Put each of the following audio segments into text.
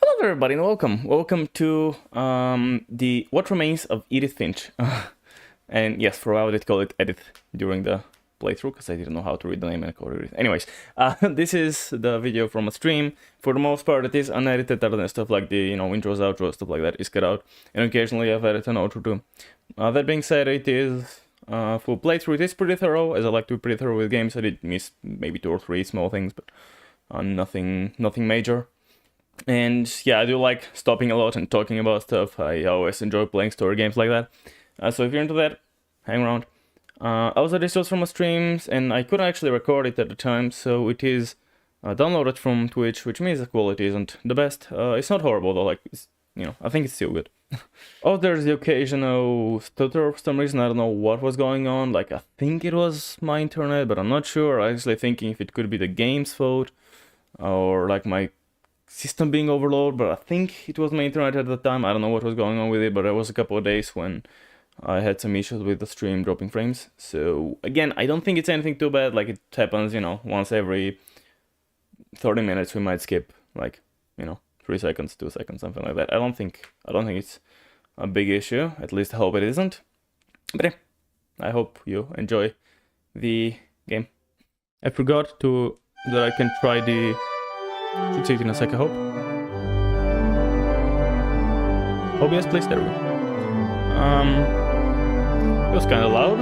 Hello everybody and welcome to the What Remains of Edith Finch. And yes, for a while I did call it Edith during the playthrough because I didn't know how to read the name and I called it Edith. Anyways, this is the video from a stream. For the most part it is unedited, other than stuff like the intros, outros, stuff like that is cut out, and occasionally I've added an outro too. That being said, it is full playthrough. It is pretty thorough, as I like to be pretty thorough with games. I did miss maybe 2 or 3 small things, but nothing major. And yeah, I do like stopping a lot and talking about stuff. I always enjoy playing story games like that. So if you're into that, hang around. Also, this was from a stream, and I couldn't actually record it at the time, so it is downloaded from Twitch, which means the quality isn't the best. It's not horrible though, like, I think it's still good. Oh, there's the occasional stutter for some reason. I don't know what was going on. Like, I think it was my internet, but I'm not sure. I'm actually thinking if it could be the game's fault, or like my system being overloaded, but I think it was my internet at the time. I don't know what was going on with it, but there was a couple of days when I had some issues with the stream dropping frames. So again, I don't think it's anything too bad. Like, it happens, once every 30 minutes we might skip like 3 seconds, 2 seconds, something like that. I don't think it's a big issue. At least I hope it isn't. But yeah, I hope you enjoy the game. I forgot that I can try the... Should see it in a sec, I hope. OBS, please. There we go. It was kind of loud.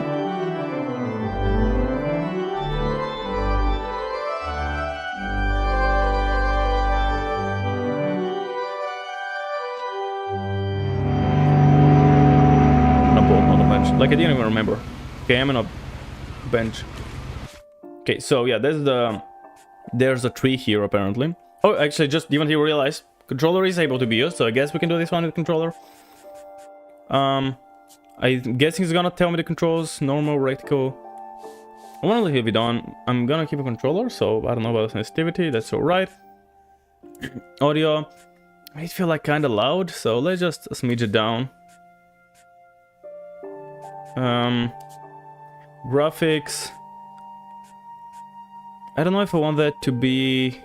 On the bench. Like, I didn't even remember. Okay, I'm on a bench. Okay, so yeah, there's a tree here, apparently. Oh, actually, just even here realize controller is able to be used, so I guess we can do this one with controller. I'm guessing he's gonna tell me the controls, normal, reticle. I wanna leave it on. I'm gonna keep a controller, so I don't know about the sensitivity, that's alright. Audio, I feel like kinda loud, so let's just smidge it down. Graphics. I don't know if I want that to be...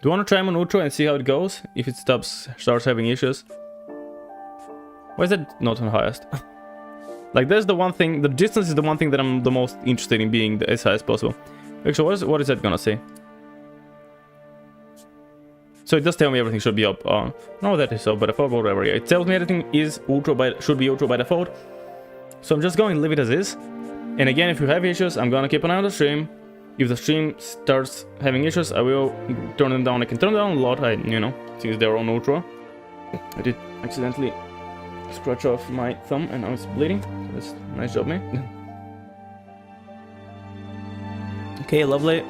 Do you want to try on Ultra and see how it goes? If it starts having issues? Why is that not on highest? Like, that's the one thing... The distance is the one thing that I'm the most interested in being as high as possible. Actually, what is that gonna say? So it does tell me everything should be up. No, that is so by default, whatever. Yeah, it tells me everything is should be Ultra by default. So I'm just going to leave it as is. And again, if you have issues, I'm gonna keep an eye on the stream. If the stream starts having issues, I will turn them down. I can turn them down a lot, since they're on Ultra. I did accidentally scratch off my thumb and now it's bleeding. That's nice job, man. Okay, lovely.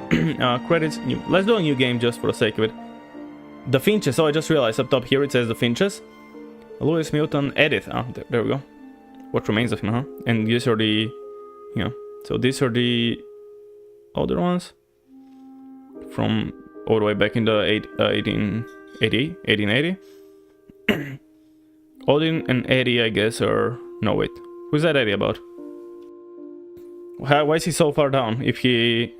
Credits. New. Let's do a new game just for the sake of it. The Finches. Oh, I just realized up top here it says the Finches. Lewis, Milton, Edith. Ah, there we go. What remains of him, huh? And these are the... So these are the older ones from all the way back in the 1880. Odin and Eddie, I guess, are... No, wait. Who's that Eddie about? Why is he so far down? If he...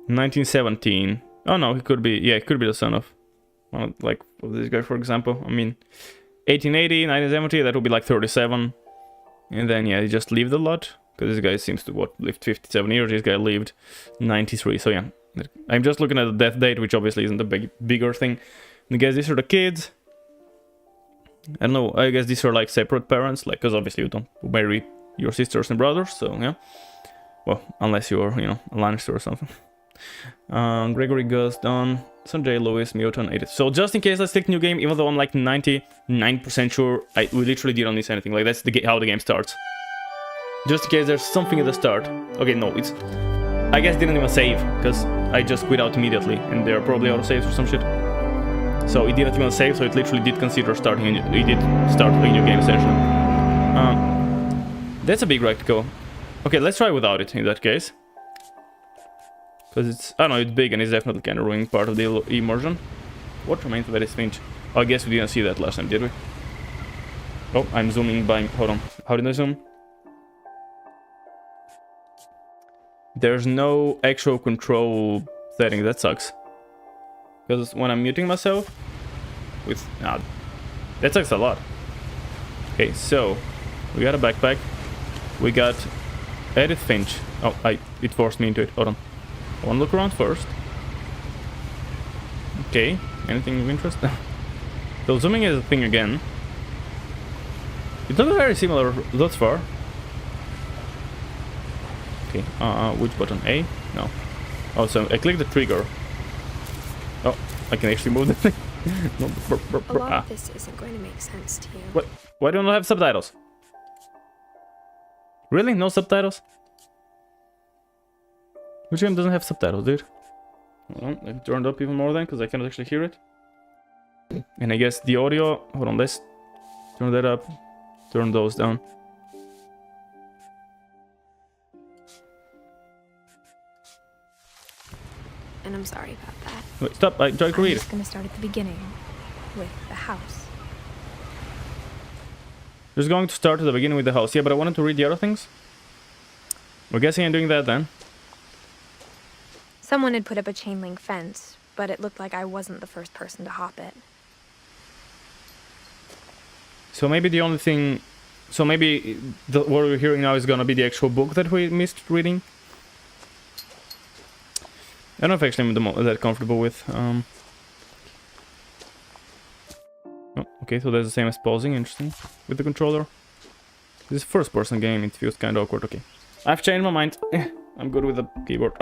1917. Oh no, he could be... Yeah, he could be the son of... like, this guy, for example. I mean, 1880, 1970, that would be like 37. And then, yeah, he just lived a lot. Because this guy seems to, lived 57 years. This guy lived 93. So, yeah. I'm just looking at the death date, which obviously isn't the bigger thing. And I guess these are the kids. I don't know. I guess these are, like, separate parents. Like, because obviously you don't marry your sisters and brothers. So, yeah. Well, unless you're, a Lannister or something. Gregory, Gus, Don, Sanjay, Lewis, Milton, Edith. So, just in case, let's take new game. Even though I'm, like, 99% sure we literally didn't miss anything. Like, that's how the game starts. Just in case there's something at the start. Okay, no, it's... I guess didn't even save, because I just quit out immediately, and they're probably out of saves or some shit. So it didn't even save, so it literally did consider starting a new... It did start a new game, essentially. That's a big reticle. Okay, let's try without it, in that case. Because it's... I don't know, it's big, and it's definitely kind of ruining part of the immersion. What remains of Edith Finch? Oh, I guess we didn't see that last time, did we? Oh, I'm zooming by... Hold on. How did I zoom? There's no actual control setting. That sucks. because when I'm muting myself with that sucks a lot. Okay, so we got a backpack. We got Edith Finch. Oh, it forced me into it. Hold on. I want to look around first. Okay, anything of interest? So zooming is a thing again. It looks very similar thus far. Okay, which button? A? No. Oh, so I click the trigger. Oh, I can actually move the thing. A lot of this isn't going to make sense to you. What? Why don't I have subtitles? Really? No subtitles? Which game doesn't have subtitles, dude? Hold on, I turned up even more then, because I cannot actually hear it. And I guess the audio... Hold on, let's turn that up. Turn those down. And I'm sorry about that. Wait, stop, I tried to read I'm it. just going to start at the beginning, with the house. Just going to start at the beginning with the house. Yeah, but I wanted to read the other things. We're guessing I'm doing that then. Someone had put up a chain link fence, but it looked like I wasn't the first person to hop it. So maybe the only thing... So maybe what we're hearing now is gonna be the actual book that we missed reading. I don't know if actually I'm that comfortable with. Oh, okay, so that's the same as pausing. Interesting. With the controller. This is a first-person game. It feels kind of awkward. Okay. I've changed my mind. I'm good with the keyboard.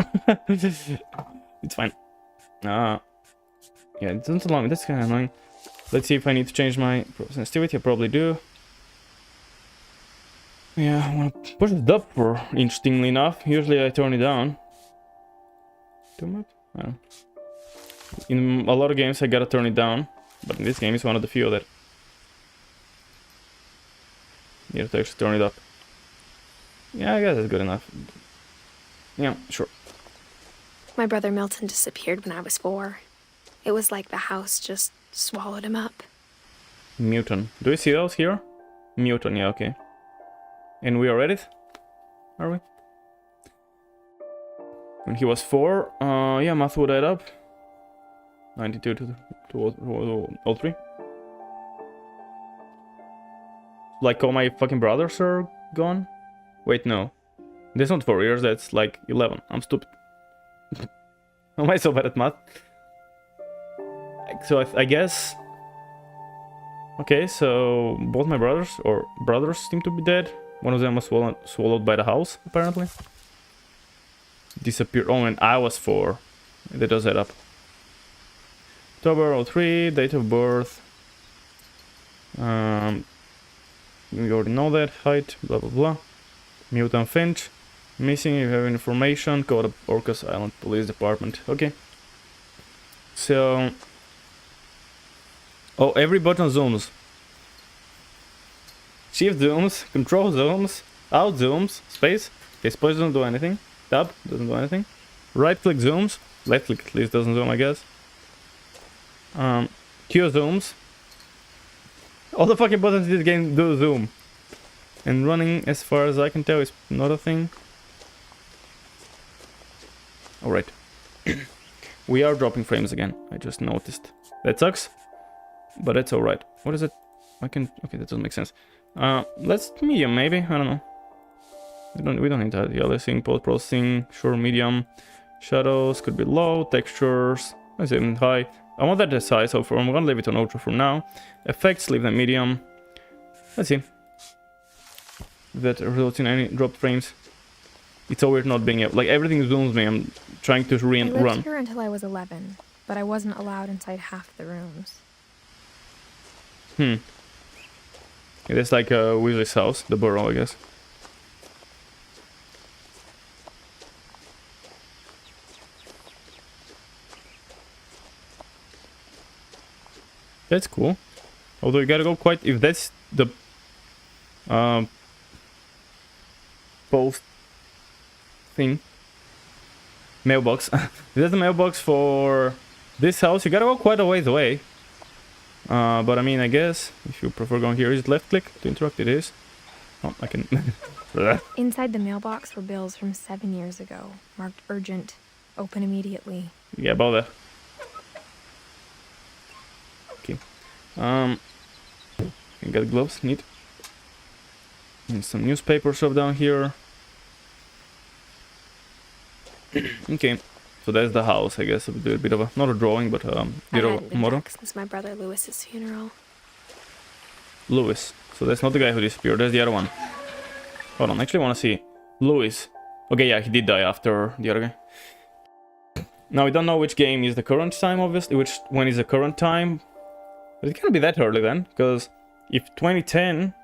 It's fine. Yeah, it doesn't allow me. That's kind of annoying. Let's see if I need to change my sensitivity. I probably do. Yeah, I want to push it up for, interestingly enough. Usually I turn it down. Too much? I don't know. In a lot of games I gotta turn it down. But in this game it's one of the few that you have to actually turn it up. Yeah, I guess that's good enough. Yeah, sure. My brother Milton disappeared when I was 4. It was like the house just swallowed him up. Mutant. Do you see those here? Mutant, yeah, okay. And we are Edith? Are we? When he was 4, yeah, math would add up. 92 to 03. Like all my fucking brothers are gone? Wait, no. That's not 4 years, that's like 11. I'm stupid. How am I so bad at math? So I guess... Okay, so both my brothers seem to be dead. One of them was swallowed by the house, apparently. Disappeared. Oh, and I was 4. That does add up. October 03, date of birth. We already know that. Height, blah blah blah. Mutant Finch. Missing, if you have information. Code of Orcas Island Police Department. Okay. So... Oh, every button zooms. Shift zooms, control zooms, out zooms, space. Okay, space doesn't do anything. Tab doesn't do anything. Right click zooms. Left click at least doesn't zoom, I guess. Q zooms. All the fucking buttons in this game do zoom. And running, as far as I can tell, is not a thing. Alright. We are dropping frames again. I just noticed. That sucks. But that's alright. What is it? Okay, that doesn't make sense. Let's medium maybe. I don't know. We don't need that. Yeah, let's see. Post processing. Sure, medium. Shadows could be low. Textures. Let's see, high. I want that as high, so I'm gonna leave it on ultra for now. Effects, leave them medium. Let's see. If that results in any dropped frames. It's so weird not being able. Like everything zooms me. I'm trying to I run. lived here until I was 11, but I wasn't allowed inside half the rooms. Yeah, that's like Weasley's house, the burrow, I guess. That's cool. Although you gotta go quite... If that's the... post... thing. Mailbox. If that's the mailbox for this house, you gotta go quite a ways away. But I mean, I guess, if you prefer going here, is it left click to interact? It is. Oh, I can... Inside the mailbox were bills from 7 years ago, marked urgent, open immediately. Yeah, about that. You got gloves, neat. And some newspaper stuff down here. Okay, so that's the house, I guess. A bit of a, not a drawing, but I little hadn't been model. back since my brother Lewis's funeral. Lewis. So that's not the guy who disappeared, that's the other one. Hold on, I actually want to see. Lewis. Okay, yeah, he did die after the other guy. Now, we don't know which game is the current time, obviously, which one is the current time. But it can't be that early then, because if 2010...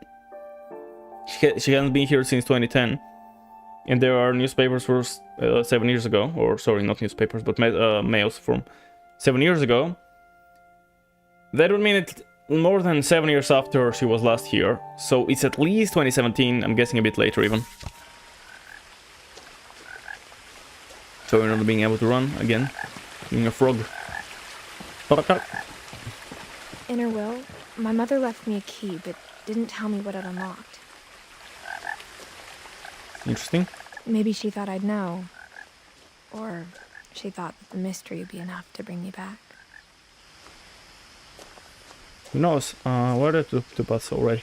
She hasn't been here since 2010. And there are newspapers for 7 years ago. Or, sorry, not newspapers, but mails from 7 years ago. That would mean it's more than 7 years after she was last here. So it's at least 2017, I'm guessing a bit later even. So we're not being able to run again. Being a frog. In her will, my mother left me a key, but didn't tell me what it unlocked. Interesting. Maybe she thought I'd know. Or she thought that the mystery would be enough to bring me back. Who knows? Where are the two paths already?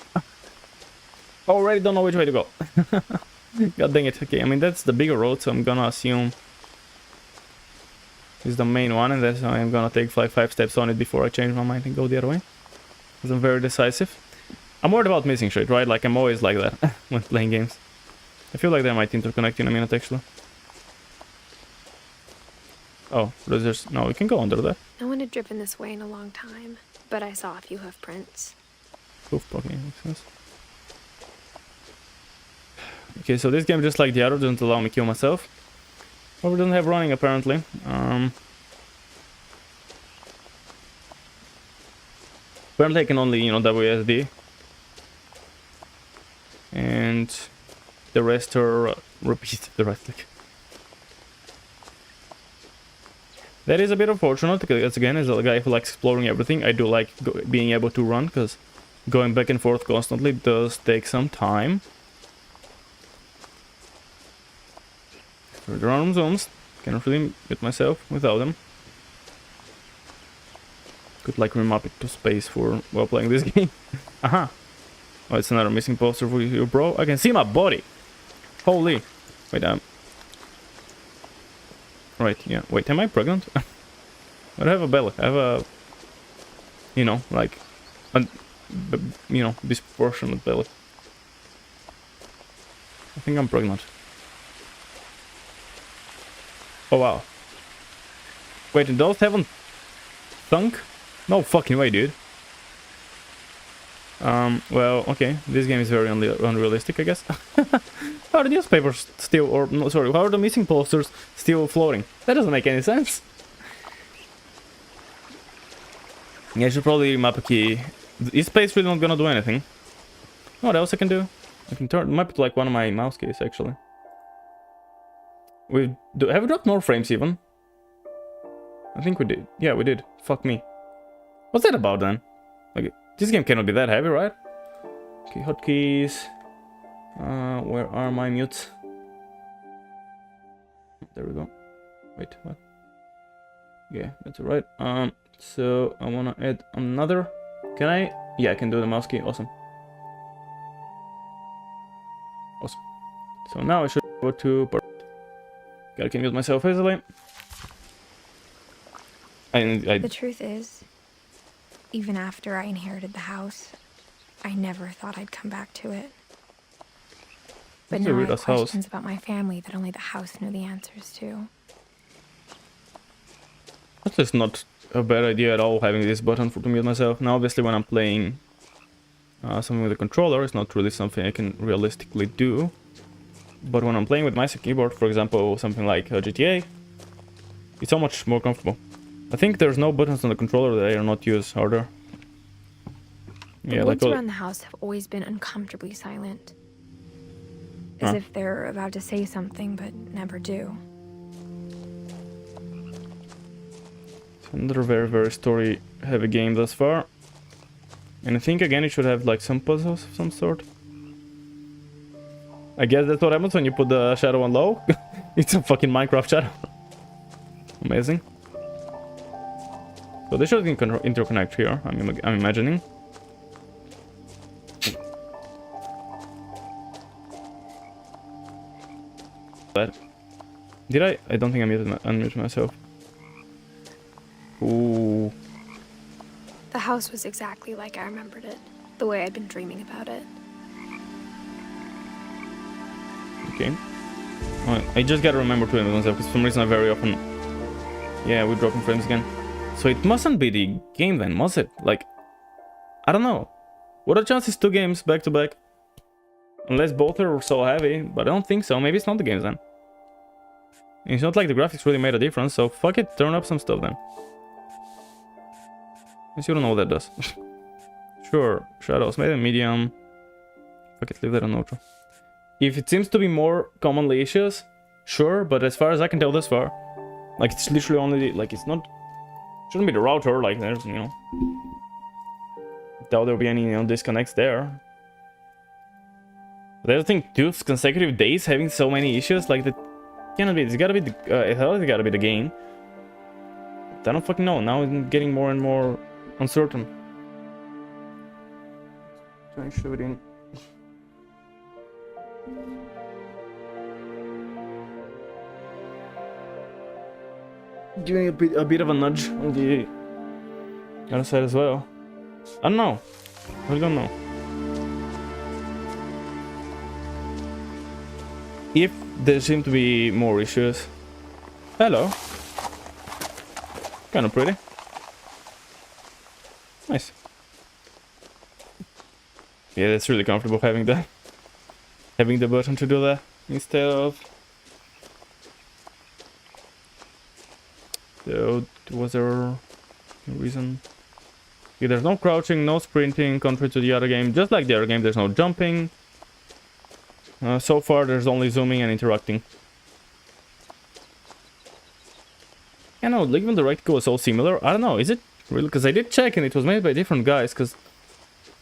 Already don't know which way to go. God dang it. Okay, I mean that's the bigger road, so I'm gonna assume this is the main one, and that's why I'm gonna take like 5 steps on it before I change my mind and go the other way. Because I'm very decisive. I'm worried about missing shit, right? Like I'm always like that when playing games. I feel like they might interconnect in a minute actually. Oh, there's no, we can go under that. No one had driven this way in a long time, but I saw a few hoof prints. Hoof probably makes sense. Okay, so this game, just like the other, doesn't allow me to kill myself. Or we don't have running apparently. Apparently I can only, you know, WSD. And the rest are repeat the right click. That is a bit unfortunate, because again, as a guy who likes exploring everything, I do like being able to run, because going back and forth constantly does take some time. Further on zooms, cannot really get myself without them. Could like remap it to space for while playing this game. Aha! Oh, it's another missing poster for you, bro. I can see my body! Holy! Wait, right, yeah. Wait, am I pregnant? I have a belly. I have a... You know, like... you know, disproportionate belly. I think I'm pregnant. Oh, wow. Wait, and those haven't... thunk? No fucking way, dude. Well, okay. This game is very unrealistic, I guess. How are the newspapers still... or... no, sorry, how are the missing posters still floating? That doesn't make any sense. Yeah, I should probably map a key. Is space really not gonna do anything? What else I can do? I can map it like one of my mouse keys, actually. Have we dropped more frames even? I think we did. Yeah, we did. Fuck me. What's that about then? Like, this game cannot be that heavy, right? Okay, hotkeys. Where are my mutes? There we go. Wait, what? Yeah, that's alright. So I wanna add another. Can I? Yeah, I can do the mouse key. Awesome. Awesome. So now I should go to. I can mute myself easily. The truth is, even after I inherited the house, I never thought I'd come back to it. But now I have questions about my family that only the house knew the answers to. That's just not a bad idea at all, having this button to mute myself. Now, obviously, when I'm playing something with a controller, it's not really something I can realistically do. But when I'm playing with mouse and keyboard, for example, something like GTA, it's so much more comfortable. I think there's no buttons on the controller that I are not used, are there? The woods around the house have always been uncomfortably silent. As if they're about to say something, but never do. It's another very, very story-heavy game thus far. And I think, again, it should have, like, some puzzles of some sort. I guess that's what happens when you put the shadow on low. It's a fucking Minecraft shadow. Amazing. So they should interconnect here, I'm imagining. But did I don't think I unmuted myself. Ooh. The house was exactly like I remembered it, the way I'd been dreaming about it. Okay. I just gotta remember to unmute myself, because for some reason I very often... Yeah, we're dropping frames again. So it mustn't be the game then, must it? Like, I don't know. What are the chances 2 games back to back? Unless both are so heavy, but I don't think so. Maybe it's not the games then. It's not like the graphics really made a difference, so fuck it, turn up some stuff then. Guess you don't know what that does. Sure, shadows made in medium. Fuck it, leave that on neutral. If it seems to be more commonly issues, sure, but as far as I can tell this far, like it's literally only, like it's not, shouldn't be the router, like there's, you know, doubt there'll be any, you know, disconnects there. But I think 2 consecutive days having so many issues, like that cannot be, it's gotta be the, it's gotta be the game. I don't fucking know, now I'm getting more and more uncertain. Try and shove it in. Giving a bit of a nudge on the other side as well. I don't know. I don't know. If there seem to be more issues. Hello. Kind of pretty. Nice. Yeah, that's really comfortable having the button to do that instead of. So, was there a reason? Yeah, there's no crouching, no sprinting, contrary to the other game. Just like the other game, there's no jumping. So far, there's only zooming and interacting. I know, like, even the reticle is so similar. I don't know, is it really? Because I did check and it was made by different guys. Because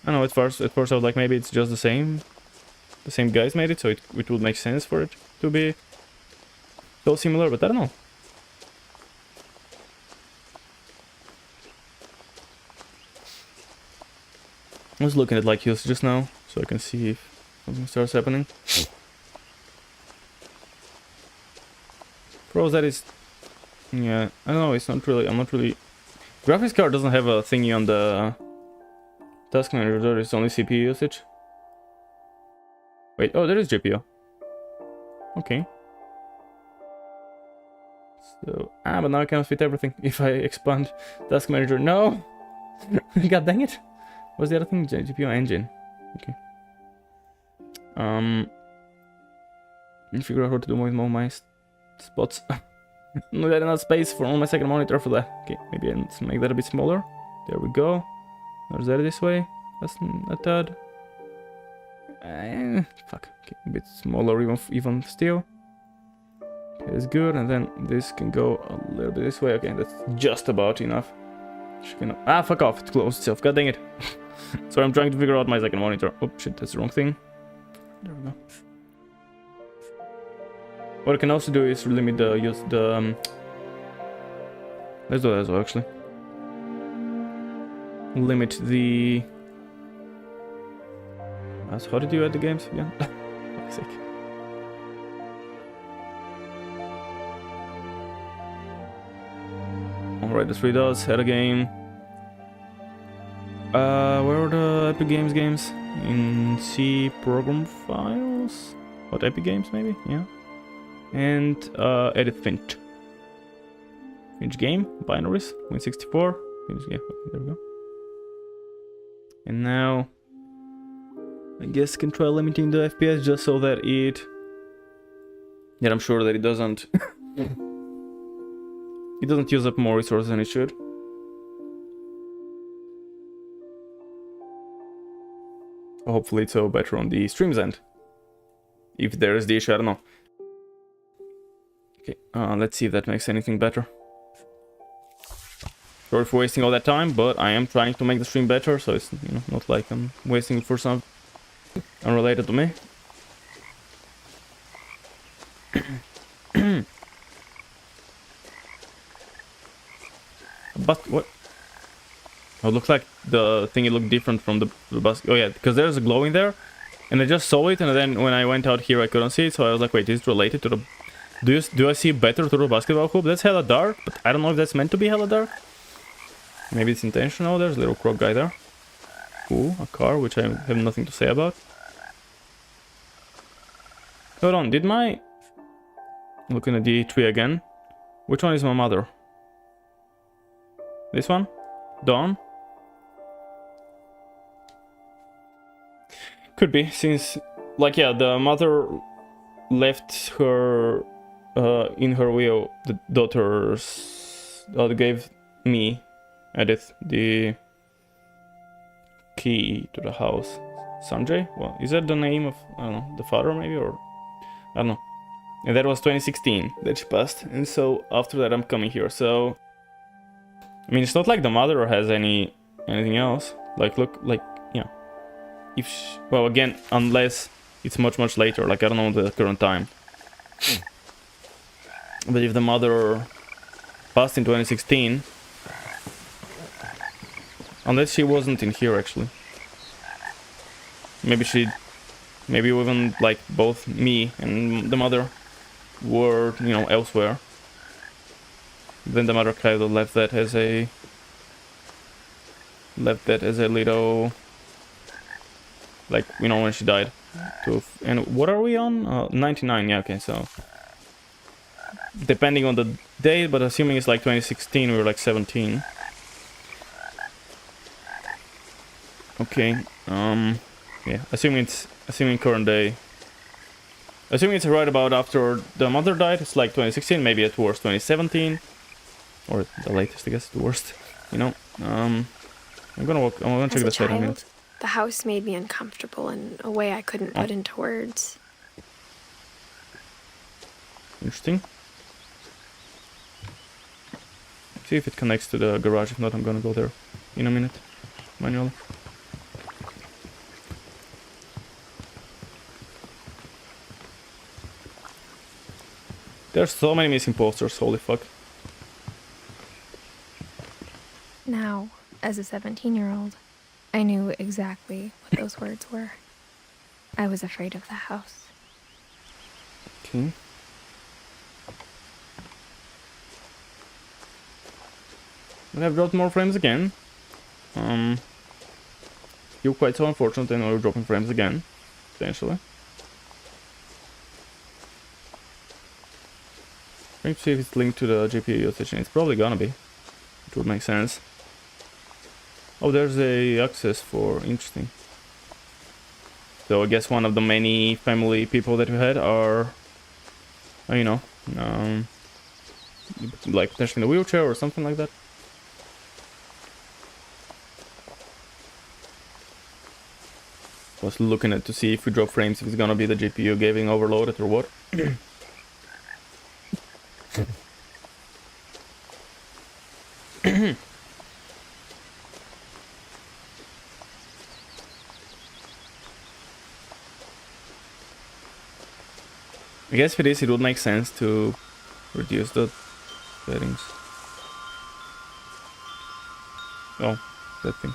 I don't know, at first I was like, maybe it's just the same guys made it, so it would make sense for it to be so similar. But I don't know. I was looking at like hills just now, so I can see if something starts happening. Pros, that is... Yeah, I don't know, it's not really... I'm not really... Graphics card doesn't have a thingy on the task manager, it's only CPU usage. Wait, oh, there is GPU. Okay. So... but now I can't fit everything if I expand task manager. No! God dang it! What's the other thing? GPU engine. Okay. Let me figure out how to do with all my spots. No, there's enough space for on my second monitor for that. Okay, maybe let's make that a bit smaller. There we go. There's that this way. That's a tad. Fuck. Okay, a bit smaller even still. Okay, that's good. And then this can go a little bit this way. Okay, that's just about enough. Fuck off. It closed itself. God dang it. So I'm trying to figure out my second monitor. Oh shit, that's the wrong thing. There we go. What I can also do is limit the use the let's do that as well actually. Limit the how did you add the games again? Fuck's sake. Alright, that's 3 dots, add a game. Where are the Epic Games games? In C program files? What, Epic Games maybe? Yeah. And edit Finch. Finch game, binaries, Win64. Finch, yeah, there we go. And now I guess can try limiting the FPS just so that it... Yeah, I'm sure that it doesn't... it doesn't use up more resources than it should. Hopefully it's so better on the stream's end. If there is the issue, I don't know. Okay, let's see if that makes anything better. Sorry for wasting all that time, but I am trying to make the stream better, so it's, you know, not like I'm wasting it for something unrelated to me. But what? Oh, it looks like the thingy looked different from the basket. Oh yeah, because there's a glow in there. And I just saw it, and then when I went out here I couldn't see it, so I was like, wait, is it related to the... Do I see better through the basketball hoop? That's hella dark, but I don't know if that's meant to be hella dark. Maybe it's intentional. There's a little croc guy there. Ooh, a car, which I have nothing to say about. Hold on, did my... Looking at the tree again. Which one is my mother? This one? Dawn? Could be, since... Like, yeah, the mother left her... in her will, the daughters... gave me, Edith, the... key to the house. Sanjay? Well, is that the name of, I don't know, the father maybe, or... I don't know. And that was 2016 that she passed, and so after that I'm coming here, so... I mean, it's not like the mother has anything else. Like, look, like, yeah. If she, well, again, unless it's much later, like, I don't know the current time. But if the mother passed in 2016... Unless she wasn't in here, actually. Maybe even, like, both me and the mother were, you know, elsewhere. Then the mother kind of left that as a little, like, you know, when she died. And what are we on? 99, yeah, okay, so... Depending on the date, but assuming it's like 2016, we were like 17. Okay, yeah, assuming current day. Assuming it's right about after the mother died, it's like 2016, maybe at worst 2017. Or the latest, I guess, the worst, you know. I'm gonna check this out in a minute. The house made me uncomfortable in a way I couldn't put into words. Interesting. See if it connects to the garage, if not I'm gonna go there in a minute, manually. There's so many missing posters, holy fuck. Now, as a 17-year-old, I knew exactly what those words were. I was afraid of the house. Okay. We have dropped more frames again. You're quite so unfortunate, and we're dropping frames again, potentially. Trying to see if it's linked to the GPU usage, and it's probably gonna be. It would make sense. Oh, there's a access for... Interesting. So I guess one of the many family people that we had are... you know... like potentially in a wheelchair or something like that. I was looking at to see if we drop frames, if it's gonna be the GPU getting overloaded or what. I guess for this it would make sense to reduce the settings. Oh, that thing.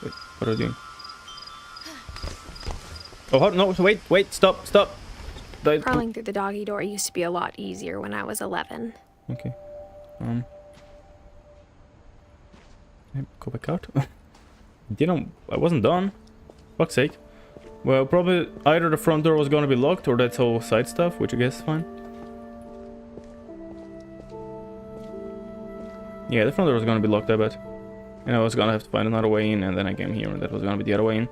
Wait, what are you doing? Oh, no, wait, stop. Crawling through the doggy door used to be a lot easier when I was 11. Okay. Go back out. You know, I wasn't done. Fuck's sake. Well, probably either the front door was gonna be locked or that's all side stuff, which I guess is fine. Yeah, the front door was gonna be locked, I bet. And I was gonna have to find another way in, and then I came here and that was gonna be the other way in.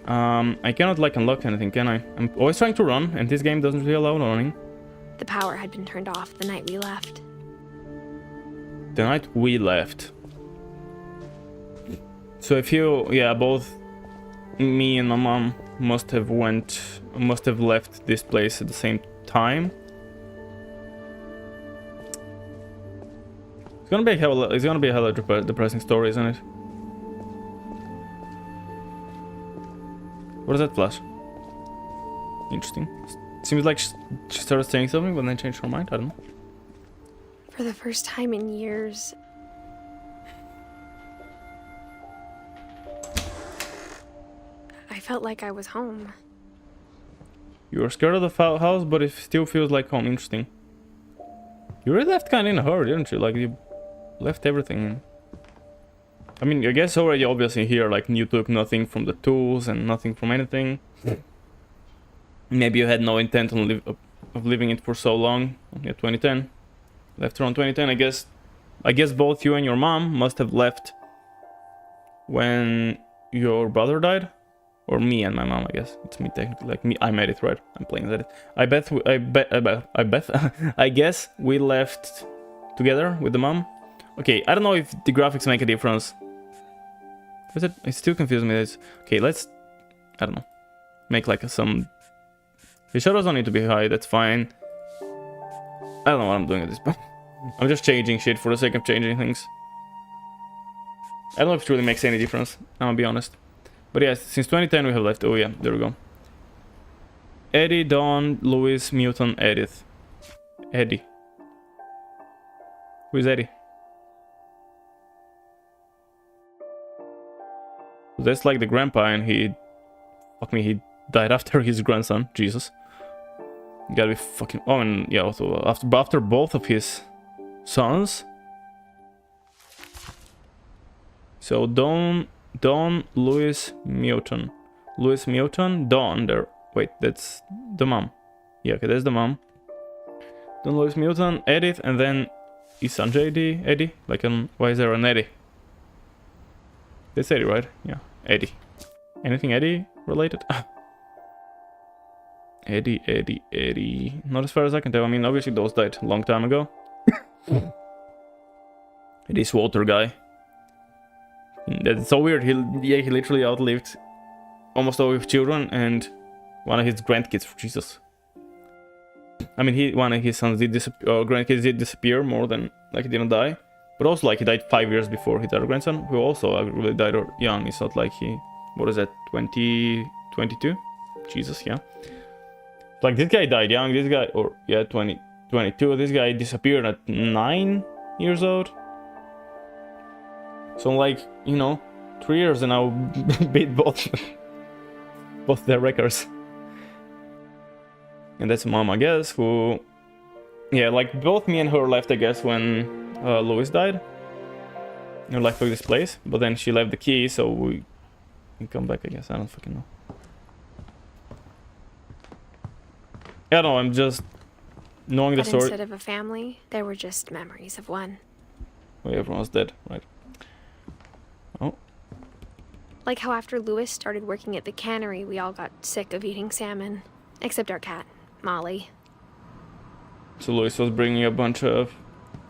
I cannot, like, unlock anything, can I? I'm always trying to run, and this game doesn't really allow running. The power had been turned off the night we left. The night we left. So I feel, yeah, both me and my mom must have left this place at the same time. It's gonna be a hella depressing story, isn't it? What is that flash? Interesting. Seems like she started saying something, but then changed her mind. I don't know. For the first time in years, felt like I was home. You were scared of the house, but it still feels like home. Interesting. You really left kind of in a hurry, didn't you? Like, you left everything. I mean, I guess already obviously here, like, you took nothing from the tools and nothing from anything. Maybe you had no intent on of leaving it for so long. Yeah, 2010. Left around 2010, I guess both you and your mom must have left when your brother died. Or me and my mom, I guess. It's me technically. Like me, I'm Edith, right? I'm playing as Edith. I guess we left together with the mom. Okay, I don't know if the graphics make a difference. Is it? It still confuses me. Okay, let's, I don't know, make like some. The shadows don't need to be high. That's fine. I don't know what I'm doing at this point. I'm just changing shit for the sake of changing things. I don't know if it really makes any difference. I'm gonna be honest. But yeah, since 2010 we have left. Oh yeah, there we go. Eddie, Dawn, Louis, Muton, Edith. Eddie. Who is Eddie? That's like the grandpa, and he... Fuck me, he died after his grandson. Jesus. You gotta be fucking... Oh, and yeah, also after both of his sons. So Dawn, Louis, Muton. Louis, Muton, Dawn, there. Wait, that's the mom. Yeah, okay, that's the mom. Dawn, Louis, Muton, Edith, and then... Is Sanjay Eddie? Like, why is there an Eddie? That's Eddie, right? Yeah, Eddie. Anything Eddie related? Eddie. Not as far as I can tell. I mean, obviously those died a long time ago. This water guy. That's so weird. He literally outlived almost all his children and one of his grandkids. Jesus. I mean, one of his sons did disappear, or grandkids did disappear more than like he didn't die. But also, like, he died 5 years before his other grandson, who also really died young. It's not like he... What is that? 22? Jesus, yeah. Like, this guy died young. This guy... Or, yeah, 22. This guy disappeared at 9 years old. So, like, you know, 3 years and I beat both their records. And that's mom, I guess, who... Yeah, like, both me and her left, I guess, when Louis died. And left this place. But then she left the key, so we can come back, I guess. I don't fucking know. I don't know, I'm just knowing the story. Instead of a family, there were just memories of one. Oh, yeah, everyone's dead, right? Oh. Like how after Louis started working at the cannery, we all got sick of eating salmon. Except our cat, Molly. So Louis was bringing a bunch of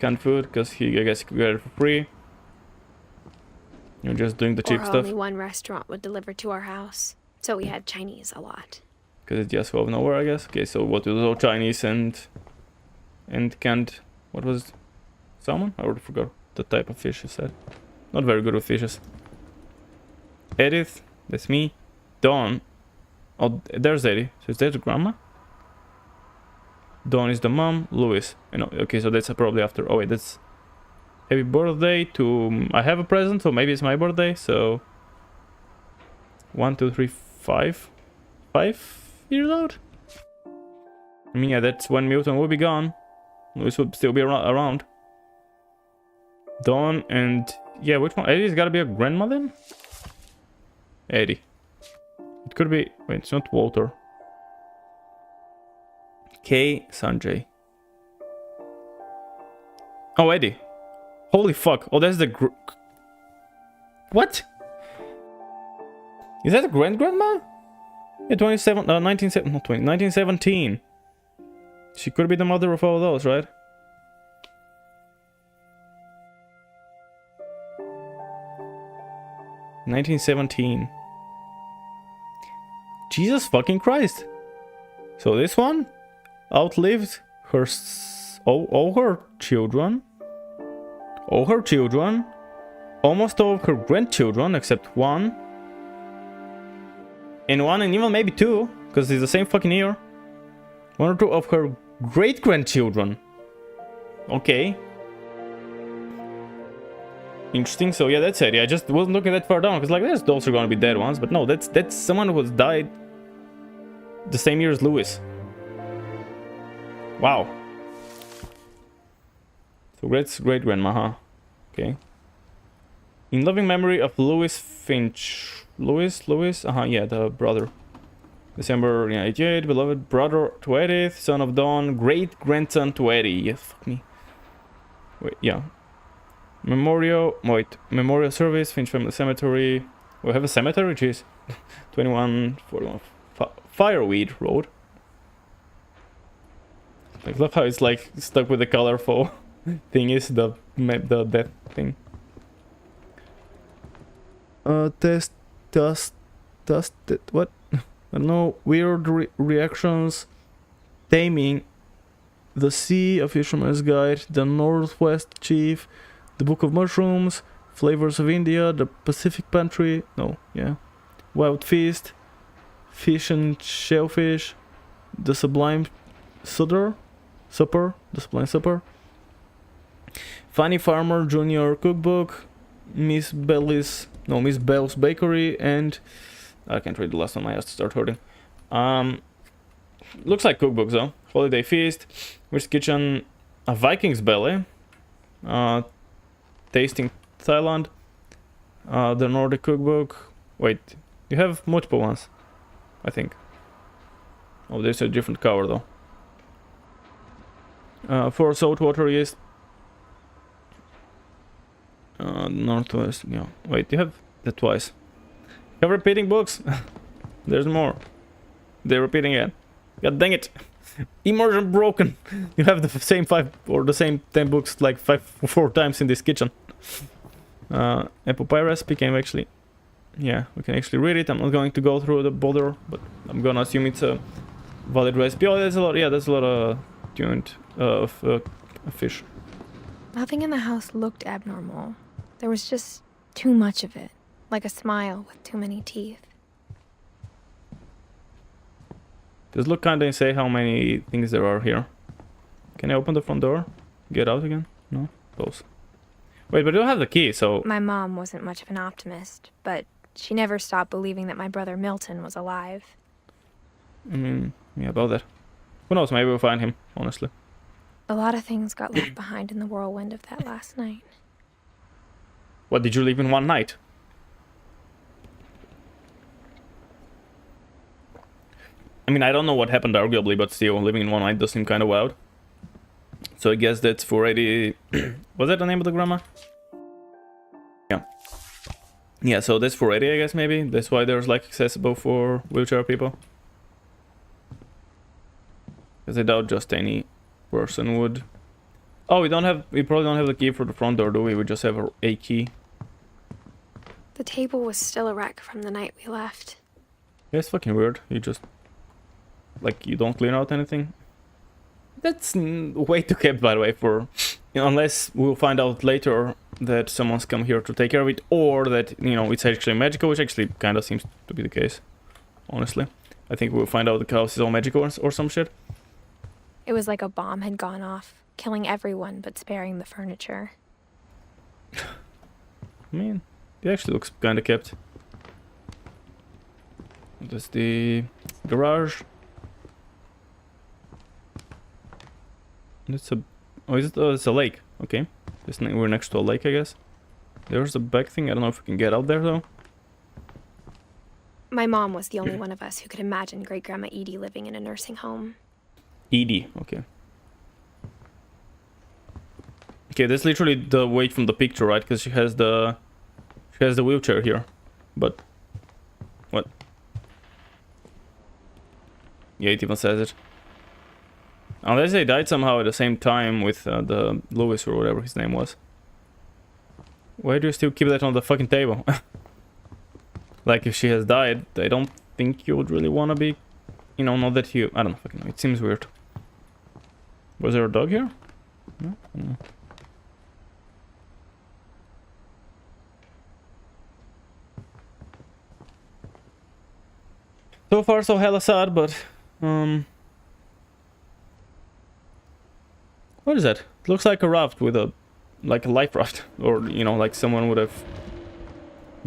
canned food because I guess he could get it for free. You're just doing the cheap stuff. Only one restaurant would deliver to our house, so we had Chinese a lot. Because it's just out of nowhere, I guess. Okay, so what was all Chinese and canned? What was salmon? I already forgot the type of fish you said. Not very good with fishes. Edith, that's me. Dawn. Oh, there's Eddie. So is that the grandma? Dawn is the mom. Louis. Okay, so that's probably after. Oh wait, that's happy birthday to. I have a present, so maybe it's my birthday. So 1, 2, 3, 5. 5 years old. I mean, yeah, that's when Milton will be gone. Louis would still be around. Dawn and yeah, which one? Eddie's gotta be a grandma then. Eddie. It could be. Wait, it's not Walter. K. Sanjay. Oh, Eddie. Holy fuck. Oh, that's the what? Is that a grandma? Yeah, 1917. She could be the mother of all those, right? (1917). Jesus fucking Christ. So this one outlived her all her children, almost all of her grandchildren except one, and even maybe two, because it's the same fucking year. 1 or 2 of her great grandchildren. Okay. Interesting. So yeah, that's it. Yeah, I just wasn't looking that far down because like those are gonna be dead ones, but no, that's someone who has died the same year as Lewis. Wow. So that's great grandma, huh? Okay. In loving memory of Louis Finch. Louis? Yeah, the brother. December 88, beloved brother to Edith, son of Dawn, great grandson to Eddie. Yes, fuck me. Wait, yeah. Memorial service, Finch Family Cemetery. We have a cemetery, jeez. 2141 Fireweed Road. I love how it's like stuck with the colorful thing is the death thing. What? I don't know. Weird reactions. Taming. The Sea, A Fisherman's Guide. The Northwest Chief. The Book of Mushrooms. Flavors of India. The Pacific Pantry. No, yeah. Wild Feast. Fish and Shellfish. The Sublime Supper. The Sublime Supper. Fanny Farmer Jr. Cookbook. Miss Bell's Bakery, and I can't read the last one. I have to start hurting. Looks like cookbooks though. Holiday Feast, Witch's Kitchen, a Viking's Belly, Tasting Thailand, the Nordic Cookbook. Wait, you have multiple ones, I think. Oh, there's a different cover though. For Saltwater East. Northwest, yeah. Wait, you have that twice. You have repeating books. There's more. They're repeating it. God dang it. Immersion broken. You have the same 5 or the same 10 books like 4 times in this kitchen. Apple pie recipe can actually... Yeah, we can actually read it. I'm not going to go through the bother, but I'm gonna assume it's a valid recipe. Oh, there's a lot. Yeah, there's a lot of tuned fish. Nothing in the house looked abnormal. There was just too much of it, like a smile with too many teeth. Does look kinda insane how many things there are here. Can I open the front door? Get out again? No? Close. Wait, but I don't have the key, so... My mom wasn't much of an optimist, but she never stopped believing that my brother Milton was alive. I mean, yeah, about that. Who knows, maybe we'll find him, honestly. A lot of things got left behind in the whirlwind of that last night. What, did you leave in one night? I mean, I don't know what happened arguably, but still, living in one night does seem kind of wild. So I guess that's for Eddie... Was that the name of the grandma? Yeah. Yeah, so that's for Eddie, I guess, maybe? That's why there's, like, accessible for wheelchair people? Because I doubt just any person would... Oh, we probably don't have the key for the front door, do we? We just have a key. The table was still a wreck from the night we left. Yeah, it's fucking weird. You just... Like, you don't clean out anything? That's way too kept, by the way, for... You know, unless we'll find out later that someone's come here to take care of it, or that, you know, it's actually magical, which actually kind of seems to be the case, honestly. I think we'll find out the house is all magical or some shit. It was like a bomb had gone off, killing everyone but sparing the furniture. I mean, it actually looks kind of kept. That's the garage. It's a... Oh, is it? Oh, it's a lake. Okay. We're next to a lake, I guess. There's a back thing. I don't know if we can get out there, though. My mom was the only one of us who could imagine Great-Grandma Edie living in a nursing home. Edie, okay. Okay, that's literally the weight from the picture, right? Because she has the wheelchair here. But... What? Yeah, it even says it. Unless they died somehow at the same time with the Lewis or whatever his name was. Why do you still keep that on the fucking table? Like, if she has died, I don't think you would really want to be... You know, not that you... I don't know, fucking know. It seems weird. Was there a dog here? No? I don't know. So far, so hella sad, but... What is that? It looks like a raft with a like a life raft, or you know, like someone would have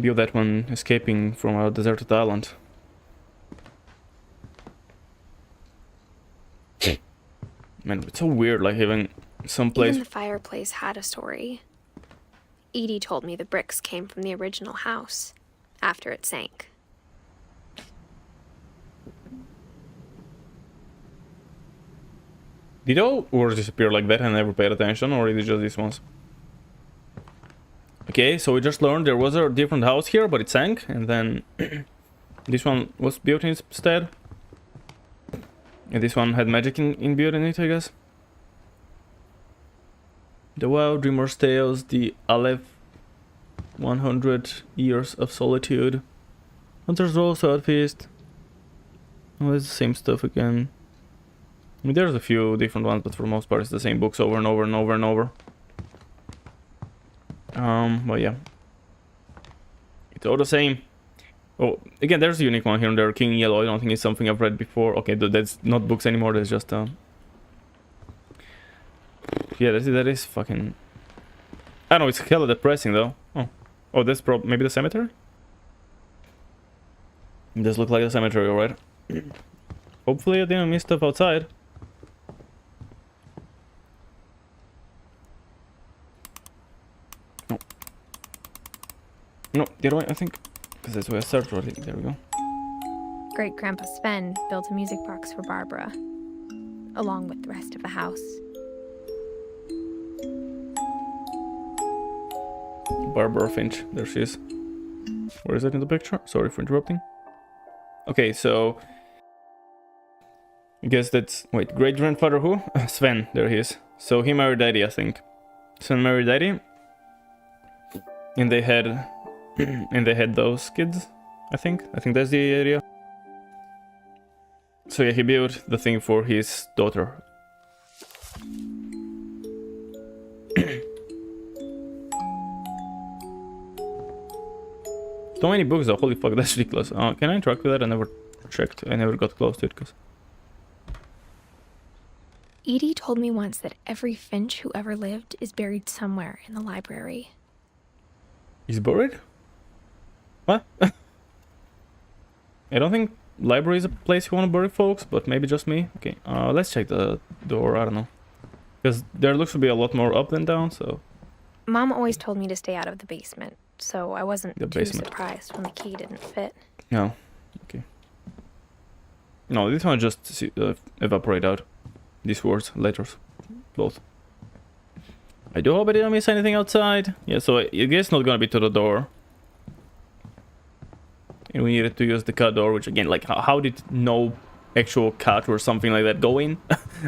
built that when escaping from a deserted island. Man, it's so weird, like having some place. Even the fireplace had a story. Edie told me the bricks came from the original house after it sank. Did all words disappear like that and never paid attention, or is it just this once? Okay, so we just learned there was a different house here, but it sank, and then this one was built instead. And this one had magic imbued in it, I guess. The Wild Dreamer's Tales, the Aleph 100 Years of Solitude. Hunter's Roll, Sword Feast. Oh, it's the same stuff again. I mean, there's a few different ones, but for the most part it's the same books over and over and over and over. But yeah. It's all the same. Oh, again, there's a unique one here and there. King Yellow, I don't think it's something I've read before. Okay, that's not books anymore, that's just yeah, that is fucking... I don't know, it's hella depressing though. Oh, that's maybe the cemetery? It does look like the cemetery, alright. Hopefully I didn't miss stuff outside. No, the other way, I think. Because that's where I started already. There we go. Great-Grandpa Sven built a music box for Barbara, along with the rest of the house. Barbara Finch, there she is. Where is that in the picture? Sorry for interrupting. Okay, so... I guess that's... Wait, great-grandfather who? Sven, there he is. So he married Daddy, I think. Sven married Daddy. And they had... and they had those kids, I think. I think that's the area. So yeah, he built the thing for his daughter. So many books though, holy fuck, that's ridiculous. Can I interact with that? I never checked, I never got close to it, cause... Edie told me once that every Finch who ever lived is buried somewhere in the library. He's buried? What? I don't think library is a place you want to bury folks, but maybe just me. Okay, let's check the door, I don't know. Because there looks to be a lot more up than down, so... Mom always told me to stay out of the basement, so I wasn't too surprised when the key didn't fit. No, okay. No, this one just evaporate out. These words, letters, both. I do hope I didn't miss anything outside. Yeah, so I guess not gonna be to the door. And we needed to use the cut door, which again, like, how did no actual cat or something like that go in?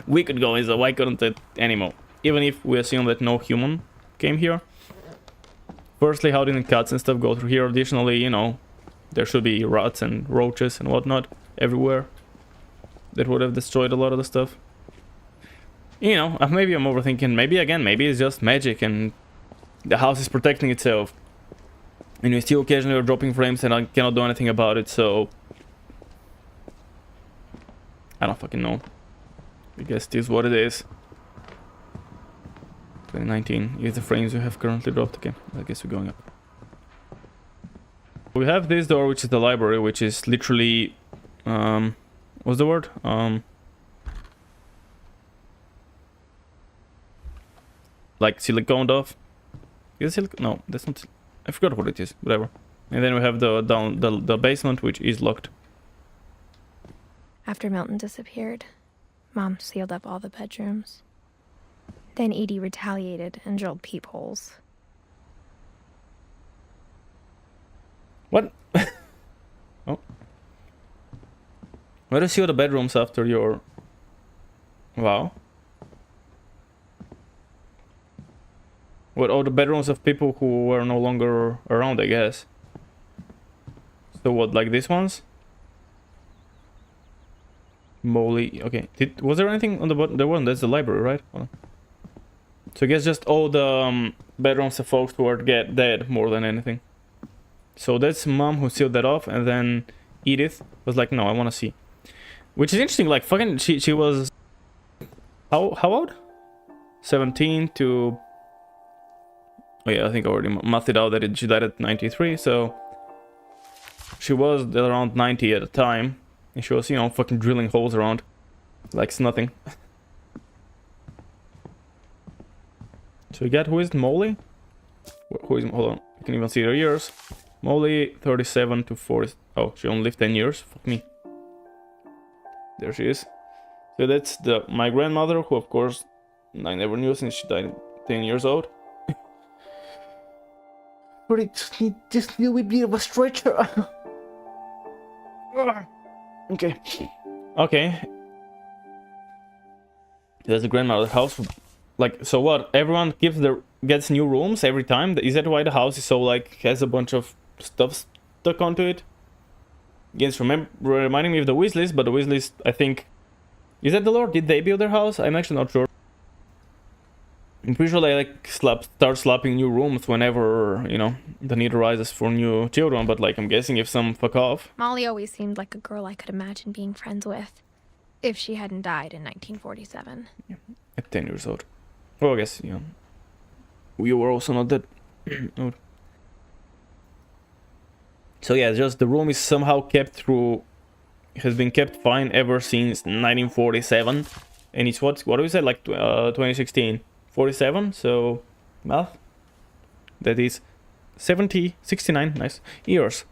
We could go in, so why couldn't it anymore? Even if we assume that no human came here. Firstly, how didn't cats and stuff go through here? Additionally, you know, there should be rats and roaches and whatnot everywhere. That would have destroyed a lot of the stuff. You know, maybe I'm overthinking. Maybe again, maybe it's just magic and the house is protecting itself. And we still occasionally are dropping frames and I cannot do anything about it, so... I don't fucking know. I guess this is what it is. 2019 is the frames we have currently dropped. Okay, I guess we're going up. We have this door, which is the library, which is literally... what's the word? Like siliconed off. Is it silicone? No, that's not... I forgot what it is, whatever. And then we have the basement, which is locked. After Milton disappeared, Mom sealed up all the bedrooms. Then Edie retaliated and drilled peepholes. What? Oh. Why do you seal the bedrooms after your... Wow. What, all the bedrooms of people who were no longer around, I guess. So what, like these ones? Molly, okay. Was there anything on the bottom? There wasn't, that's the library, right? Hold on. So I guess just all the bedrooms of folks who are dead more than anything. So that's Mom who sealed that off, and then Edith was like, no, I want to see. Which is interesting, like fucking, she was... How old? 17 to... Oh yeah, I think I already mathed it out that she died at 93, so she was around 90 at the time, and she was, you know, fucking drilling holes around like it's nothing. So we got, who is Molly? Who is, hold on, you can even see her years. Molly, 37 to 40. Oh, she only lived 10 years. Fuck me. There she is. So that's my grandmother, who of course I never knew since she died 10 years old. But it just need a bit of a stretcher. Okay. Okay. That's the grandmother's house. Like, so what? Everyone gets new rooms every time? Is that why the house is so, like, has a bunch of stuff stuck onto it? Again, reminding me of the Weasleys, but the Weasleys, I think... Is that the lore? Did they build their house? I'm actually not sure. I'm pretty sure they, like, start slapping new rooms whenever, you know, the need arises for new children, but, like, I'm guessing if some fuck off. Molly always seemed like a girl I could imagine being friends with, if she hadn't died in 1947. Yeah. At 10 years old. Well, I guess, yeah. You were also not that old. So yeah, just the room is somehow has been kept fine ever since 1947. And it's what do we say, like 2016? 47, so math. That is 69, nice, years.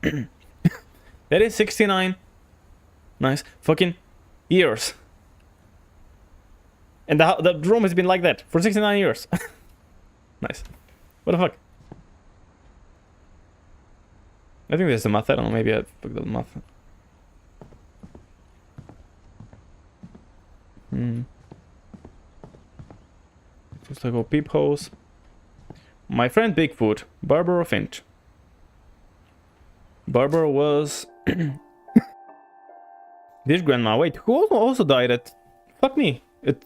That is 69, nice, fucking years. And the room has been like that for 69 years. Nice. What the fuck? I think there's a math. I don't know. Maybe I fucked up the math. Looks like a peepholes. My friend Bigfoot, Barbara Finch. Barbara was this grandma. Wait, who also died at? Fuck me. At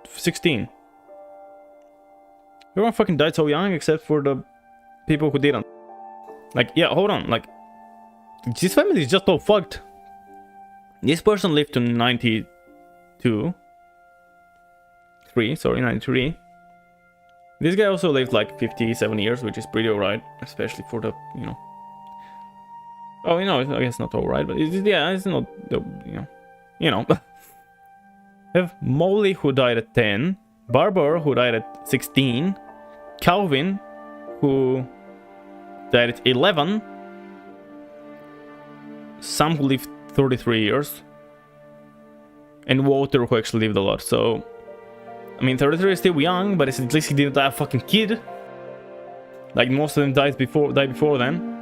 16. Everyone fucking died so young except for the people who didn't. Like, yeah, hold on. Like, this family is just all fucked. This person lived to 93. This guy also lived like 57 years, which is pretty alright, especially for the, you know. Oh, you know, I guess not alright, but it's not, you know. We have Molly, who died at 10, Barbara, who died at 16, Calvin, who died at 11, Sam, who lived 33 years, and Walter, who actually lived a lot. So, I mean, 33 is still young, but at least he didn't die a fucking kid. Like, most of them died before then.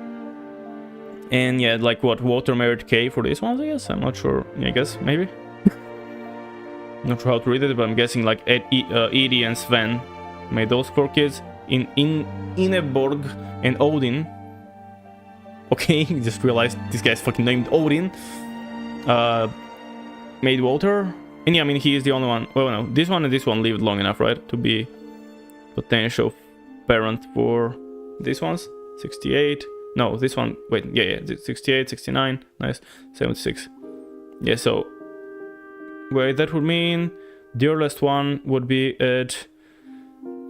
And yeah, like what, Walter married Kay for this one, I guess? I'm not sure. Yeah, I guess, maybe. Not sure how to read it, but I'm guessing like Edie and Sven made those 4 kids. In Ingeborg and Odin. Okay, just realized this guy's fucking named Odin. Made Walter. And yeah, I mean, he is the only one. Well, no, this one and this one lived long enough, right? To be potential parent for these ones. 68. No, this one. Wait, yeah, 68, 69. Nice. 76. Yeah, so. Wait, that would mean the earliest one would be at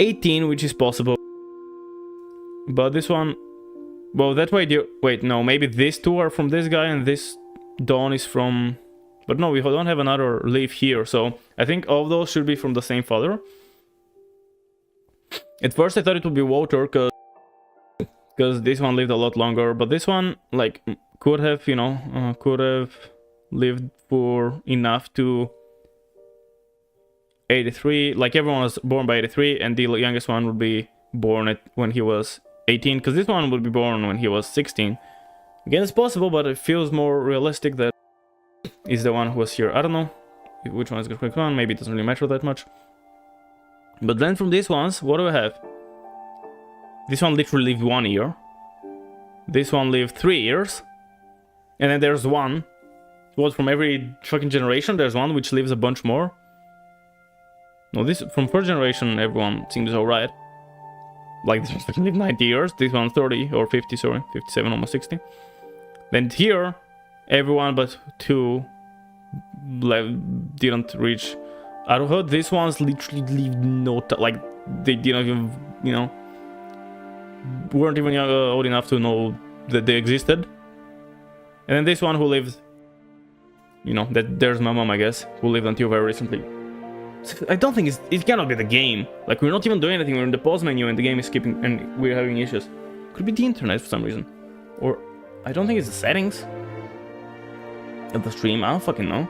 18, which is possible. But this one. Well, that way. Wait, no, maybe these two are from this guy and this Dawn is from. But no, we don't have another leaf here, so I think all of those should be from the same father. At first I thought it would be Walter, because this one lived a lot longer, but this one, like, could have, you know, could have lived for enough to 83. Like, everyone was born by 83, and the youngest one would be born when he was 18, because this one would be born when he was 16. Again, it's possible, but it feels more realistic that is the one who was here. I don't know which one is the quick one. Maybe it doesn't really matter that much. But then from these ones, what do I have? This one literally lived 1 year. This one lived 3 years. And then there's one. What, from every fucking generation, there's one which lives a bunch more. No, this from first generation, everyone seems alright. Like, this one fucking lived 90 years. This one 30 or 50, sorry, 57, almost 60. Then here, everyone but 2 didn't reach I heard these ones literally lived like they didn't even, you know, weren't even old enough to know that they existed. And then this one who lived, you know, there's my mom, I guess, who lived until very recently. I don't think it cannot be the game. Like, we're not even doing anything. We're in the pause menu and the game is skipping and we're having issues. Could be the internet for some reason. Or I don't think it's the settings of the stream. I don't fucking know.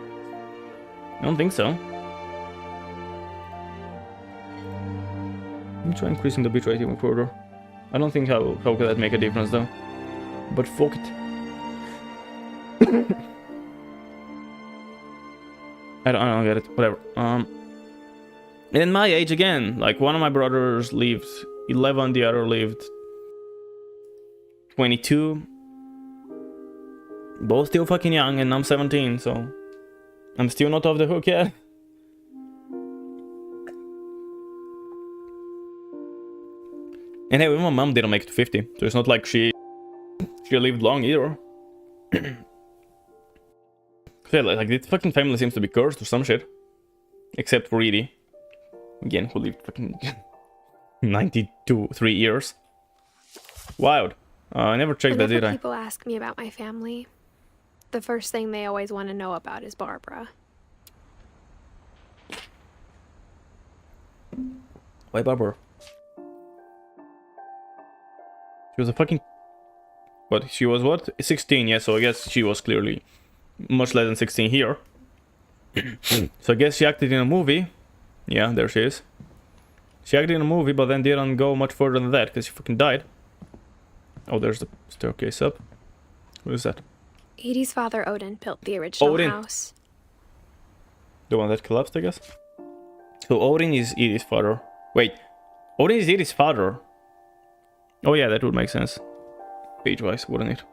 I don't think so. Let me try increasing the bitrate even further. I don't think how could that make a difference though. But fuck it. I don't get it. Whatever. And in my age again, like one of my brothers lived 11, the other lived 22. Both still fucking young, and I'm 17, so I'm still not off the hook yet. And hey, my mom didn't make it to 50, so it's not like she lived long either. So like this fucking family seems to be cursed or some shit. Except for Edith. Again, who lived fucking 3 years. Wild. I never checked that, did I? People ask me about my family. The first thing they always want to know about is Barbara. Why Barbara? She was a fucking... What? She was what? 16, yeah, so I guess she was clearly much less than 16 here. So I guess she acted in a movie. Yeah, there she is. She acted in a movie, but then didn't go much further than that, because she fucking died. Oh, there's the staircase up. What is that? Edie's father, Odin, built the original Odin. house. The one that collapsed, I guess? So Odin is Edith's father. Wait, Odin is Edith's father? Oh yeah, that would make sense. Page-wise, wouldn't it?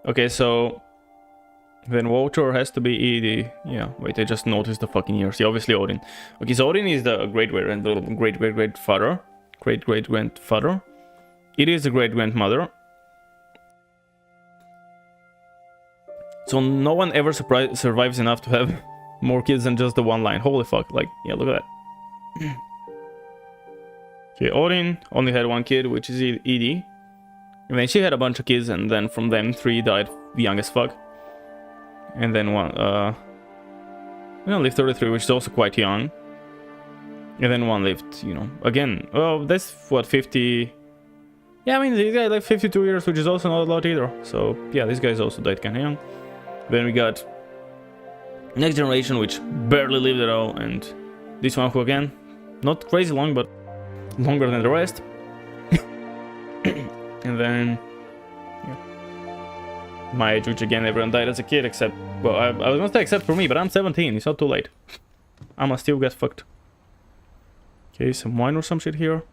Okay, so... Then Walter has to be Edie. Yeah, wait, I just noticed the fucking years. Yeah, obviously Odin. Okay, so Odin is the great-great-great-grandfather. Great-great-grandfather. It is the great-grandmother. So no one ever survives enough to have more kids than just the one line. Holy fuck, like, yeah, look at that. Okay, Odin only had one kid, which is Edie. And then she had a bunch of kids, and then from them, 3 died young as fuck. And then one, lived 33, which is also quite young. And then one lived, you know, again, oh, that's what, 50... Yeah, I mean, this guy lived 52 years, which is also not a lot either. So, yeah, this guy's also died kinda young. Then we got Next Generation, which barely lived at all, and this one who, again, not crazy long, but longer than the rest. And then... my age, which again, everyone died as a kid, except... Well, I was gonna say except for me, but I'm 17, it's not too late. I'ma still get fucked. Okay, some wine or some shit here.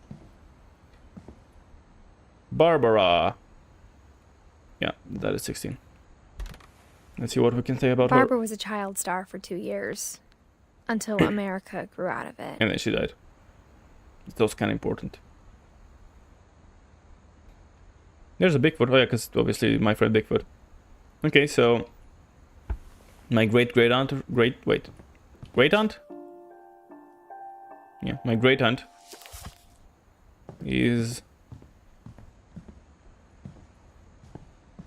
Barbara. Yeah, that is 16. Let's see what we can say about her. Barbara was a child star for 2 years. Until America grew out of it. And then she died. It's also kind of important. There's a Bigfoot. Oh yeah, because obviously my friend Bigfoot. Okay, so... My great-great-aunt... Great-aunt? Yeah, my great-aunt is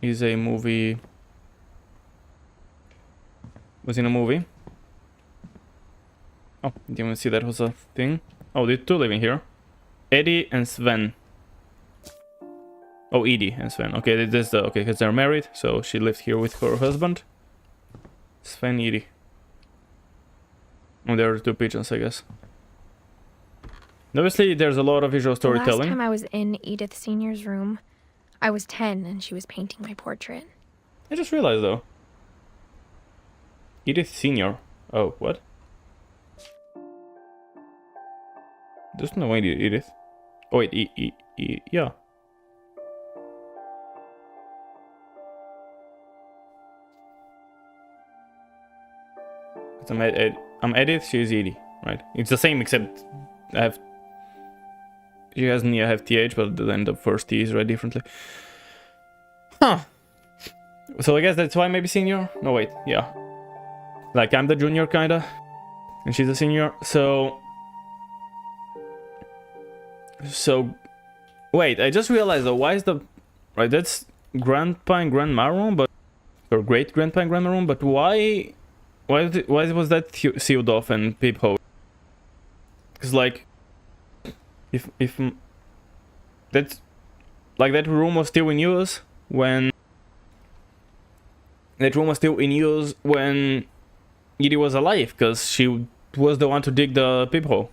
a movie... Was in a movie. Oh, didn't even see that was a thing. Oh, they're 2 living here. Eddie and Sven. Oh, Edie and Sven. Okay, this is the... Okay, because they're married, so she lived here with her husband. Sven, Edie. Oh, there are 2 pigeons, I guess. Obviously, there's a lot of visual storytelling. The last time I was in Edith Sr.'s room, I was 10 and she was painting my portrait. I just realized, though. Edith Sr. Oh, what? There's no way Edith. Oh, wait, yeah. I'm Edith, she's Edie, right? It's the same, except she doesn't have TH, but then the first T is read differently. Huh. So I guess that's why maybe senior? No, wait, yeah. Like, I'm the junior, kinda. And she's a senior, so wait, I just realized though, why is the right, that's grandpa and grandma room, but or great grandpa and grandma room, but why was that sealed off and peephole? Because like if that's like that room was still in use when Edith was alive, because she was the one to dig the peephole.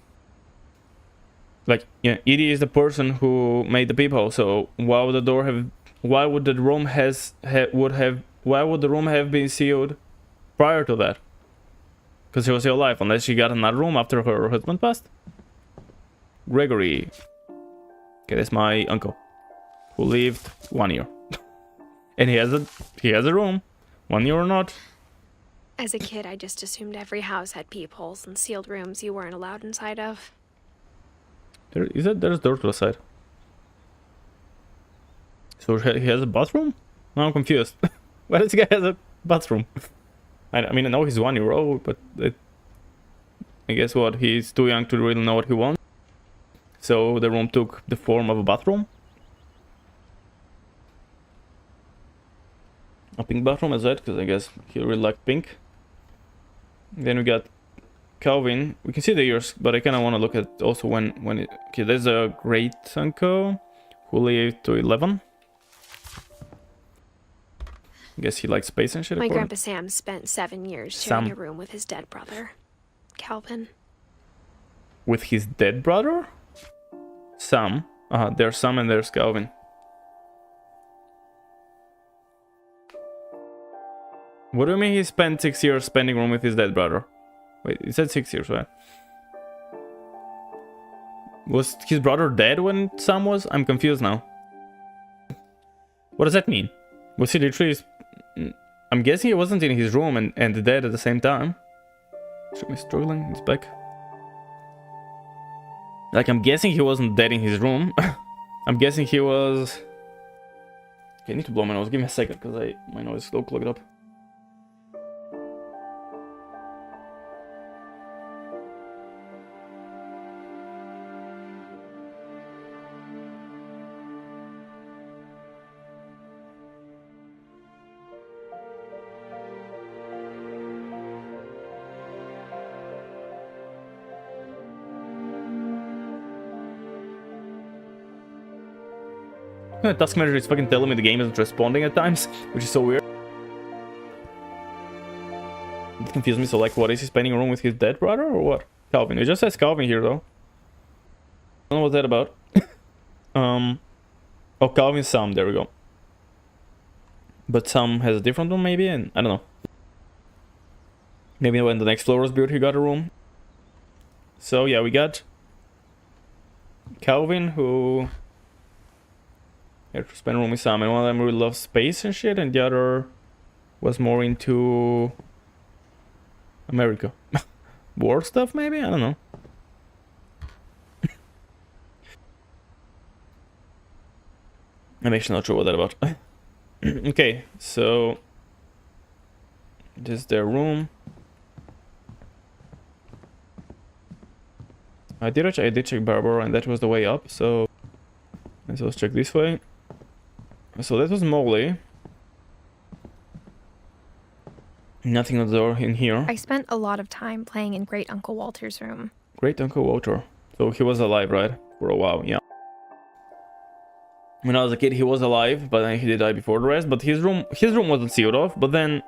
Like, yeah, Edith is the person who made the peephole, so why would the room have been sealed prior to that? Because she was still alive, unless she got another room after her husband passed. Gregory. Okay, that's my uncle, who lived 1 year. And he has a room, 1 year or not. As a kid, I just assumed every house had peepholes and sealed rooms you weren't allowed inside of. There's door to the side. So he has a bathroom? No, I'm confused. Why does this guy have a bathroom? I mean, I know he's 1 year old, but I guess what, he's too young to really know what he wants. So the room took the form of a bathroom. A pink bathroom as that, because I guess he really liked pink. Then we got Calvin. We can see the years, but I kind of want to look at also when it... Okay, there's a great uncle who lived to 11. I guess he likes space and shit. My grandpa Sam spent 7 years sharing a room with his dead brother, Calvin. With his dead brother? Sam. There's Sam and there's Calvin. What do you mean he spent 6 years spending room with his dead brother? Wait, it said 6 years, right? Was his brother dead when Sam was? I'm confused now. What does that mean? Was he literally... I'm guessing he wasn't in his room and dead at the same time. Should be struggling, he's back. Like, I'm guessing he wasn't dead in his room. I'm guessing he was... Okay, I need to blow my nose. Give me a second, because my nose is still clogged up. The task manager is fucking telling me the game isn't responding at times, which is so weird. It confused me, so like, what, is he spending a room with his dead brother, or what? Calvin, it just says Calvin here, though. I don't know what's that about. Oh, Calvin's Sam, there we go. But Sam has a different room, maybe, and I don't know. Maybe when the next floor was built, he got a room. So, yeah, we got Calvin, who... had to spend room with Sam, and one of them really loves space and shit, and the other was more into America. War stuff, maybe? I don't know. I'm actually not sure what that's about. Okay, so this is their room. I did check Barbara, and that was the way up, so let's check this way. So that was Molly. Nothing on the door in here. I spent a lot of time playing in Great Uncle Walter's room. Great Uncle Walter. So he was alive, right? For a while, yeah. When I was a kid, he was alive, but then he did die before the rest. But his room wasn't sealed off, but then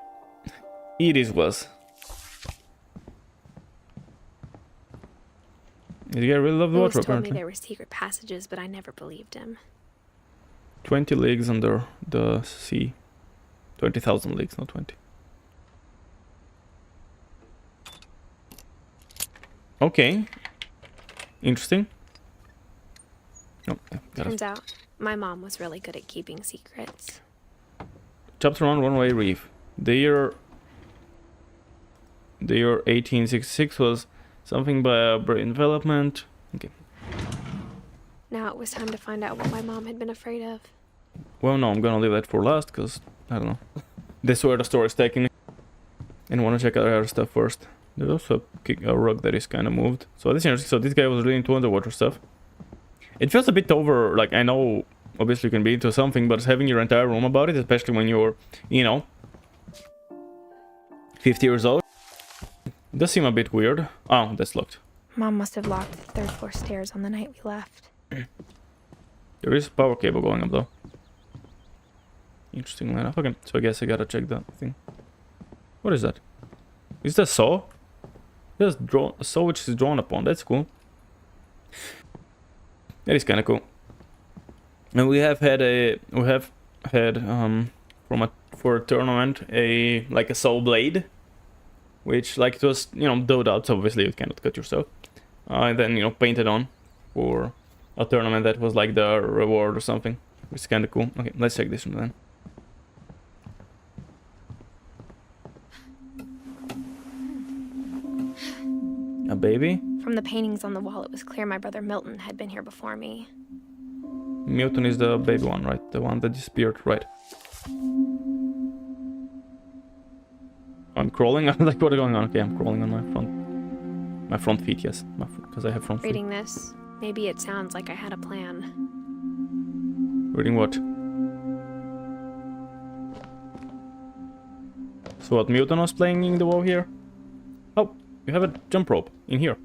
Edith was. This guy really loved water, apparently. apparently. There were secret passages, but I never believed him. 20 leagues under the sea. 20,000 leagues, not 20. Okay. Interesting. Oh, Turns out, my mom was really good at keeping secrets. Chapter 1, Runaway Reef. The year 1866 was something by a brain development. Okay. Now it was time to find out what my mom had been afraid of. Well, no, I'm gonna leave that for last, because, I don't know. This is where the story's taking me. And want to check out other stuff first. There's also a rug that is kind of moved. So this is interesting. So this guy was really into underwater stuff. It feels a bit over, like, I know, obviously you can be into something, but having your entire room about it, especially when you're, you know, 50 years old, it does seem a bit weird. Oh, that's locked. Mom must have locked the third floor stairs on the night we left. There is a power cable going up, though. Interesting enough. Okay, so I guess I gotta check that thing. What is that? Is that a saw? There's a saw which is drawn upon. That's cool. That is kind of cool. And we have had for a tournament like a saw blade, which like it was, you know, dulled out, so obviously you cannot cut yourself. And then, you know, painted on for a tournament that was like the reward or something, which is kind of cool. Okay, let's check this one then. A baby? From the paintings on the wall, it was clear my brother Milton had been here before me. Milton is the baby one, right? The one that disappeared, right? I'm crawling. I'm like, what is going on? Okay, I'm crawling on my front feet. Yes, because I have front feet. Reading this, maybe it sounds like I had a plan. Reading what? So what, Milton was playing in the wall here? Oh, you have a jump rope in here.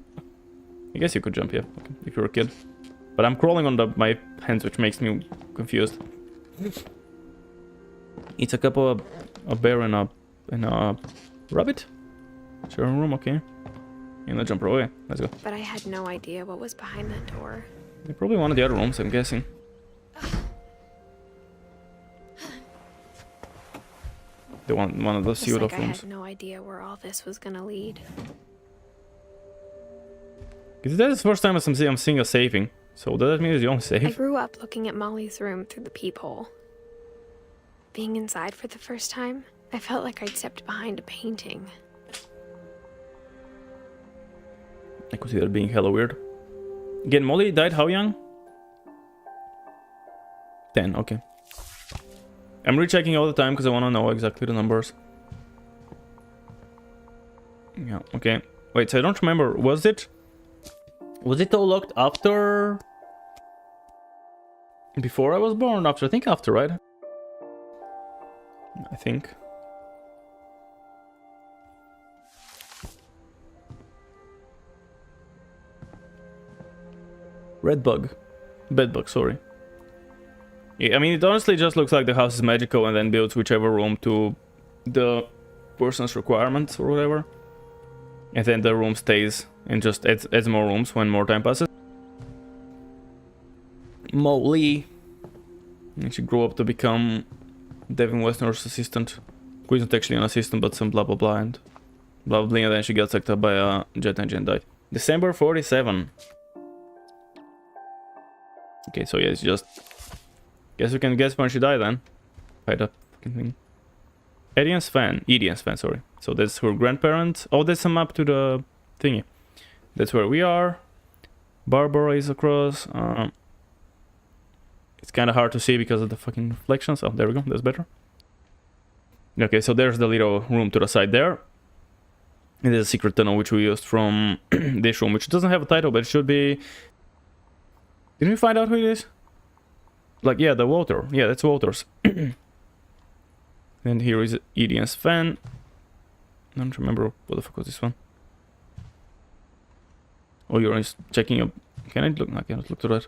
I guess you could jump here, okay, if you're a kid. But I'm crawling on my hands, which makes me confused. It's a couple of a bear and a rabbit. Sharing room, okay. In the jump rope, okay, let's go. But I had no idea what was behind that door. They're probably one of the other rooms, I'm guessing. The one of those sealed off rooms. I had no idea where all this was gonna lead. Because that is the first time I'm seeing a saving. So does that mean it's the only save? I grew up looking at Molly's room through the peephole. Being inside for the first time, I felt like I'd stepped behind a painting. I could see that being hella weird. Again, Molly died how young? 10, okay. I'm rechecking all the time because I want to know exactly the numbers. Yeah, okay. Wait, so I don't remember. Was it all locked after? Before I was born? After? I think after, right? I think. Red bug. Bed bug, sorry. Yeah, I mean, it honestly just looks like the house is magical and then builds whichever room to the person's requirements or whatever. And then the room stays and just adds more rooms when more time passes. Molly. And she grew up to become Devin Westner's assistant. Who isn't actually an assistant, but some blah blah blah and blah blah, and then she got sucked up by a jet engine and died. December 47. Okay, so yeah, it's just... Guess we can guess when she died then. By that fucking thing. Edian's fan, sorry. So that's her grandparents. Oh, that's a map to the thingy. That's where we are. Barbara is across. It's kind of hard to see because of the fucking reflections. Oh, there we go. That's better. Okay, so there's the little room to the side there. And there's a secret tunnel which we used from this room, which doesn't have a title, but it should be... Didn't we find out who it is? Like, yeah, the Walter. Yeah, that's Walter's. And here is Edian's fan. I don't remember what the fuck was this one. Oh, you're just checking up. Can I look? I cannot look to that.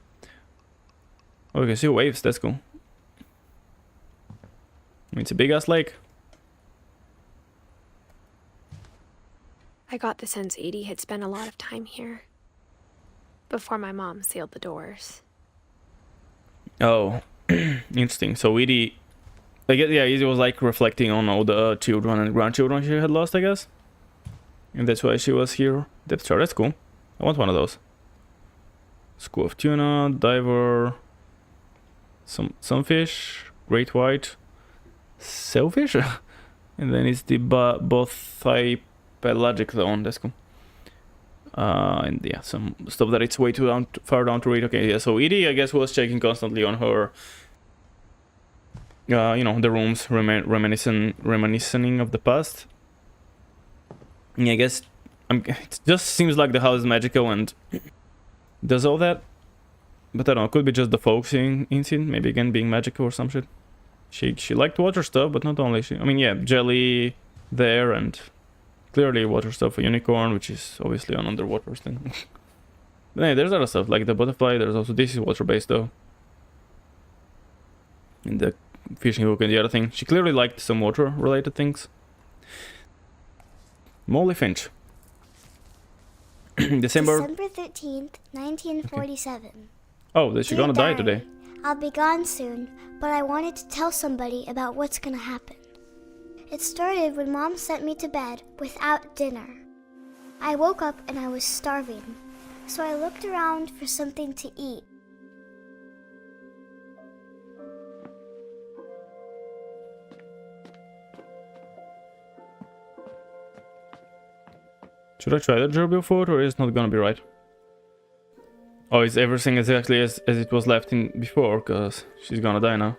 Oh, you can see waves. That's cool. I mean, it's a big ass lake. I got the sense Edie had spent a lot of time here. Before my mom sealed the doors. Oh, interesting. So Edie... I guess, yeah, Edie was like reflecting on all the children and grandchildren she had lost, I guess. And that's why she was here. Depth chart, that's cool. I want one of those. School of Tuna, Diver, some fish, Great White, Sailfish, and then it's the both pelagic zone, that's cool. And yeah, some stuff that it's way too far down to read. Okay, yeah, so Edie, I guess, was checking constantly on her... you know, the rooms reminiscing of the past. Yeah, I guess It just seems like the house is magical and does all that. But I don't know, could be just the focusing in scene, maybe again being magical or some shit. She liked water stuff, but not only. I mean, yeah, jelly there and clearly water stuff for unicorn, which is obviously an underwater thing. But yeah, there's other stuff like the butterfly. There's also, this is water based though. And the fishing hook and the other thing. She clearly liked some water related things. Molly Finch. December 13th, 1947. Okay. Oh, is she gonna die today? I'll be gone soon, but I wanted to tell somebody about what's gonna happen. It started when Mom sent me to bed without dinner. I woke up and I was starving, so I looked around for something to eat. Should I try the gerbil food or is it not gonna be right? Oh, is everything exactly as it was left in before, because she's gonna die now.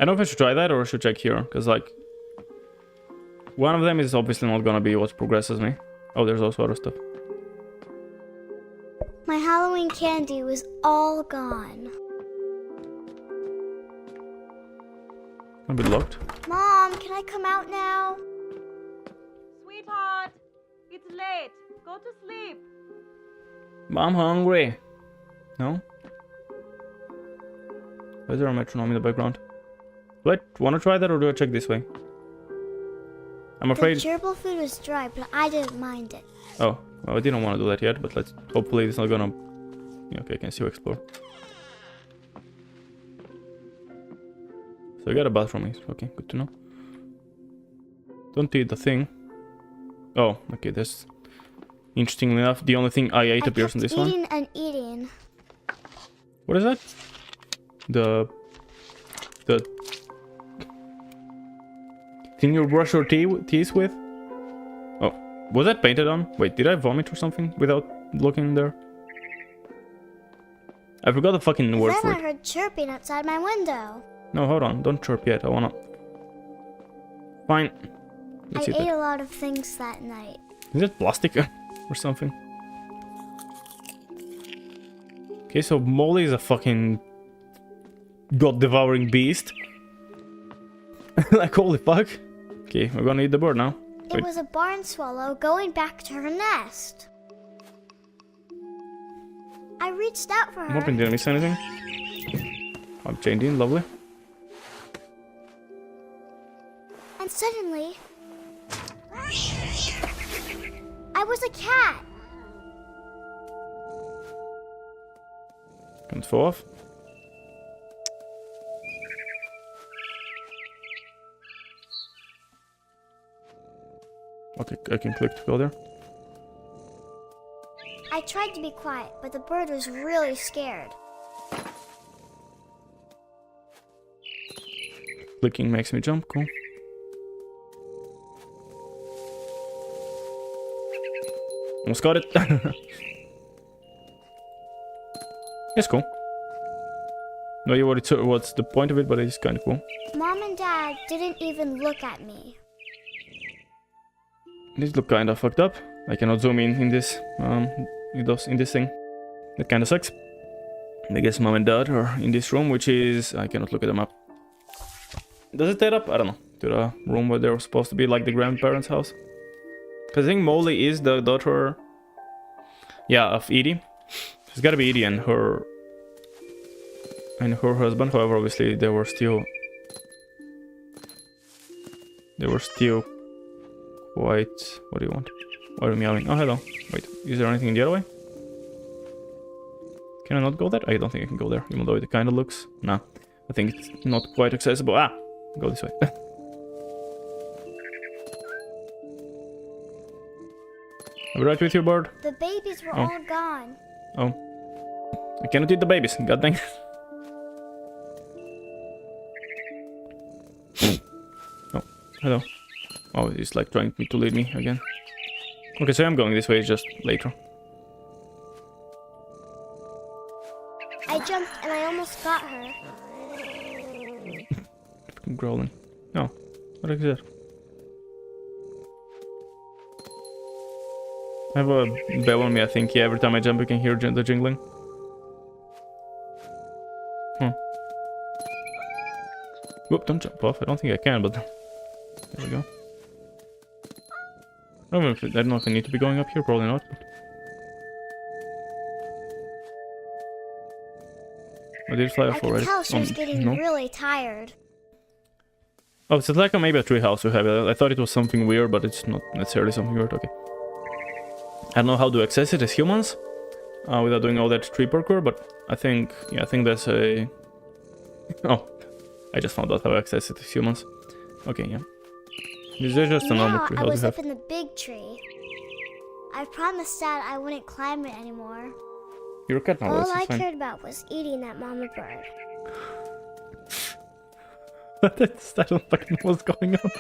I don't know if I should try that or I should check here, because like one of them is obviously not gonna be what progresses me. Oh, there's also other stuff. My Halloween candy was all gone. A bit locked. Mom, can I come out now? Sweetheart, it's late. Go to sleep. I'm hungry. No? Why is there a metronome in the background? Do I want to try that or do I check this way? I'm afraid... The gerbil food was dry, but I didn't mind it. Oh, well, I didn't want to do that yet, but let's... Hopefully it's not gonna... Yeah, okay, I can still explore. So I got a bathroom. Okay, good to know. Don't eat the thing. Oh, okay, that's... Interestingly enough, the only thing I ate appears in this one. Eating and eating. What is that? The thing you brush your teeth with? Oh, was that painted on? Wait, did I vomit or something without looking there? I forgot the fucking word for Then I it. heard chirping outside my window. No, hold on, don't chirp yet. I wanna. Fine. Let's I eat ate that. a lot of things that night. Is it plastic or something? Okay, so Molly is a fucking god-devouring beast. Like, holy fuck. Okay, we're gonna eat the bird now. It was a barn swallow going back to her nest. I reached out for I'm her. hoping didn't miss anything. I'm chained in, lovely. And suddenly, I was a cat. Can it fall off? Okay, I can click to go there. I tried to be quiet, but the bird was really scared. Clicking makes me jump, cool. Almost got it. It's cool. No idea what's the point of it, but it's kind of cool. Mom and Dad didn't even look at me. These look kind of fucked up. I cannot zoom in this in this thing. That kind of sucks. I guess Mom and Dad are in this room, which is... I cannot look at the map. Does it add up? I don't know. To the room where they were supposed to be, like the grandparents' house. Because I think Molly is the daughter... Yeah, of Edie. She's gotta be Edie and her husband. However, obviously they were still quite... What do you want? Why are you meowing? Oh, hello. Wait, is there anything the other way? Can I not go there? I don't think I can go there, even though it kind of looks... Nah, I think it's not quite accessible. Ah! Go this way. I'll be right with you, bird. The babies were all gone. Oh. I cannot eat the babies, god dang. Oh, hello. Oh, he's like trying to lead me again. Okay, so I'm going this way, just later. I jumped and I almost got her. Fucking growling. No. What is that? I have a bell on me, I think. Yeah, every time I jump, you can hear the jingling. Whoop, don't jump off. I don't think I can, but... There we go. I don't know if I need to be going up here. Probably not. But... I did fly off already. I can tell she was getting really tired. Oh, it's like maybe a tree house we have. I thought it was something weird, but it's not necessarily something weird. Okay. I don't know how to access it as humans without doing all that tree parkour, but I think, yeah, I think that's a... Oh, I just found out how to access it as humans. Okay, yeah. This is just a normal tree house. I was up in the big tree. I promised Dad I wouldn't climb it anymore. You're a cat now. All I cared about was eating that mama bird. I don't fucking know what's going on.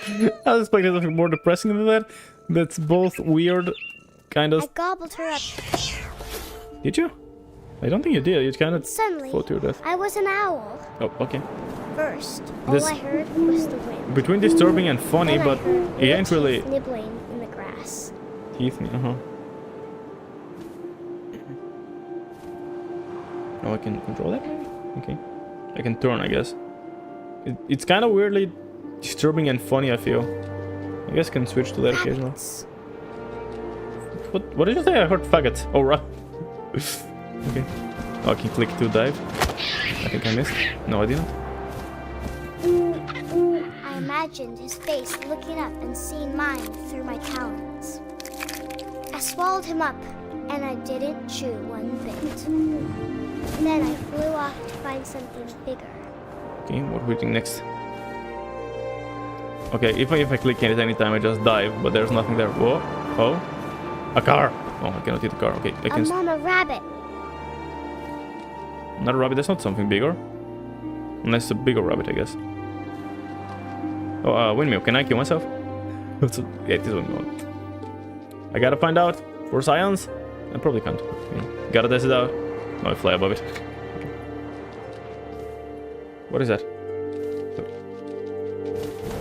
I was expecting something more depressing than that. That's both weird, kind of. I gobbled her up. Did you? I don't think you did. You kind of Suddenly, fought to your death. I was an owl. Oh, okay. First, all I heard was the wind. Between disturbing and funny, Then but it ain't really nibbling in the grass. teeth. Oh, I can control that maybe? Okay. I can turn, I guess. It's kind of weirdly disturbing and funny, I feel. I guess I can switch to that occasionally. What did you say? I heard faggots. Oh, right. Okay. Oh, I can click to dive. I think I missed. No, I didn't. I imagined his face looking up and seeing mine through my talons. I swallowed him up, and I didn't chew one bit. Then I flew off to find something bigger. Okay, what are we doing next? Okay, if I click it anytime, I just dive, but there's nothing there. Whoa. Oh. A car. Oh, I cannot hit the car. Okay, I can... A mama rabbit. Not a rabbit, that's not something bigger. Unless it's a bigger rabbit, I guess. Oh, windmill. Can I kill myself? Yeah, it is a windmill. I gotta find out. For science? I probably can't. Okay. Gotta test it out. No, I fly above it. Okay. What is that?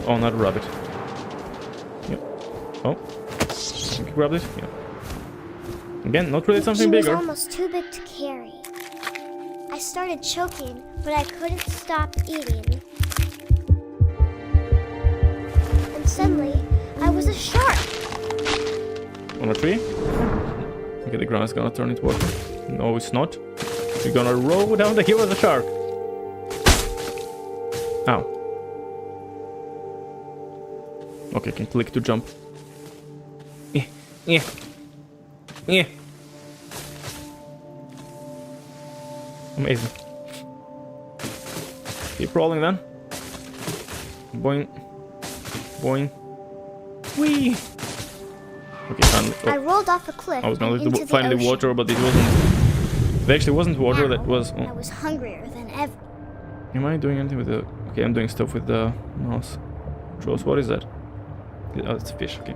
Oh, not a rabbit. Yep. Oh. Can you grab this? Yeah. Again, not really something bigger. She was almost too big to carry. I started choking, but I couldn't stop eating. And suddenly, I was a shark. On a tree? Okay, the ground is gonna turn into water. No, it's not. You're gonna roll down the hill as a shark. Ow. Okay, I can click to jump. Yeah. Amazing. Keep rolling then. Boing. Boing. Whee! Okay, finally. Oh. I rolled off a cliff. I was gonna into find the water, but it wasn't. It actually wasn't water, now, that was. Oh. I was hungrier than ever. Am I doing anything with the. Okay, I'm doing stuff with the mouse. Controls. What is that? Oh, it's a fish, okay.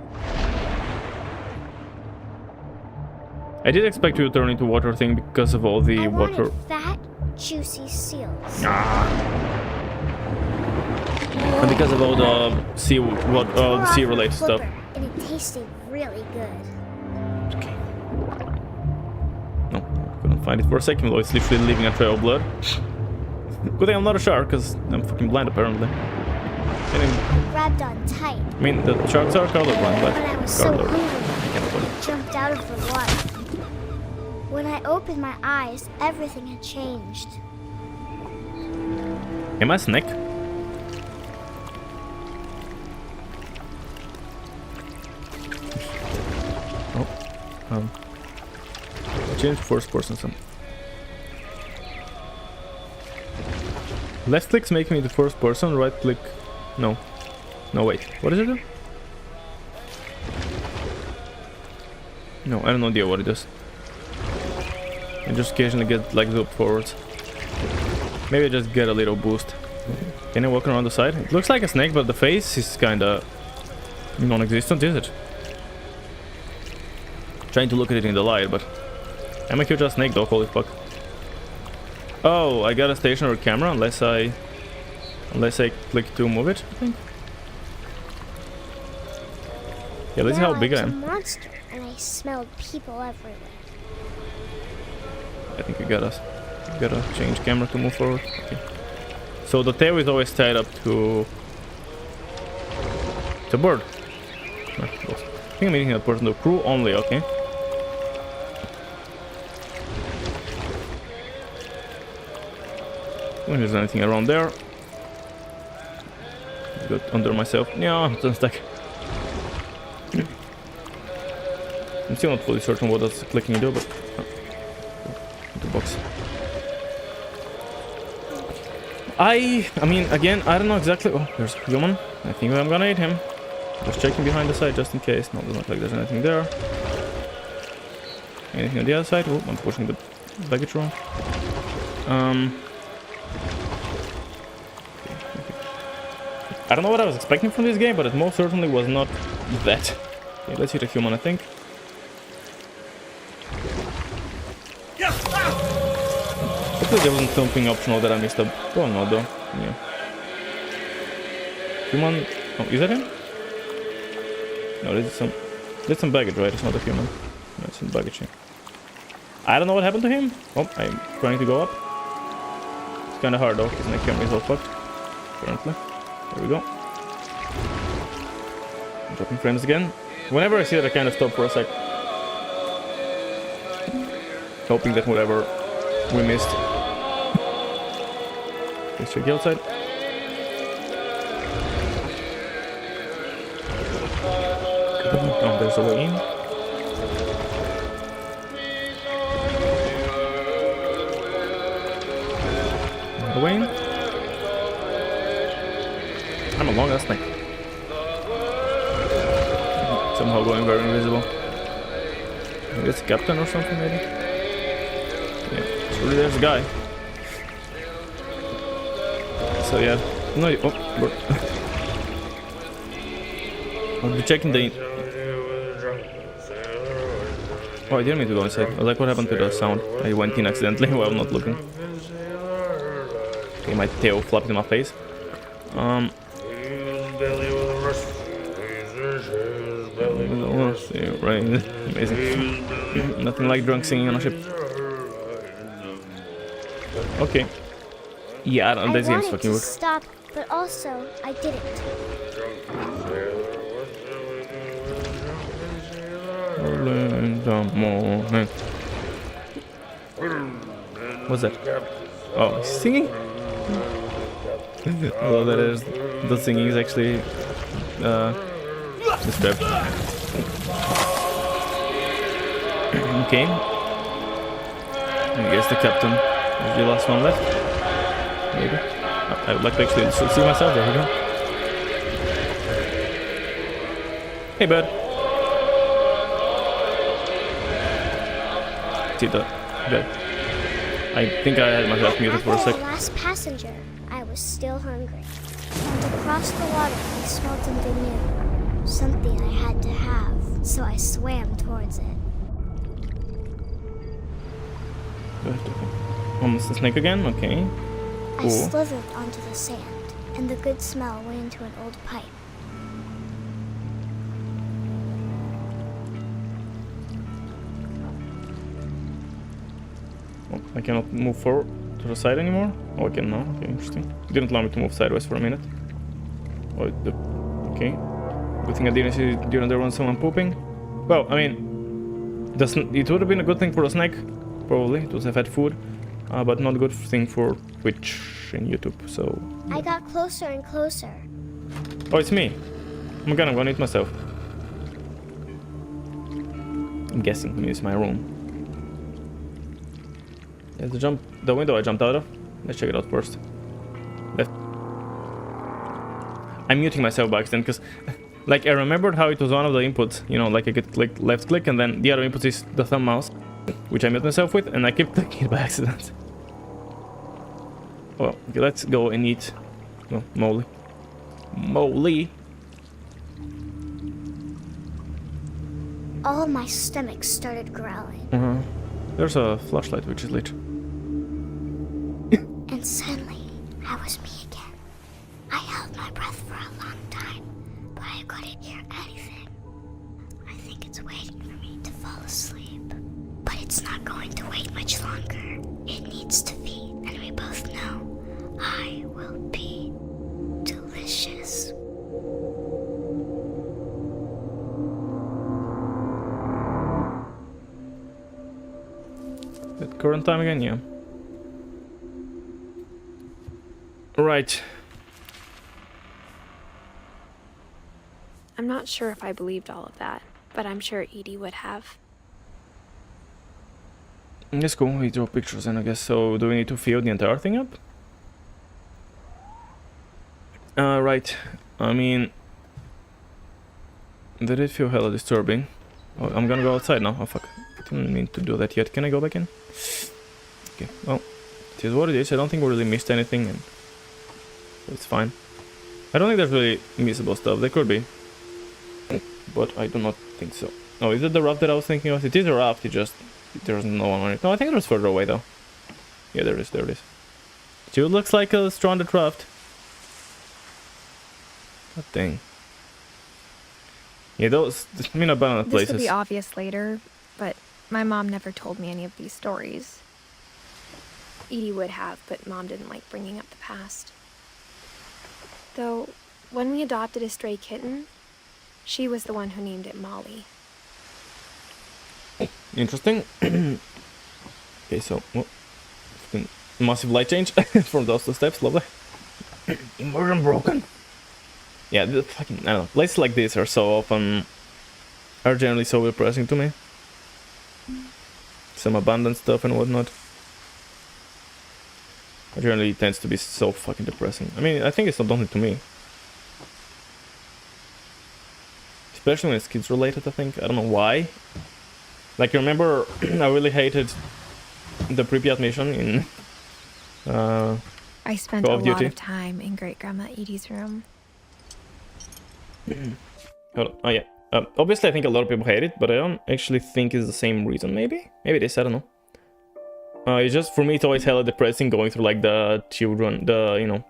I did expect you to turn into water thing because of all the water. Wanted fat, juicy seals. And because of all the sea related stuff. And it tasted really good. Okay. No, I couldn't find it for a second though. It's literally leaving a trail of blood. Good thing I'm not a shark, because I'm fucking blind apparently. I grabbed on tight. I mean, the sharks are colorblind, but I was so hungry, I jumped out of the water. When I opened my eyes, everything had changed. Am I a snake? Oh. Change first person some. Left clicks make me the first person, right click... No. No, wait. What does it do? No, I have no idea what it does. I just occasionally get like zooped forwards. Maybe I just get a little boost. Can I walk around the side? It looks like a snake, but the face is kinda non-existent, is it? Trying to look at it in the light, but I'm a huge snake though, holy fuck. Oh, I got a stationary camera unless I click to move it, I think. Yeah, let's see how big I was a am. monster, and I smelled people everywhere. I think we gotta change camera to move forward. Okay. So the tail is always tied up to the bird. I think I'm eating that person. The crew only, okay. When there's anything around there. Got under myself. Yeah, it's unstuck. I'm still not fully certain what does clicking do, but the box. I mean, again, I don't know exactly. Oh, there's a human. I think I'm gonna eat him. Just checking behind the side just in case. No, doesn't look like there's anything there. Anything on the other side? Oh, I'm pushing the baggage around. I don't know what I was expecting from this game, but it most certainly was not that. Okay, let's hit a human, I think. Hopefully there wasn't something optional that I missed up. Oh no, though. Yeah. Human. Oh, is that him? No, there's some baggage, right? It's not a human. No, it's some baggage here. I don't know what happened to him. Oh, I'm trying to go up. It's kind of hard though, because my camera is all fucked. Apparently. There we go. Dropping frames again. Whenever I see that, I kind of stop for a sec. Hoping that whatever we missed. Let's check the outside. Oh, there's a way in. Another way in. I'm a long ass snake. Somehow going very invisible. Maybe it's a captain or something, maybe? Yeah, surely there's a guy. So yeah, no, oh, I'll be checking the... Oh, I didn't mean to go inside. I was like, what happened to the sound? I went in accidentally while not looking. Okay, my tail flopped in my face. Right, amazing. Nothing like drunk singing on a ship. Okay. Yeah, I don't know, this game's fucking weird. Stop, but also I didn't. What's that? Oh, he's singing? Although that is, the singing is actually described. Okay. I guess the captain is the last one left. Maybe. I would like to actually see myself. There we go. Hey, bud. See the bed. I think I had myself muted for a sec. After the last passenger, I was still hungry. And across the water, I smelled something new. Something I had to have, so I swam towards it. Almost a snake again? Okay. I slithered onto the sand, and the good smell went into an old pipe. Oh, I cannot move forward to the side anymore? Oh, I can now. Okay, interesting. It didn't allow me to move sideways for a minute. Oh, okay. Good thing I didn't see during there was someone pooping. Well, I mean, it would have been a good thing for a snack, probably, to have had food, but not a good thing for Twitch and YouTube, so... Yeah. I got closer and closer. Oh, it's me. Oh my god, I'm gonna eat myself. I'm guessing, I mean, it's my room. There's the window I jumped out of. Let's check it out first. Left. I'm muting myself by accident, because... Like, I remembered how it was one of the inputs, you know, like I could click left click, and then the other input is the thumb mouse, which I mute myself with, and I keep clicking it by accident. Well, okay, let's go and eat. No, Molly. Molly! All my stomach started growling. There's a flashlight which is lit. And suddenly, I was me again. I held my breath for a long time, but I couldn't hear anything. think it's waiting for me to fall asleep. But it's not going to wait much longer. It needs to feed, and we both know I will be delicious. At current time again, yeah. Right. I'm not sure if I believed all of that, but I'm sure Edie would have. That's cool, we draw pictures in, I guess. So, do we need to fill the entire thing up? Right. I mean... Did it feel hella disturbing? Oh, I'm gonna go outside now. Oh, fuck. I didn't mean to do that yet. Can I go back in? Okay, well... It is what it is. I don't think we really missed anything, and... It's fine. I don't think there's really missable stuff. There could be. But I do not think so. Oh, is it the raft that I was thinking of? It is a raft, it just... There's no one on it. No, I think there's further away though. Yeah, there is, there it is. It looks like a stranded raft. That thing. Yeah, those... I mean, abandoned places. This will be obvious later, but my mom never told me any of these stories. Edie would have, but Mom didn't like bringing up the past. Though, when we adopted a stray kitten, she was the one who named it Molly. Interesting. Okay, so... Well, massive light change from those two steps, lovely. Immersion broken. Yeah, the fucking... I don't know. Places like this are so often... Are generally so depressing to me. Some abandoned stuff and whatnot. It generally tends to be so fucking depressing. I mean, I think it's not only to me. Especially when it's kids related, I think. I don't know why. Like, you remember, I really hated the Pripyat mission in I spent Call a of Duty. lot of time in Great Grandma Edie's room. Hold on. Oh, yeah. Obviously, I think a lot of people hate it, but I don't actually think it's the same reason, maybe? Maybe it is, I don't know. It's just, for me, it's always hella depressing going through, like, the children, you know,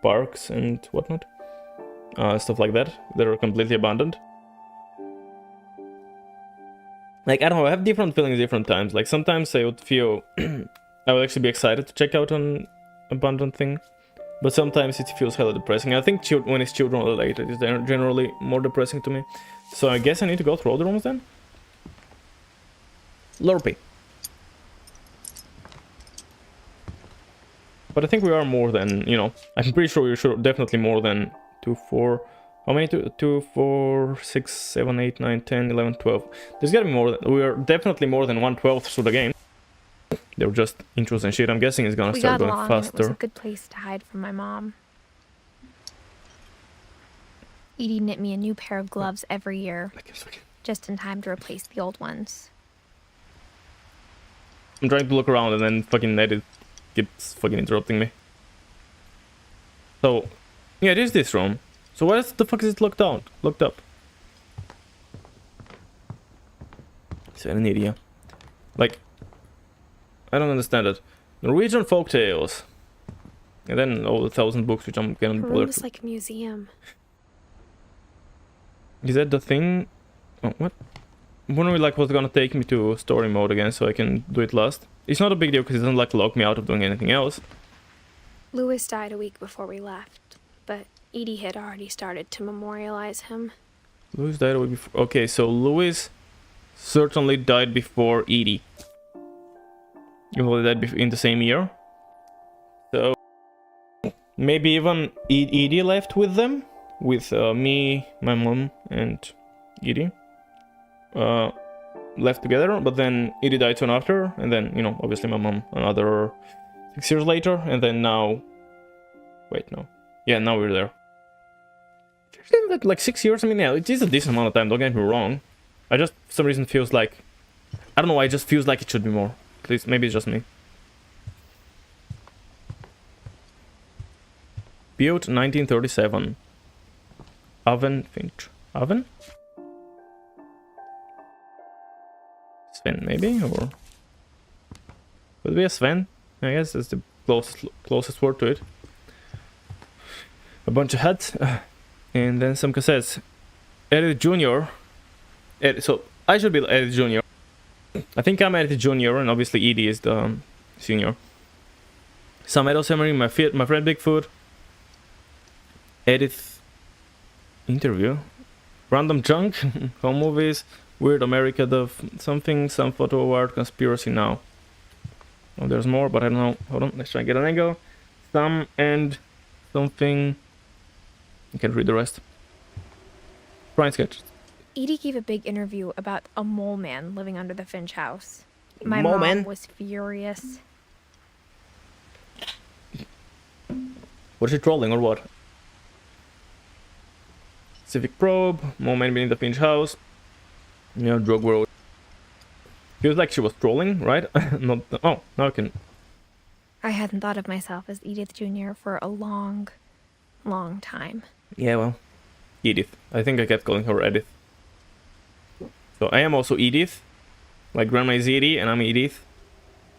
parks and whatnot. Stuff like that are completely abandoned. Like, I don't know, I have different feelings different times. Like, sometimes I would feel... I would actually be excited to check out an abandoned thing. But sometimes it feels hella depressing. I think when it's children related, it's generally more depressing to me. So I guess I need to go through all the rooms then? Lurpy. But I think we are more than, you know... I'm pretty sure we're definitely more than 2, 4... How many? 2, 4, 6, 7, 8, 9, 10, 11, 12. There's gotta be more than... We are definitely more than 1/12 through the game. They were just intros and shit. I'm guessing it's gonna start going faster. And it was a good place to hide from my mom. Edie knit me a new pair of gloves every year, just in time to replace the old ones. I'm trying to look around and then fucking Edith keeps fucking interrupting me. So, yeah, it is this room. So why the fuck is it locked up? It's an idiot. Like, I don't understand it. Norwegian folk tales. And then all the 1,000 books which I'm gonna Her bother room to... is like a museum. Is that the thing? Oh, what? I'm wondering like what's gonna take me to story mode again so I can do it last. It's not a big deal because it doesn't like lock me out of doing anything else. Louis died a week before we left, but Edie had already started to memorialize him. Louis died a week before... Okay, so Louis certainly died before Edie. Even though they died in the same year. So... Maybe even Edie left with them? With me, my mom, and Edie. Left together, but then Edie died soon after. And then, you know, obviously my mom another 6 years later. And then now... Wait, no. Yeah, now we're there. Like 6 years, I mean, yeah, it is a decent amount of time, don't get me wrong. I just, for some reason, feels like... I don't know why, it just feels like it should be more. At least, maybe it's just me. Built 1937. Oven, Finch. Oven? Sven, maybe? Or... Would it be a Sven? I guess that's the closest word to it. A bunch of hats. And then some cassettes. Edith Jr. So I should be Edith Junior. I think I'm Edith Junior, and obviously Edie is the senior. Some Meadow Simmering, my friend Bigfoot. Edith interview. Random junk. Home movies. Weird America, some photo award, conspiracy now. Oh, there's more, but I don't know. Hold on, let's try and get an angle. Some and something. You can read the rest. Brian sketch. Edie gave a big interview about a mole man living under the Finch house. My Mole mom man? was furious. Was she trolling or what? Civic probe, mole man being in the Finch house. You know, drug world. Feels like she was trolling, right? Not. Oh, now I can. I hadn't thought of myself as Edith Jr. for a long, long time. Yeah, well, Edith. I think I kept calling her Edith. So I am also Edith. Like grandma is Edie and I'm Edith.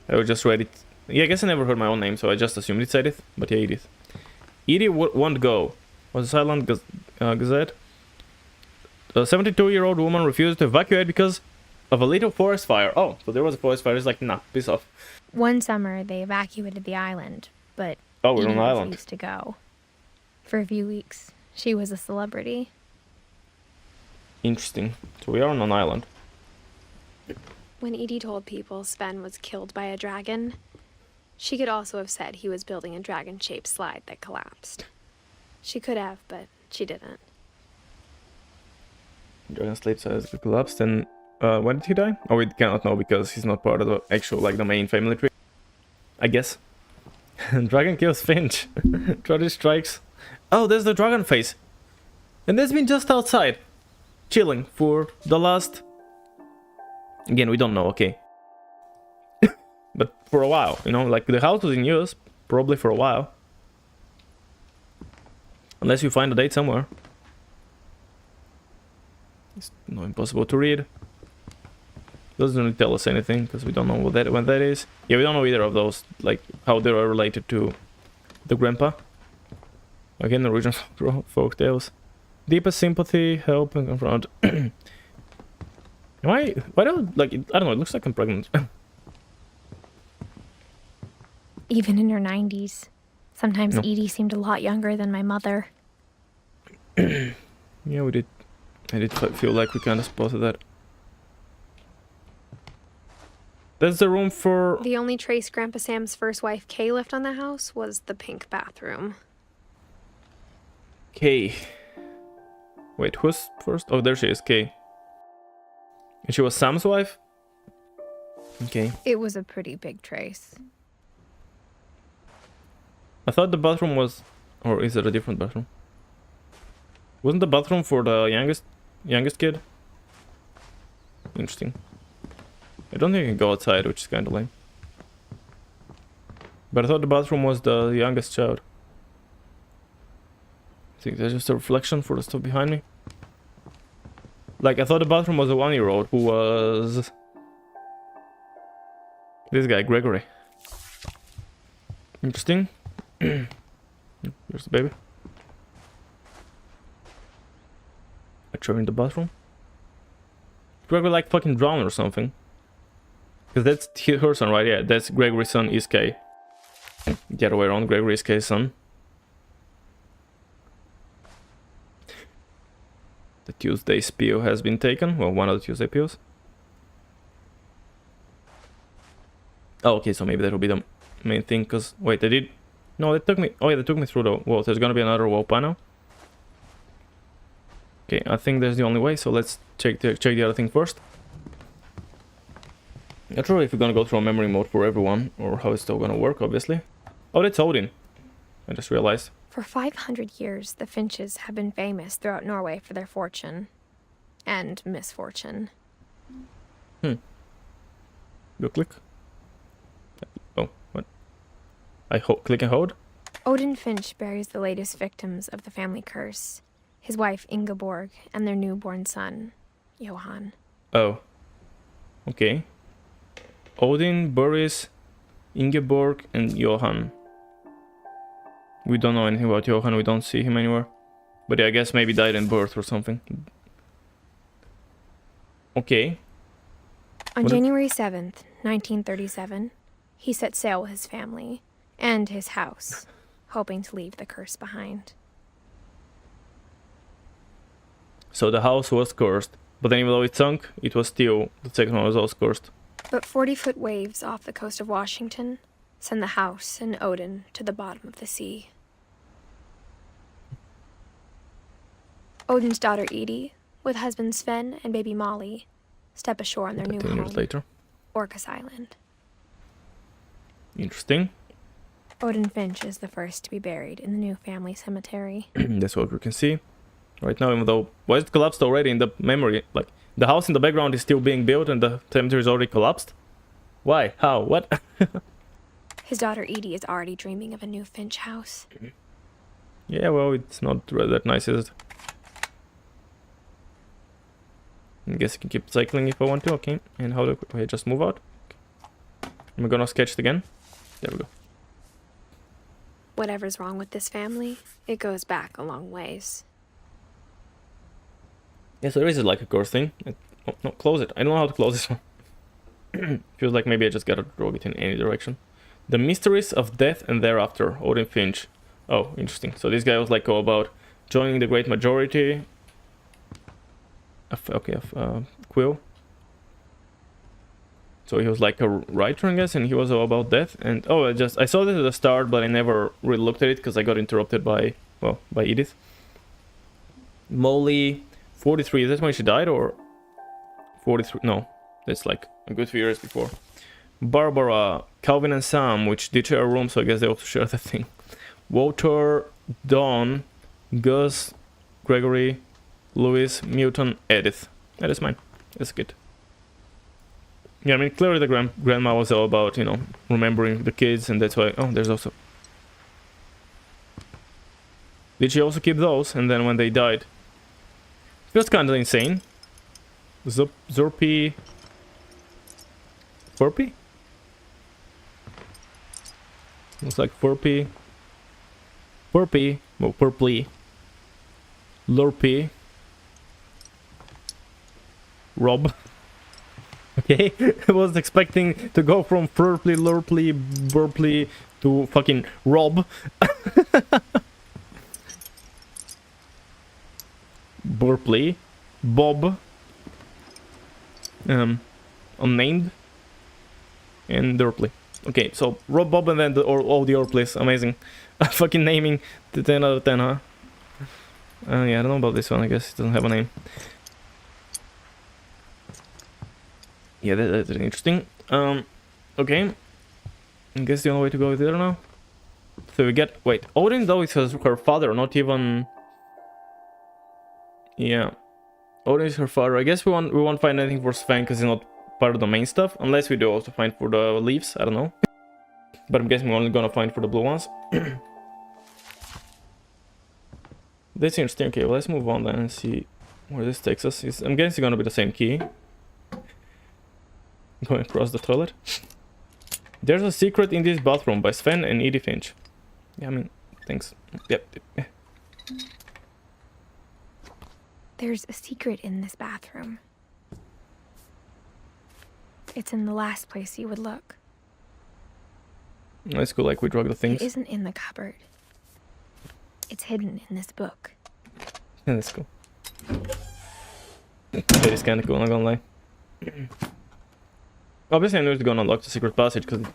I was just read it. Yeah, I guess I never heard my own name, so I just assumed it's Edith. But yeah, Edith. Edie won't go. Was a silent gazette. A 72-year-old woman refused to evacuate because of a little forest fire. Oh, so there was a forest fire. It's like, nah, piss off. One summer, they evacuated the island, but Oh, we're on Edie an island. refused to go. For a few weeks, she was a celebrity. Interesting. So we are on an island. When Edie told people Sven was killed by a dragon, she could also have said he was building a dragon-shaped slide that collapsed. She could have, but she didn't. Dragon Slave says it collapsed, and when did he die? Oh, we cannot know because he's not part of the actual, like, the main family tree. I guess. Dragon kills Finch. Tragedy strikes. Oh, there's the dragon face. And that's been just outside. Chilling for the last... Again, we don't know, okay. But for a while, you know, like the house was in use, probably for a while. Unless you find a date somewhere. It's not impossible to read. Doesn't really tell us anything, because we don't know when that is. Yeah, we don't know either of those, like, how they are related to the grandpa. Again, the original folk tales. Deepest sympathy, help, and confront. Why don't, like, I don't know, it looks like I'm pregnant. Even in her 90s. Sometimes Edie seemed a lot younger than my mother. Yeah, we did. I did feel like we kind of spotted that. That's the room for... The only trace Grandpa Sam's first wife, Kay, left on the house was the pink bathroom. Kay. Wait, who's first? Oh, there she is, Kay. And she was Sam's wife? Okay. It was a pretty big trace. I thought the bathroom was... Or is it a different bathroom? Wasn't the bathroom for the youngest kid? Interesting. I don't think I can go outside, which is kind of lame. But I thought the bathroom was the youngest child. I think that's just a reflection for the stuff behind me. Like, I thought the bathroom was a 1-year-old who was... This guy, Gregory. Interesting. Here's the baby. Actually in the bathroom. Gregory like fucking drowned or something. Because that's her son, right? Yeah, that's Gregory's son is Kay. The other way around, Gregory is Kay's son. The Tuesday's PO has been taken. Well, one of the Tuesday POs. Oh, okay, so maybe that will be the main thing, because... Wait, they did... No, they took me... Oh yeah, they took me through the wall. There's gonna be another wall panel. Okay, I think that's the only way, so let's check the other thing first. Not sure if we're gonna go through a memory mode for everyone, or how it's still gonna work, obviously. Oh, that's Odin. I just realized. For 500 years, the Finches have been famous throughout Norway for their fortune. And misfortune. Go click. Oh, what? I click and hold? Odin Finch buries the latest victims of the family curse. His wife, Ingeborg, and their newborn son, Johan. Oh. Okay. Odin buries Ingeborg and Johan. We don't know anything about Johan, we don't see him anywhere. But yeah, I guess maybe died in birth or something. Okay. On January 7th, 1937, he set sail with his family and his house, hoping to leave the curse behind. So the house was cursed, but then even though it sunk, it was still, the second one was also cursed. But 40-foot waves off the coast of Washington send the house and Odin to the bottom of the sea. Odin's daughter Edith, with husband Sven and baby Molly, step ashore on their new 10 home, years later. Orcas Island. Interesting. Odin Finch is the first to be buried in the new family cemetery. That's what we can see right now, even though, why is it collapsed already in the memory? Like, the house in the background is still being built and the cemetery is already collapsed? Why? How? What? His daughter Edie is already dreaming of a new Finch house. Yeah, well, it's not that nice, is it? I guess I can keep cycling if I want to, okay. And how do I just move out? Am I gonna sketch it again? There we go. Whatever's wrong with this family, it goes back a long ways. Yeah, so there is like a course thing. Oh, no, close it. I don't know how to close this one. Feels like maybe I just gotta draw it in any direction. The Mysteries of Death and Thereafter, Odin Finch. Oh, interesting. So this guy was like all about joining the great majority of Quill. So he was like a writer, I guess, and he was all about death. And oh, I saw this at the start, but I never really looked at it because I got interrupted by Edith. Molly, 43. Is that when she died, or 43? No, that's like a good few years before. Barbara, Calvin and Sam, which did share a room, so I guess they also share the thing. Walter, Dawn, Gus, Gregory, Louis, Newton, Edith. That is mine. That's good. Yeah, I mean, clearly the grandma was all about, you know, remembering the kids, and that's why... Oh, there's also... Did she also keep those? And then when they died... Feels kind of insane. Zorpy... Furpy? Looks like Furpy. Furpy. Well, Purply. Lurpy. Rob. Okay, I was expecting to go from Furply, Lurply, Burply to fucking Rob. Burply. Bob. Unnamed. And Durply. Okay, so Rob, Bob, and then all the Orplays. Amazing. Fucking naming the 10 out of 10, huh? Yeah, I don't know about this one. I guess it doesn't have a name. Yeah, that's interesting. Okay. I guess the only way to go is there now. So we get... Wait, Odin though is her father, not even... Yeah. Odin is her father. I guess we won't find anything for Sven because he's not part of the main stuff. Unless we do also find for the leaves. I don't know. But I'm guessing we're only gonna find for the blue ones. That's interesting. Okay, well, let's move on then and see where this takes us. I'm guessing it's gonna be the same key. Going across the toilet. There's a secret in this bathroom by Sven and Edith Finch. Yeah, I mean, thanks. Yep. There's a secret in this bathroom. It's in the last place you would look. Let's go like we drug the things. It isn't in the cupboard. It's hidden in this book. Yeah, let's go. That is kind of cool, not gonna lie. Obviously I knew it was gonna unlock the secret passage because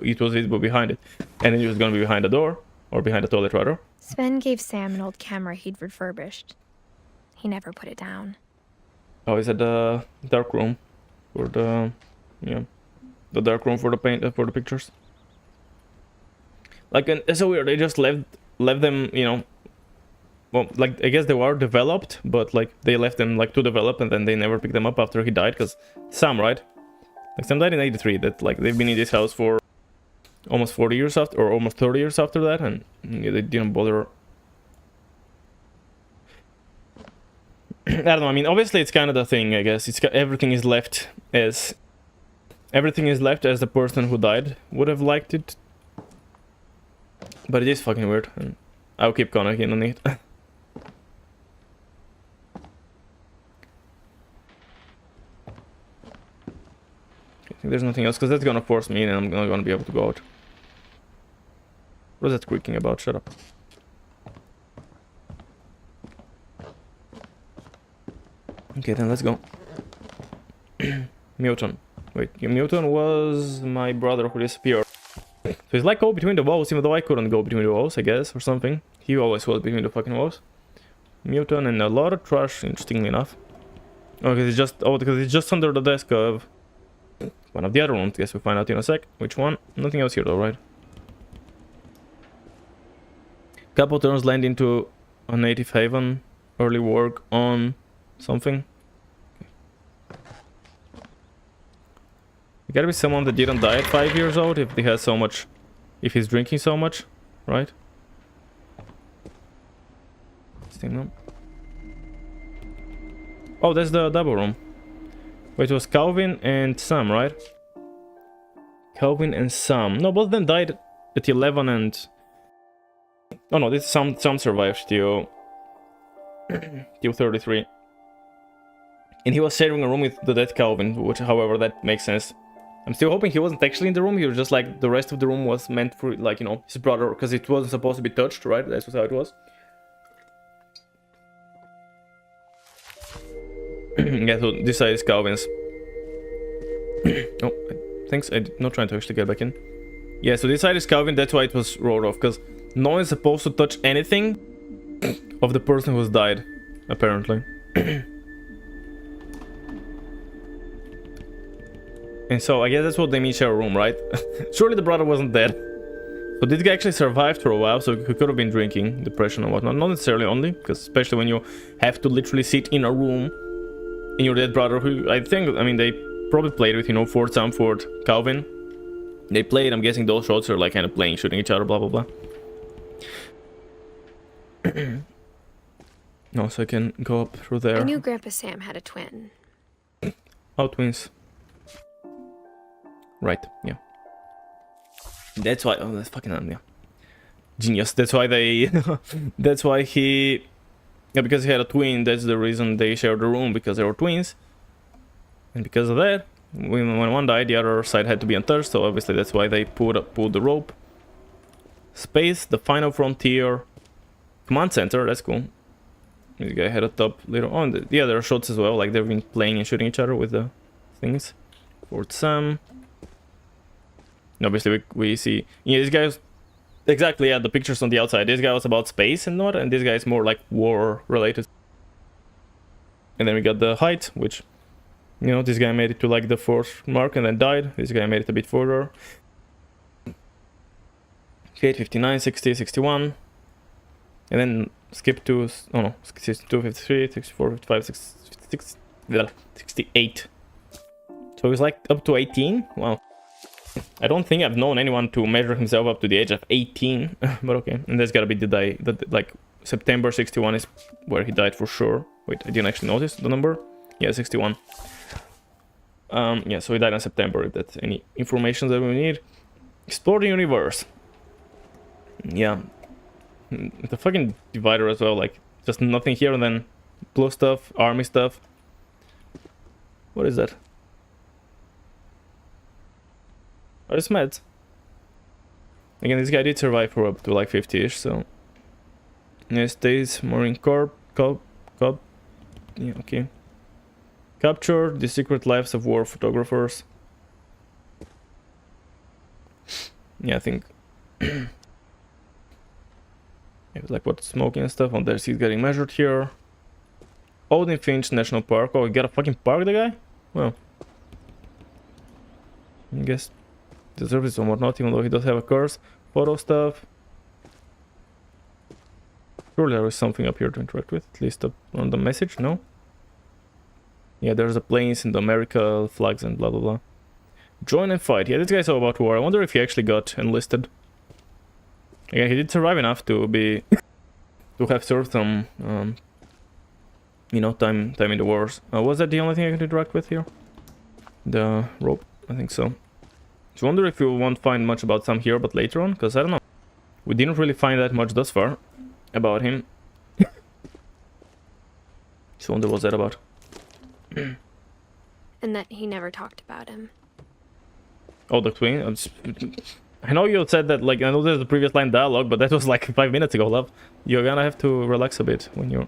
it was visible behind it. And then it was gonna be behind the door. Or behind the toilet, rather. Sven gave Sam an old camera he'd refurbished. He never put it down. Oh, is that the dark room? For the... Yeah. The dark room for the paint, for the pictures. Like, and it's so weird, they just left them, you know... Well, like, I guess they were developed, but, like, they left them, like, to develop, and then they never picked them up after he died, because... Sam, right? Like, Sam died in 83, that, like, they've been in this house for... almost 40 years after, or almost 30 years after that, and yeah, they didn't bother... I don't know, I mean, obviously it's kind of the thing, I guess. Everything is left as the person who died would have liked it. But it is fucking weird, and I'll keep commenting on it. think there's nothing else, because that's gonna force me in and I'm not gonna be able to go out. What is that creaking about? Shut up. Okay, then let's go. Muton. Wait, Muton was my brother who disappeared. So he's like go between the walls, even though I couldn't go between the walls, I guess, or something. He always was between the fucking walls. Muton and a lot of trash, interestingly enough. Oh, because it's just under the desk of one of the other rooms. Guess we'll find out in a sec. Which one? Nothing else here though, right? Couple turns land into a native haven. Early work on something. It gotta be someone that didn't die at 5 years old if he has so much, if he's drinking so much, right? No. Oh, that's the double room. Wait, it was Calvin and Sam, right? Calvin and Sam. No, both of them died at 11 and... Oh no, this Sam survived till 33. And he was sharing a room with the dead Calvin, which, however, that makes sense. I'm still hoping he wasn't actually in the room. He was just like the rest of the room was meant for, like, you know, his brother, because it wasn't supposed to be touched, right? That's how it was. Yeah, so this side is Calvin's. Oh, thanks. I'm not trying to actually get back in. Yeah, so this side is Calvin. That's why it was rolled off, because no one's supposed to touch anything of the person who's died, apparently. And so I guess that's what they mean share a room, right? Surely the brother wasn't dead. So this guy actually survived for a while, so he could have been drinking, depression and whatnot. Not necessarily only, because especially when you have to literally sit in a room in your dead brother, who I think, I mean, they probably played with, you know, Ford, Sam, Ford, Calvin. They played, I'm guessing those shots are like kind of playing, shooting each other, blah, blah, blah. No, so I can go up through there. I knew Grandpa Sam had a twin. Oh, twins. Right, yeah. That's why, oh, that's fucking, yeah. Genius, that's why they, that's why he, yeah, because he had a twin, that's the reason they shared the room, because they were twins. And because of that, when one died, the other side had to be untouched, so obviously that's why they pulled the rope. Space, the final frontier, command center, that's cool. This guy had a top little, oh, and yeah, there are shots as well, like they've been playing and shooting each other with the things. Fort Sam. Obviously we see, yeah, this guy's exactly, yeah, the pictures on the outside. This guy was about space and what, and this guy is more like war related. And then we got the height, which, you know, this guy made it to like the 4th mark and then died. This guy made it a bit further. Okay, 59, 60, 61. And then skip to, oh no, 62, 53, 64, 55, 66, 68. So he's like up to 18? Wow. I don't think I've known anyone to measure himself up to the age of 18, but okay. And that's gotta be the day that, like, September 61 is where he died for sure. Wait, I didn't actually notice the number. Yeah, 61. Yeah, so he died in September, if that's any information that we need. Explore the universe. Yeah. The fucking divider as well, like, just nothing here and then blue stuff, army stuff. What is that? Oh, it's meds. Again, this guy did survive for up to like 50-ish, so... United States, Marine Corps, yeah, okay. Capture the secret lives of war photographers. Yeah, I think... It was like what, smoking and stuff. On there, he's getting measured here. Odin Finch National Park. Oh, you got a fucking park, the guy? Well. I guess... deserves it somewhat not, even though he does have a curse. Photo stuff. Surely there is something up here to interact with, at least on the message, no? Yeah, there's the planes and the America flags and blah blah blah. Join and fight. Yeah, this guy's all about war. I wonder if he actually got enlisted. Yeah, he did survive enough to be... to have served some, you know, time in the wars. Was that the only thing I could interact with here? The rope? I think so. I wonder if you won't find much about Sam here, but later on, because I don't know. We didn't really find that much thus far about him. So wonder what's that about. And that he never talked about him. Oh, the twin. I know you said that, like, I know there's the previous line dialogue, but that was like 5 minutes ago, love. You're gonna have to relax a bit when you're...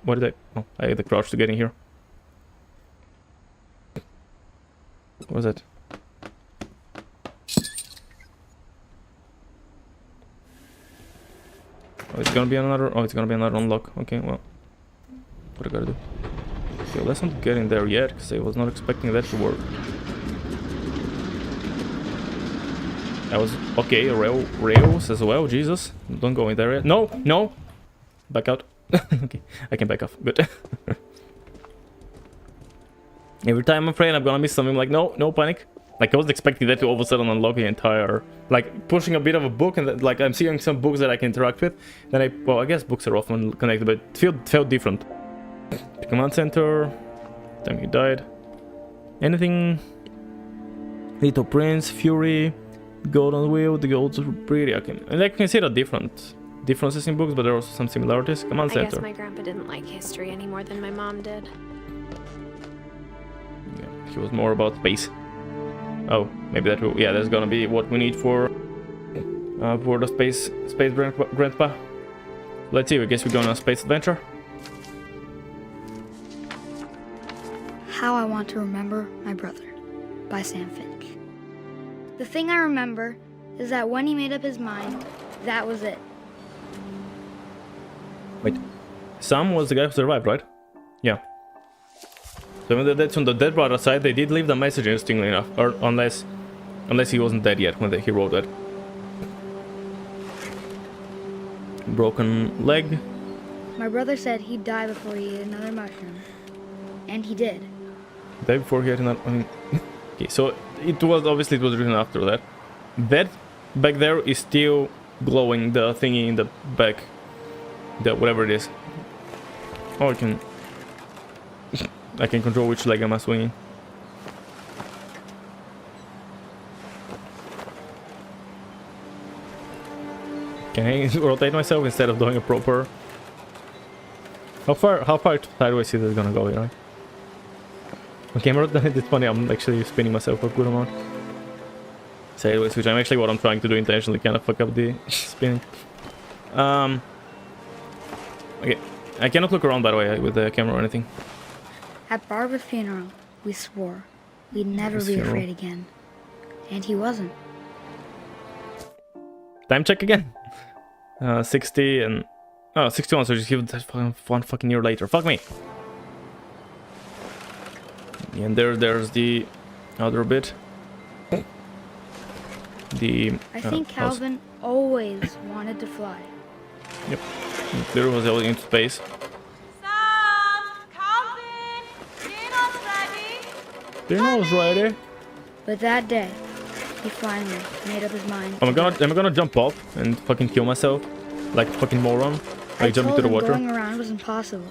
what did I... Oh, I had the crouch to get in here. What was that? Oh, it's gonna be another... Oh, it's gonna be another unlock. Okay, well... What I gotta do? Okay, let's not get in there yet, because I was not expecting that to work. I was... Okay, rails as well, Jesus. Don't go in there yet. No! No! Back out. Okay, I can back off. Good. Every time I'm afraid I'm gonna miss something, like, no, no panic. Like, I wasn't expecting that to all of a sudden unlock the entire... Like, pushing a bit of a book, and like, I'm seeing some books that I can interact with. Then well, I guess books are often connected, but it felt different. The command center. Time he died. Anything? Little Prince, Fury, Golden Wheel, the Golds are pretty. Okay. And I can see the differences in books, but there are also some similarities. Command center. I guess my grandpa didn't like history any more than my mom did. Yeah, he was more about space. Oh, maybe that will... Yeah, that's gonna be what we need for the space grandpa. Let's see, I guess we're going on a space adventure. How I Want to Remember My Brother by Sam Finch. The thing I remember is that when he made up his mind, that was it. Wait, Sam was the guy who survived, right? Yeah. So when that's on the dead brother side, they did leave the message, interestingly enough, or unless he wasn't dead yet when he wrote that. Broken leg. My brother said he'd die before he ate another mushroom, and he did. Day before he had another... I mean, okay, so it was written after that. That back there is still glowing, the thingy in the back. The whatever it is. Oh, I can control which leg I'm swinging. Can I rotate myself instead of doing a proper... How far sideways is it gonna go, you know? On camera, it's funny, I'm actually spinning myself a good amount. Sideways, which I'm actually what I'm trying to do intentionally, kind of fuck up the spinning. Okay, I cannot look around, by the way, with the camera or anything. At Barbara's funeral, we swore we'd never be afraid again. And he wasn't. Time check again. 60 and... Oh, 61, so just give it one fucking year later. Fuck me! And there's the other bit. I think Calvin always wanted to fly. Yep. There was all into space. Sam! Calvin! Dinner's ready! Dinner's ready. But that day, he finally made up his mind. Am I gonna jump off and fucking kill myself? Like a fucking moron? Like jump into the water? Going around was impossible.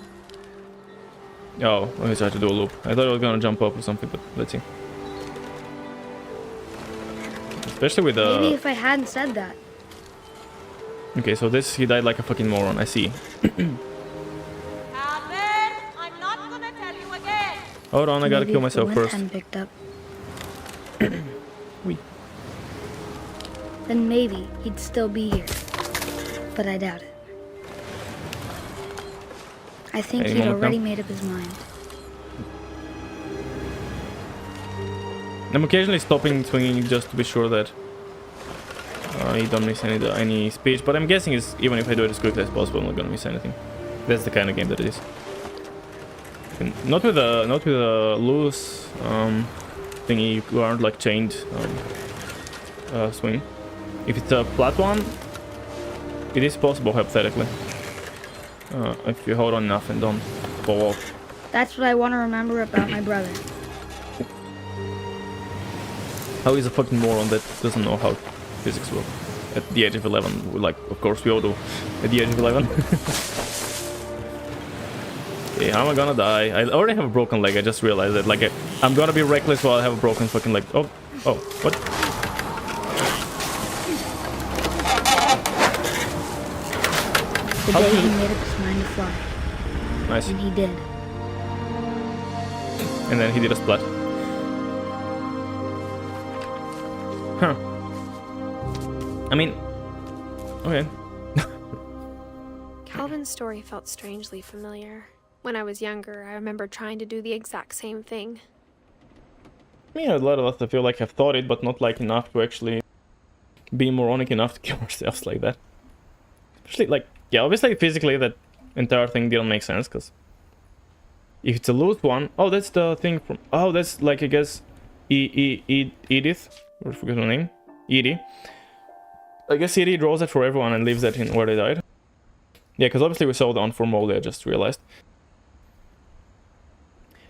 Oh, I just had to do a loop. I thought I was gonna jump up or something, but let's see. Especially with the... Maybe if I hadn't said that. Okay, so he died like a fucking moron, I see. Calvin! I'm not gonna tell you again! Hold on, I gotta kill myself Maybe if first. the wind hadn't picked up. Wee. Then maybe he'd still be here. But I doubt it. I think he'd already made up his mind. I'm occasionally stopping swinging just to be sure that you don't miss any speech, but I'm guessing even if I do it as quickly as possible, I'm not gonna miss anything. That's the kind of game that it is. And not with a loose thingy, you aren't like chained swing. If it's a flat one, it is possible hypothetically. If you hold on enough and don't fall off. That's what I want to remember about my brother. How is a fucking moron that doesn't know how physics work? At the age of 11, like, of course we all do. At the age of 11. Okay, how am I gonna die? I already have a broken leg, I just realized that. Like, I'm gonna be reckless while I have a broken fucking leg. Oh, what? The day he made up his mind to fly. Nice. And he did. And then he did a splat. Huh. I mean, okay. Calvin's story felt strangely familiar. When I was younger, I remember trying to do the exact same thing. Yeah, a lot of us I feel like have thought it, but not like enough to actually be moronic enough to kill ourselves like that. Especially like, yeah, obviously physically that entire thing didn't make sense, because if it's a loose one, oh, that's the thing from, oh, that's like, I guess, Edith, or I forget her name, Edie. I guess Edie draws it for everyone and leaves that in where they died. Yeah, because obviously we saw the unformally, I just realized.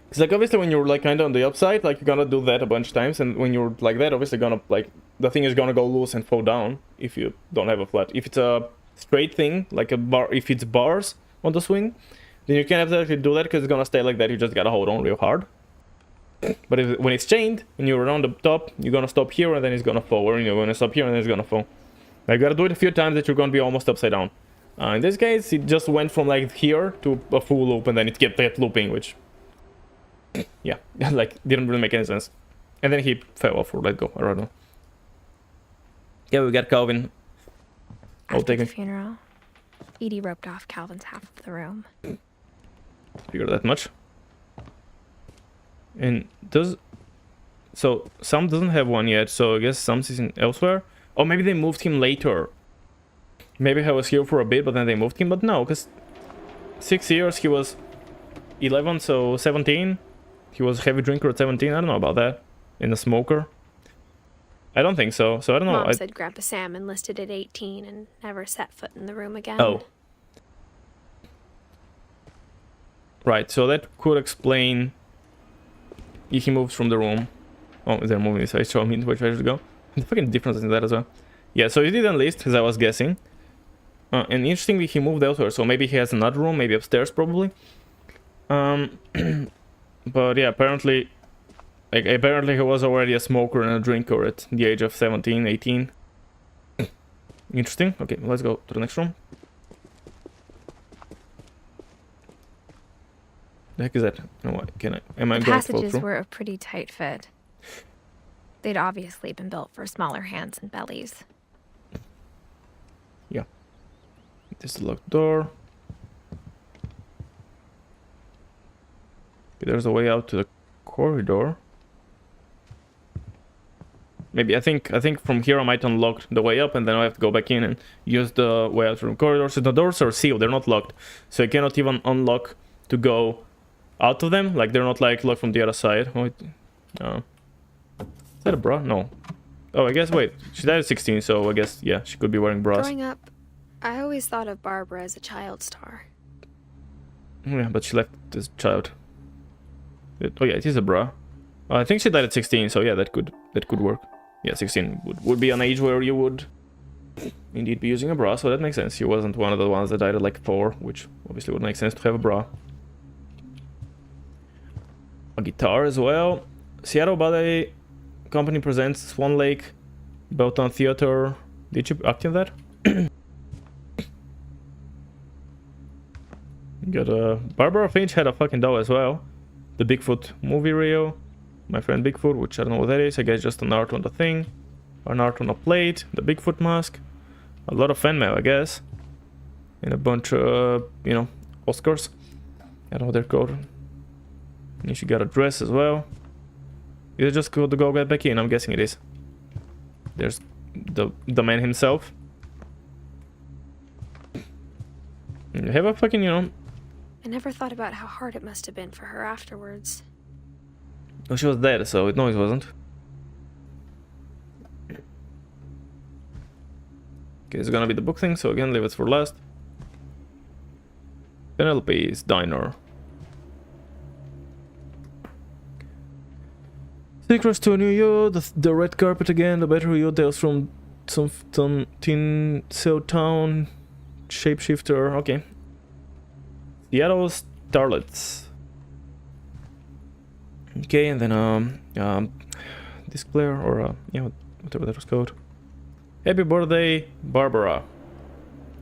Because like obviously when you're like kind of on the upside, like you're gonna do that a bunch of times, and when you're like that, obviously gonna like, the thing is gonna go loose and fall down if you don't have a flat. If it's a straight thing, like a bar, if it's bars on the swing, then you can't exactly do that because it's gonna stay like that. You just gotta hold on real hard. But if, when it's chained, when you're around the top, you're gonna stop here and then it's gonna fall, or you're gonna stop here and then it's gonna fall. Like, you gotta do it a few times that you're gonna be almost upside down. In this case, it just went from like here to a full loop, and then it kept looping, which, yeah, like didn't really make any sense. And then he fell off or let go. I don't know. Yeah, we got Calvin. After the funeral, Edie roped off Calvin's half of the room. Figure that much. And does, so Sam doesn't have one yet, so I guess Sam's is elsewhere. Or maybe they moved him later. Maybe he was here for a bit, but then they moved him. But no, because 6 years, he was 11, so 17. He was a heavy drinker at 17. I don't know about that. And a smoker. I don't think so. So I don't know. Mom said Grandpa Sam enlisted at 18 and never set foot in the room again. Oh. Right, so that could explain if he moves from the room. Oh, they're moving this way, so I mean, which way to go. The fucking difference in that as well. Yeah, so he did enlist, as I was guessing. And interestingly, he moved elsewhere, so maybe he has another room, maybe upstairs, probably. But yeah, apparently he was already a smoker and a drinker at the age of 17, 18. Interesting. Okay, let's go to the next room. The heck is that? No, what can I? Am I The going to fall passages through? were a pretty tight fit. They'd obviously been built for smaller hands and bellies. Yeah. There's the locked door. Okay, there's a way out to the corridor. Maybe I think from here I might unlock the way up, and then I have to go back in and use the way out from the corridor. So the doors are sealed; they're not locked, so I cannot even unlock to go out of them. Like they're not like locked from the other side. Oh, is that a bra? No. Oh, I guess, wait, she died at 16, so I guess, yeah, she could be wearing bras. Growing up, I always thought of Barbara as a child star. Yeah, but she left this child. Oh yeah, it is a bra. I think she died at 16, so yeah, that could work. Yeah, 16 would be an age where you would indeed be using a bra, so that makes sense. She wasn't one of the ones that died at like 4, which obviously would make sense to have a bra. A guitar as well. Seattle Ballet Company presents Swan Lake, Belton Theater. Did you act in that? Got Barbara Finch had a fucking doll as well. The Bigfoot movie reel. My friend Bigfoot, which I don't know what that is. I guess just an art on the thing. An art on a plate. The Bigfoot mask. A lot of fan mail, I guess. And a bunch of, you know, Oscars. I don't know what they're called. And she got a dress as well. Is it just good to go get back in? I'm guessing it is. There's the man himself. And you have a fucking, you know... I never thought about how hard it must have been for her afterwards. Oh, she was dead, so no, it wasn't. Okay, it's gonna be the book thing, so again, leave it for last. Penelope's Diner. Secrets to New York, the red carpet again, the battery you tales from some Tin Cell Town, Shapeshifter, okay. Seattle Starlets. Okay, and then display or yeah, whatever that was called. Happy birthday, Barbara.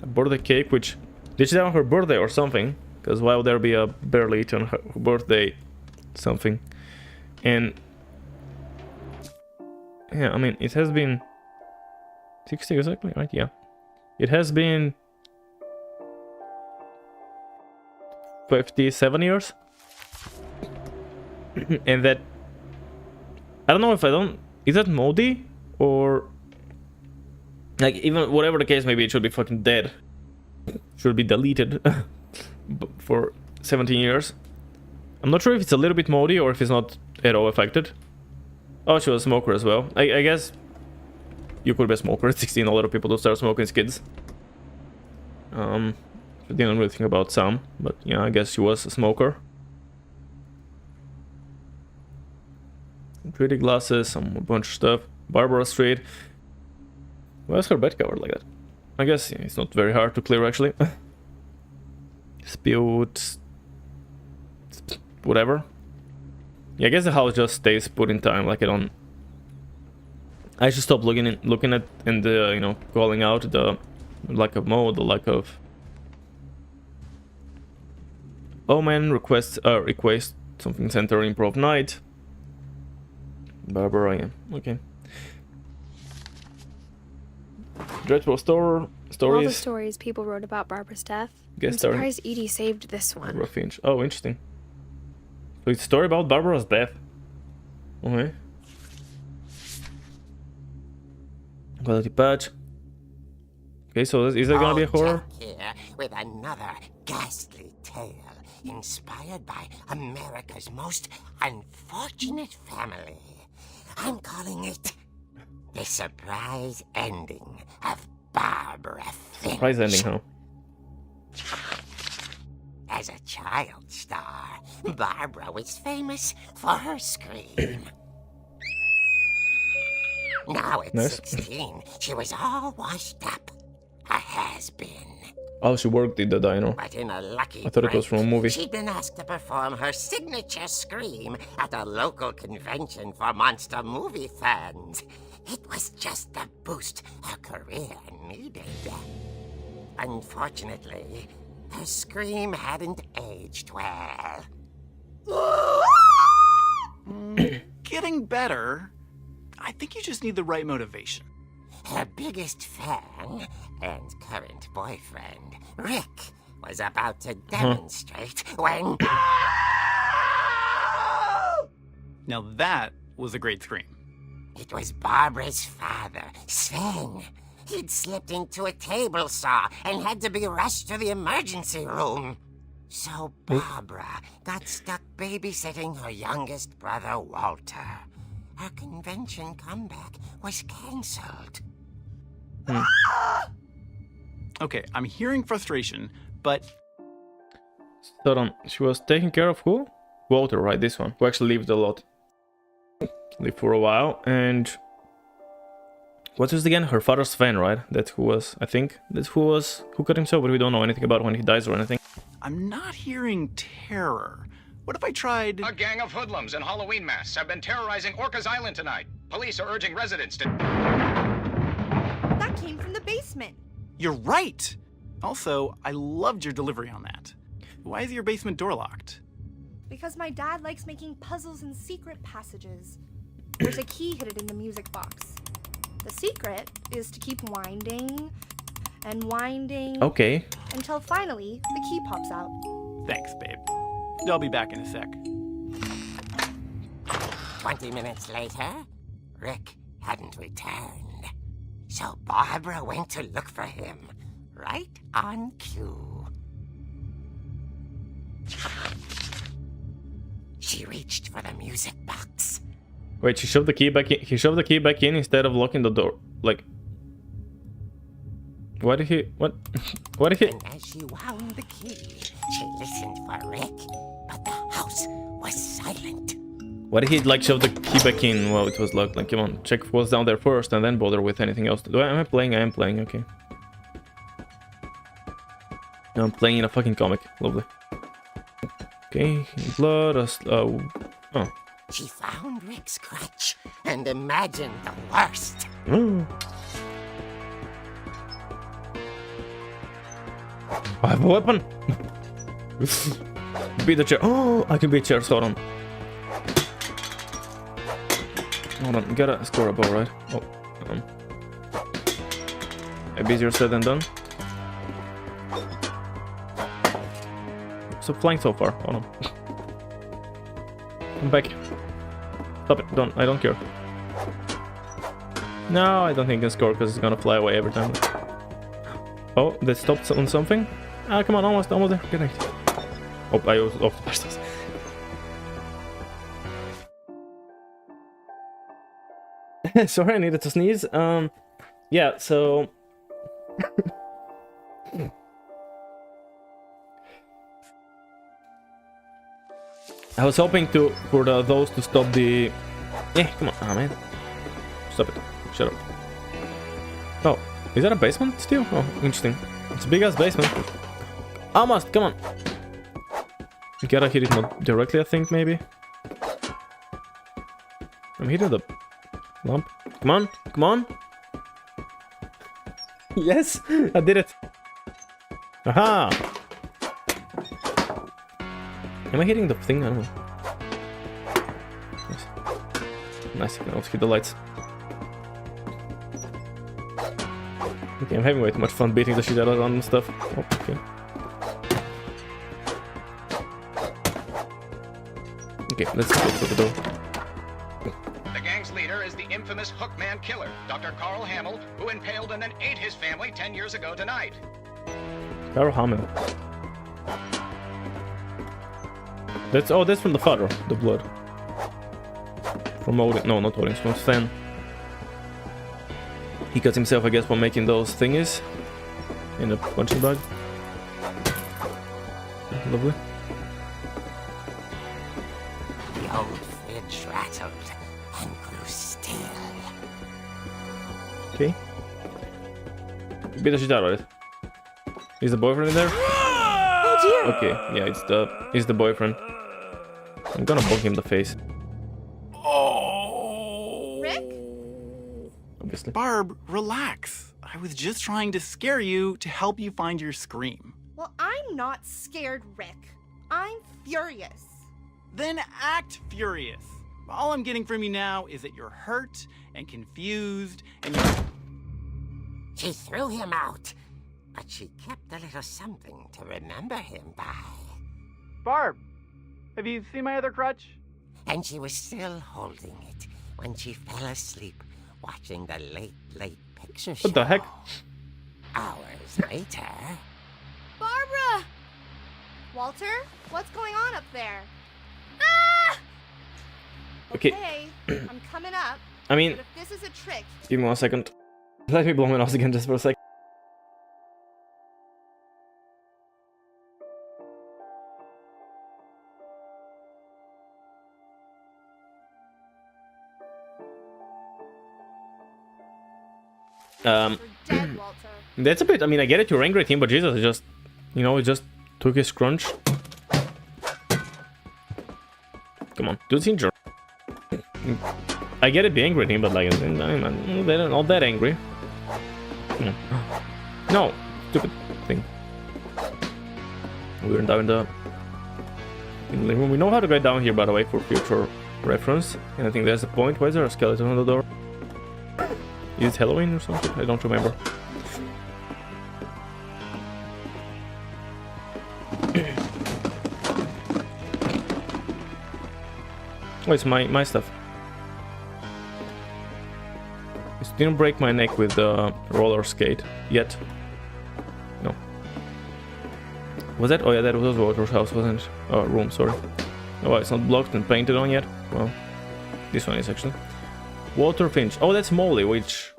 A birthday cake, which did she die on her birthday or something? Because why would there be a barely eaten her birthday something? And Yeah, I mean, it has been 60 exactly, right? Yeah. It has been 57 years. And that... I don't know if I don't... Is that moldy? Or... Like, even whatever the case, maybe it should be fucking dead. Should be deleted. For 17 years. I'm not sure if it's a little bit moldy or if it's not at all affected. Oh, she was a smoker as well. I guess you could be a smoker at 16. A lot of people do start smoking as kids. I didn't really think about some, but yeah, I guess she was a smoker. Pretty glasses, a bunch of stuff. Barbara Street. Why is her bed covered like that? I guess yeah, it's not very hard to clear actually. Spilled... whatever. Yeah, I guess the house just stays put in time, like I don't... I should stop looking at and you know, calling out the lack of mode, the lack of... Oh man, request something center improv night. Barbara, yeah, okay. Dreadful stories. All the stories people wrote about Barbara's death. I'm surprised Edie saved this one. Barbara Finch. Oh, interesting. So it's a story about Barbara's death. Okay. Quality patch. Okay, so is there gonna be a horror? Here with another ghastly tale inspired by America's most unfortunate family. I'm calling it The Surprise Ending of Barbara Finch. Surprise ending, huh? As a child star, Barbara was famous for her scream. Now at 16, she was all washed up. A has-been. Oh, she worked in the diner. But in a lucky I thought it was from a movie. She'd been asked to perform her signature scream at a local convention for monster movie fans. It was just the boost her career needed. Unfortunately, her scream hadn't aged well. Getting better. I think you just need the right motivation. Her biggest fan and current boyfriend, Rick, was about to demonstrate when... Now that was a great scream. It was Barbara's father, Sven. He'd slipped into a table saw and had to be rushed to the emergency room. So Barbara got stuck babysitting her youngest brother, Walter. Her convention comeback was cancelled. Okay, I'm hearing frustration, but... Hold on, she was taking care of who? Walter, right, this one. Who actually lived a lot. Lived for a while, and... What was it again? Her father's Sven, right? That's who was, I think. That's who got himself, but we don't know anything about when he dies or anything. I'm not hearing terror. What if I tried... A gang of hoodlums in Halloween masks have been terrorizing Orcas Island tonight. Police are urging residents to... That came from the basement. You're right! Also, I loved your delivery on that. Why is your basement door locked? Because my dad likes making puzzles and secret passages. There's a key hidden in the music box. The secret is to keep winding and winding... Okay. Until finally, the key pops out. Thanks, babe. I'll be back in a sec. 20 minutes later, Rick hadn't returned. So Barbara went to look for him, right on cue. She reached for the music box. Wait, she shoved the key back in. He shoved the key back in instead of locking the door. Like, why did he? What? Why did he? And as she wound the key, she listened for Rick, but the house was silent. Why did he like shove the key back in while it was locked? Like, come on, check what's down there first, and then bother with anything else. Am I playing? I am playing. Okay. No, I'm playing in a fucking comic. Lovely. Okay, blood. Oh. She found Rick's crutch and imagined the worst. I have a weapon. Beat the chair. Oh, I can beat chairs. Hold on. Hold on, gotta score a bow, right? Oh, maybe easier said than done. Stop flying so far. Hold on. Come back. Stop it. Don't. I don't care. No, I don't think I can score because it's gonna fly away every time. Oh, they stopped on something. Ah, come on, almost there. Connect. Oh, I was off the pastors. Sorry, I needed to sneeze. Yeah, so I was hoping for those to stop the. Come on, man, stop it! Shut up. Oh, is that a basement still? Oh, interesting. It's a big ass basement. Almost, come on. You gotta hit it more directly, I think, maybe. I'm hitting the lump. Come on, come on. Yes, I did it. Aha! Am I hitting the thing? I don't know. Nice. Nice, I can also hit the lights. Okay, I'm having way too much fun beating the shit out of random stuff. Oh, okay. Okay, let's go for the door. The gang's leader is the infamous Hookman killer, Dr. Carl Hamill, who impaled and then ate his family 10 years ago tonight. Carl Hamill. That's from the father, the blood. From Odin. No, not Odin, from Sven. He cut himself, I guess, for making those thingies in a punching bag. Lovely. The old fridge rattled and grew still. Okay. Beat the shit out of it. Is the boyfriend in there? Oh dear! Okay, yeah, it's the boyfriend. I'm gonna bonk him in the face. Oh! Rick? Obviously. Barb, relax. I was just trying to scare you to help you find your scream. Well, I'm not scared, Rick. I'm furious. Then act furious. All I'm getting from you now is that you're hurt and confused and you're... She threw him out, but she kept a little something to remember him by. Barb, have you seen my other crutch? And she was still holding it when she fell asleep watching the late picture show. What the heck? Hours later. Barbara! Walter, what's going on up there? Ah! Okay. Okay, I'm coming up. I mean, But if this is a trick, give me 1 second. Let me blow my nose again just for a sec. you're dead, Walter. That's a bit. I mean, I get it. You're angry at him, but Jesus, it just, it just took his crunch. Come on, dude's injured. I get it, be angry at him, but like, they're not that angry. Come on. No, stupid thing. We're down in the living room. We know how to get down here, by the way, for future reference. And I think there's the point. Why is there a skeleton on the door? Is it Halloween or something? I don't remember. Oh, it's my stuff. It didn't break my neck with the roller skate yet. No. Was that? Oh yeah, that was Walter's house, wasn't it? Oh, room, sorry. Oh, it's not blocked and painted on yet. Well, this one is actually. Walter Finch. Oh, that's Molly, which...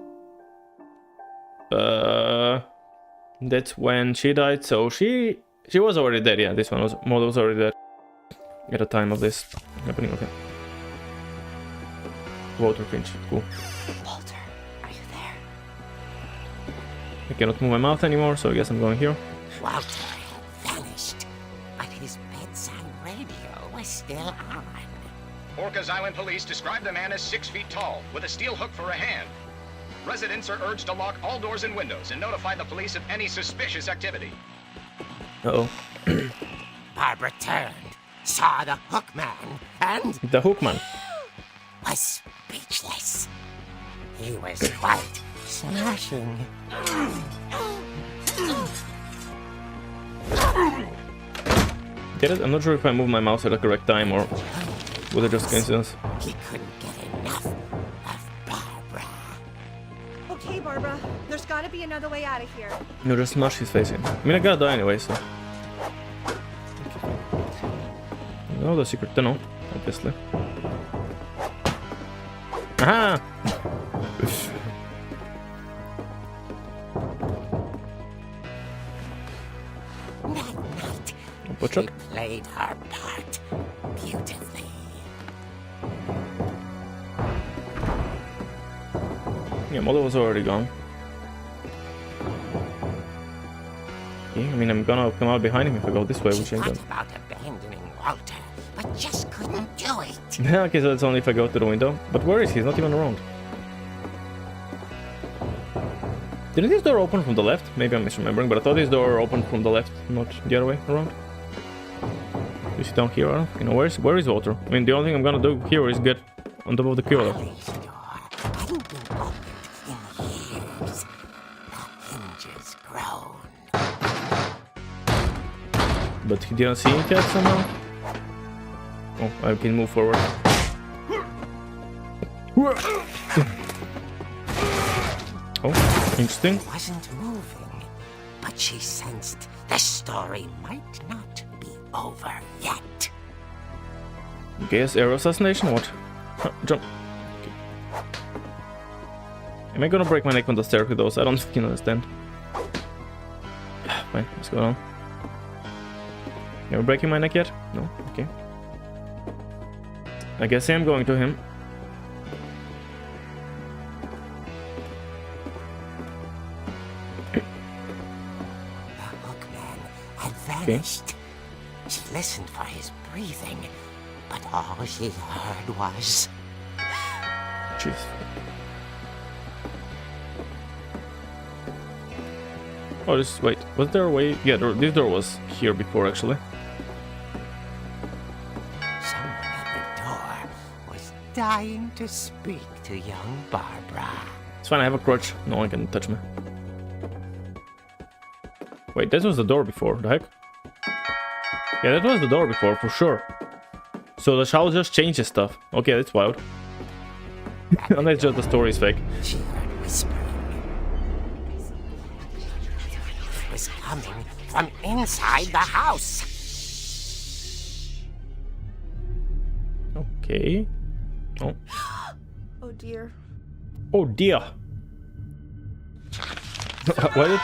that's when she died, so she was already dead. Yeah, this one was... Molly was already dead at the time of this happening. Okay. Walter Finch, cool. Walter, are you there? I cannot move my mouth anymore, so I guess I'm going here. Walter had vanished, but his bedside radio was still on. Orcas Island police describe the man as 6 feet tall, with a steel hook for a hand. Residents are urged to lock all doors and windows and notify the police of any suspicious activity. Uh-oh. Barbara turned, saw the Hookman, and The Hookman. was speechless. he was quite smashing. Get it? I'm not sure if I moved my mouse at the correct time or was it just coincidence. He couldn't get enough of Barbara. Okay, Barbara, there's gotta be another way out of here. No, just smash his face in. I mean, I gotta die anyway, so. No, the secret tunnel, obviously. Aha! That night, She played her part beautifully. Yeah, Mother was already gone. Yeah, I mean, I'm gonna come out behind him if I go this way, which ain't good. She thought about abandoning Walter, but just couldn't do it. Yeah, okay, so that's only if I go to the window. But where is he? He's not even around. Didn't this door open from the left? Maybe I'm misremembering, but I thought this door opened from the left, not the other way around. Is he down here? I don't fucking know. Where is Walter? I mean, the only thing I'm gonna do here is get on top of the killer. Wally's door hadn't been opened in years. The hinges groan. But he didn't see it yet somehow? Oh, I can move forward. Oh, interesting. It wasn't moving, but she sensed the story might not be over yet. Guess air assassination? What? Huh, jump. Okay. Am I gonna break my neck on the stairs with those? I don't fucking understand. Fine, what's going on? Never breaking my neck yet? No? Okay. I guess I am going to him. Vanished. She listened for his breathing, but all she heard was... Jeez. Oh, this... Wait, was there a way... Yeah, this door was here before, actually. Someone at the door was dying to speak to young Barbara. It's fine, I have a crutch. No one can touch me. Wait, this was the door before. The heck? Yeah, that was the door before, for sure. So the shower just changes stuff. Okay, that's wild. Unless just the story is fake. She heard whispering. It was coming from inside the house. Okay. Oh. Oh dear. Oh dear. What did...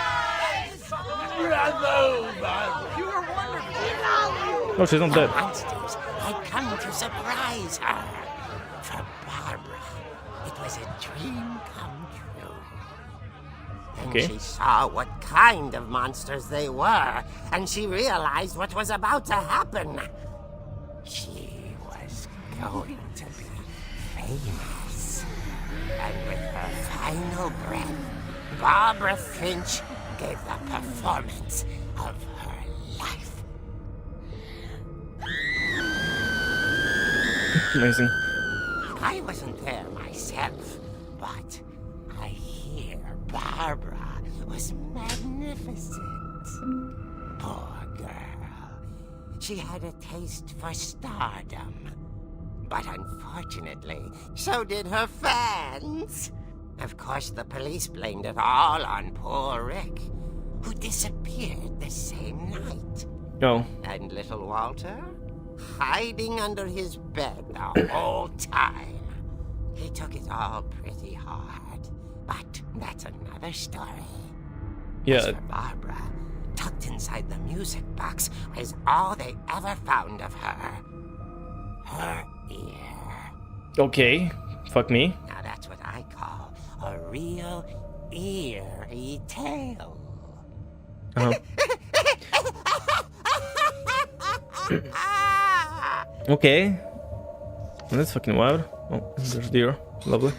Oh, she's not dead. Monsters had come to surprise her. For Barbara, it was a dream come true. Then Okay. she saw what kind of monsters they were, and she realized what was about to happen. She was going to be famous. And with her final breath, Barbara Finch gave the performance of her life. Amazing. I wasn't there myself, but I hear Barbara was magnificent. Poor girl. She had a taste for stardom. But unfortunately, so did her fans. Of course, the police blamed it all on poor Rick, who disappeared the same night. Oh. And little Walter? Hiding under his bed the whole time. He took it all pretty hard, but that's another story. Yeah. As for Barbara, tucked inside the music box was all they ever found of her. Her ear. Okay. Fuck me. Now that's what I call a real eerie tale. Okay. Well, that's fucking wild. Oh, there's deer. Lovely.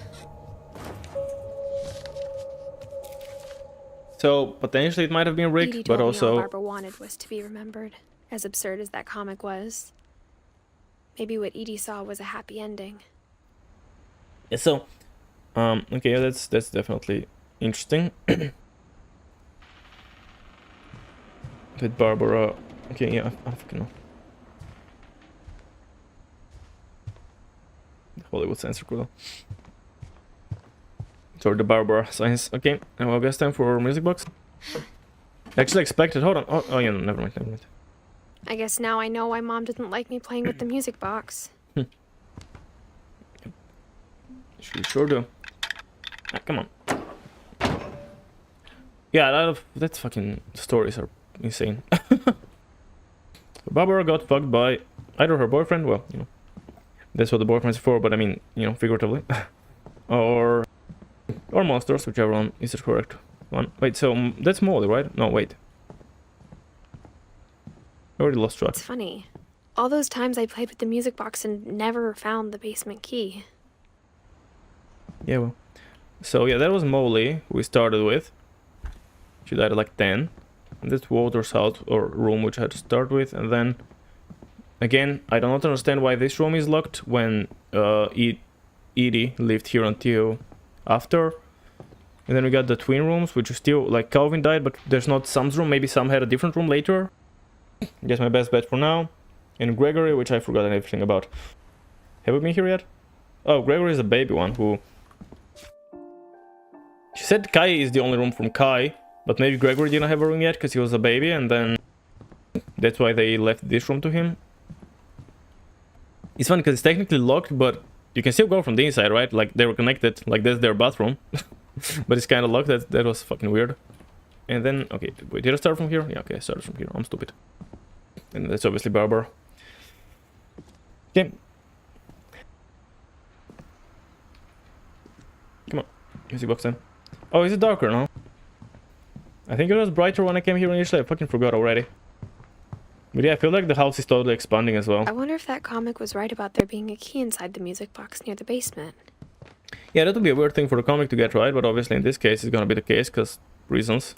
So, potentially it might have been Rick, Edie but told me all also... Barbara wanted was to be remembered, as absurd as that comic was. Maybe what Edie saw was a happy ending. Yeah, so... Okay, yeah, that's definitely interesting. With Barbara. Okay, yeah, I fucking know. Hollywood censor cool. Sorry, the Barbara science. Okay, and well, I guess time for music box. Actually expected. Hold on. Oh yeah, no, never mind. I guess now I know why Mom didn't like me playing with the music box. She sure do. Ah, come on. Yeah, a lot of that fucking stories are insane. Barbara got fucked by either her boyfriend, well, you know, that's what the boyfriend's for, but I mean, you know, figuratively, or monsters, whichever one is the correct one. Wait, so that's Molly, right? No, wait. I already lost track. It's funny. All those times I played with the music box and never found the basement key. Yeah, well. So yeah, that was Molly we started with. She died at like 10. And that's Walter's house or room which I had to start with, and then again I do not understand why this room is locked when Edie lived here until after. And then we got the twin rooms, which are still like Calvin died, but there's not Sam's room. Maybe Sam had a different room later. I guess my best bet for now. And Gregory, which I forgot everything about. Have we been here yet? Oh, Gregory is the baby one who... She said Kai is the only room from Kai, but maybe Gregory didn't have a room yet because he was a baby, and then that's why they left this room to him. It's funny because it's technically locked, but you can still go from the inside, right? Like they were connected, like that's their bathroom. But it's kind of locked. That was fucking weird. And then, okay, wait, did I start from here? Yeah, okay, I started from here. I'm stupid. And that's obviously Barbara. Okay. Come on, music box then. Oh, is it darker now? I think it was brighter when I came here initially. I fucking forgot already. But yeah, I feel like the house is totally expanding as well. I wonder if that comic was right about there being a key inside the music box near the basement. Yeah, that would be a weird thing for the comic to get right, but obviously in this case it's gonna be the case, because reasons.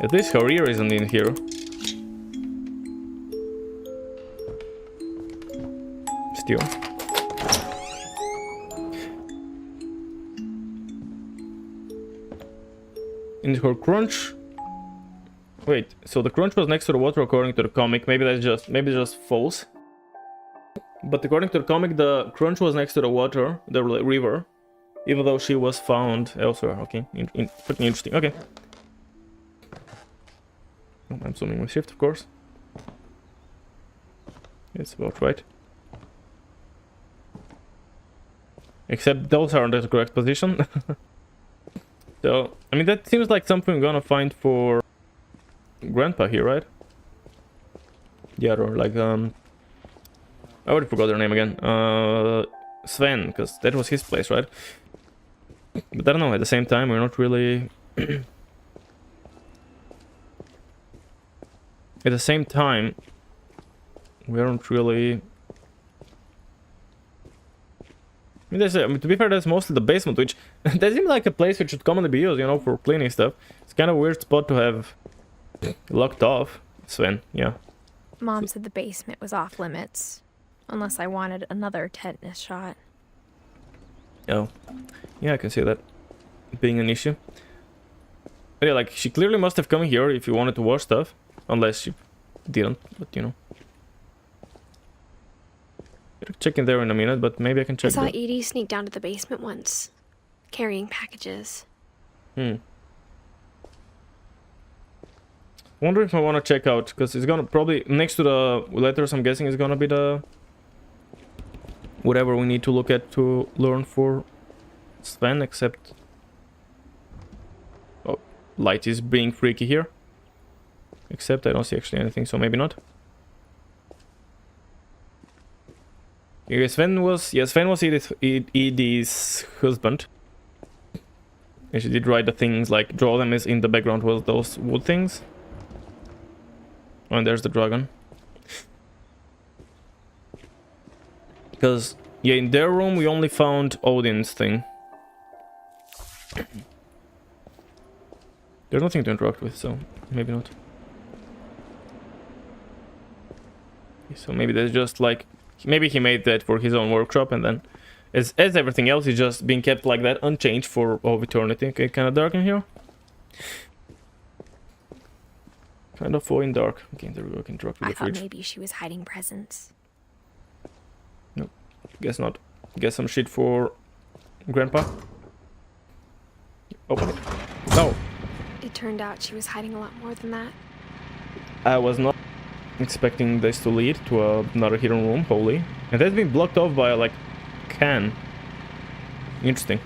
At least her ear isn't in here. Still. In her crunch. Wait, so the crunch was next to the water according to the comic. Maybe that's just false. But according to the comic, the crunch was next to the water, the river, even though she was found elsewhere. Okay, pretty interesting. Okay. Oh, I'm zooming with shift, of course. It's about right. Except those aren't at the correct position. So, I mean, that seems like something we're gonna find for Grandpa here, right? Yeah, or like, I already forgot their name again. Sven, because that was his place, right? But I don't know, at the same time, we're not really... At the same time, we aren't really... I mean, to be fair, that's mostly the basement, which... that seems like a place which should commonly be used, you know, for cleaning stuff. It's kind of a weird spot to have locked off. Sven, yeah. Mom said the basement was off limits. Unless I wanted another tetanus shot. Oh. Yeah, I can see that being an issue. But yeah, like, she clearly must have come here if you wanted to wash stuff. Unless she didn't, but you know. I'll check in there in a minute, but maybe I can check. I saw Edie sneak down to the basement once, carrying packages. Wonder if I want to check out, because it's gonna probably next to the letters. I'm guessing is gonna be the whatever we need to look at to learn for Sven. Except, oh, light is being freaky here. Except I don't see actually anything, so maybe not. Okay, Sven was Edith's husband. And she did write the things like draw them as in the background was those wood things. Oh, and there's the dragon. Because yeah, in their room we only found Odin's thing. There's nothing to interact with, so maybe not. So maybe that's just like, maybe he made that for his own workshop, and then as everything else is just being kept like that, unchanged for all of eternity. Okay, kind of dark in here. Kind of in dark. Okay, there we go. I can drop the I fridge. thought maybe she was hiding presents. Nope. Guess not. Guess some shit for Grandpa. Open it. No. It turned out she was hiding a lot more than that. I was not expecting this to lead to another hidden room. Holy. And that's been blocked off by like can. Interesting.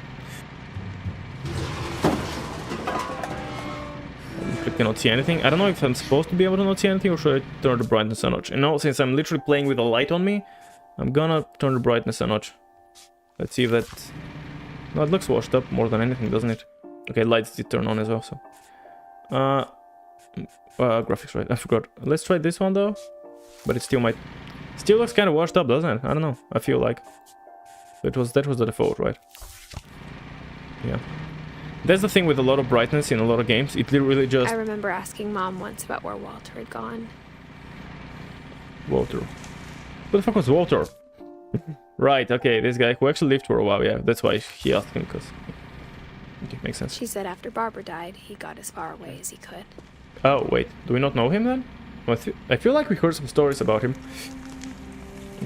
I cannot see anything. I don't know if I'm supposed to be able to not see anything, or should I turn the brightness a notch? And now, since I'm literally playing with a light on me, I'm gonna turn the brightness a notch. Let's see if that... No, it looks washed up more than anything, doesn't it? Okay, lights did turn on as well, so... graphics, right, I forgot. Let's try this one, though. But it still might... Still looks kind of washed up, doesn't it? I don't know, I feel like... That was the default, right? Yeah. That's the thing with a lot of brightness in a lot of games. It literally just... I remember asking Mom once about where Walter had gone. Walter. Who the fuck was Walter? Right, okay, this guy who actually lived for a while, yeah. That's why he asked him, because... Okay, makes sense. She said after Barbara died, he got as far away as he could. Oh, wait. Do we not know him then? I feel like we heard some stories about him.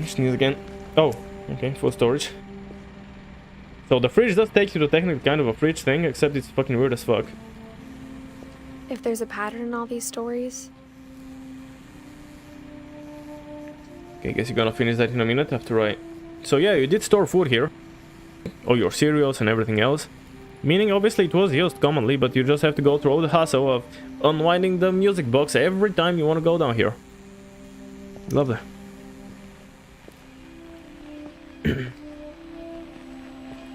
Sneeze again. Oh, okay, full storage. So the fridge does take you to technically kind of a fridge thing, except it's fucking weird as fuck. If there's a pattern in all these stories... Okay, I guess you're gonna finish that in a minute after I... So yeah, you did store food here. All your cereals and everything else. Meaning, obviously, it was used commonly, but you just have to go through all the hassle of unwinding the music box every time you want to go down here. Lovely.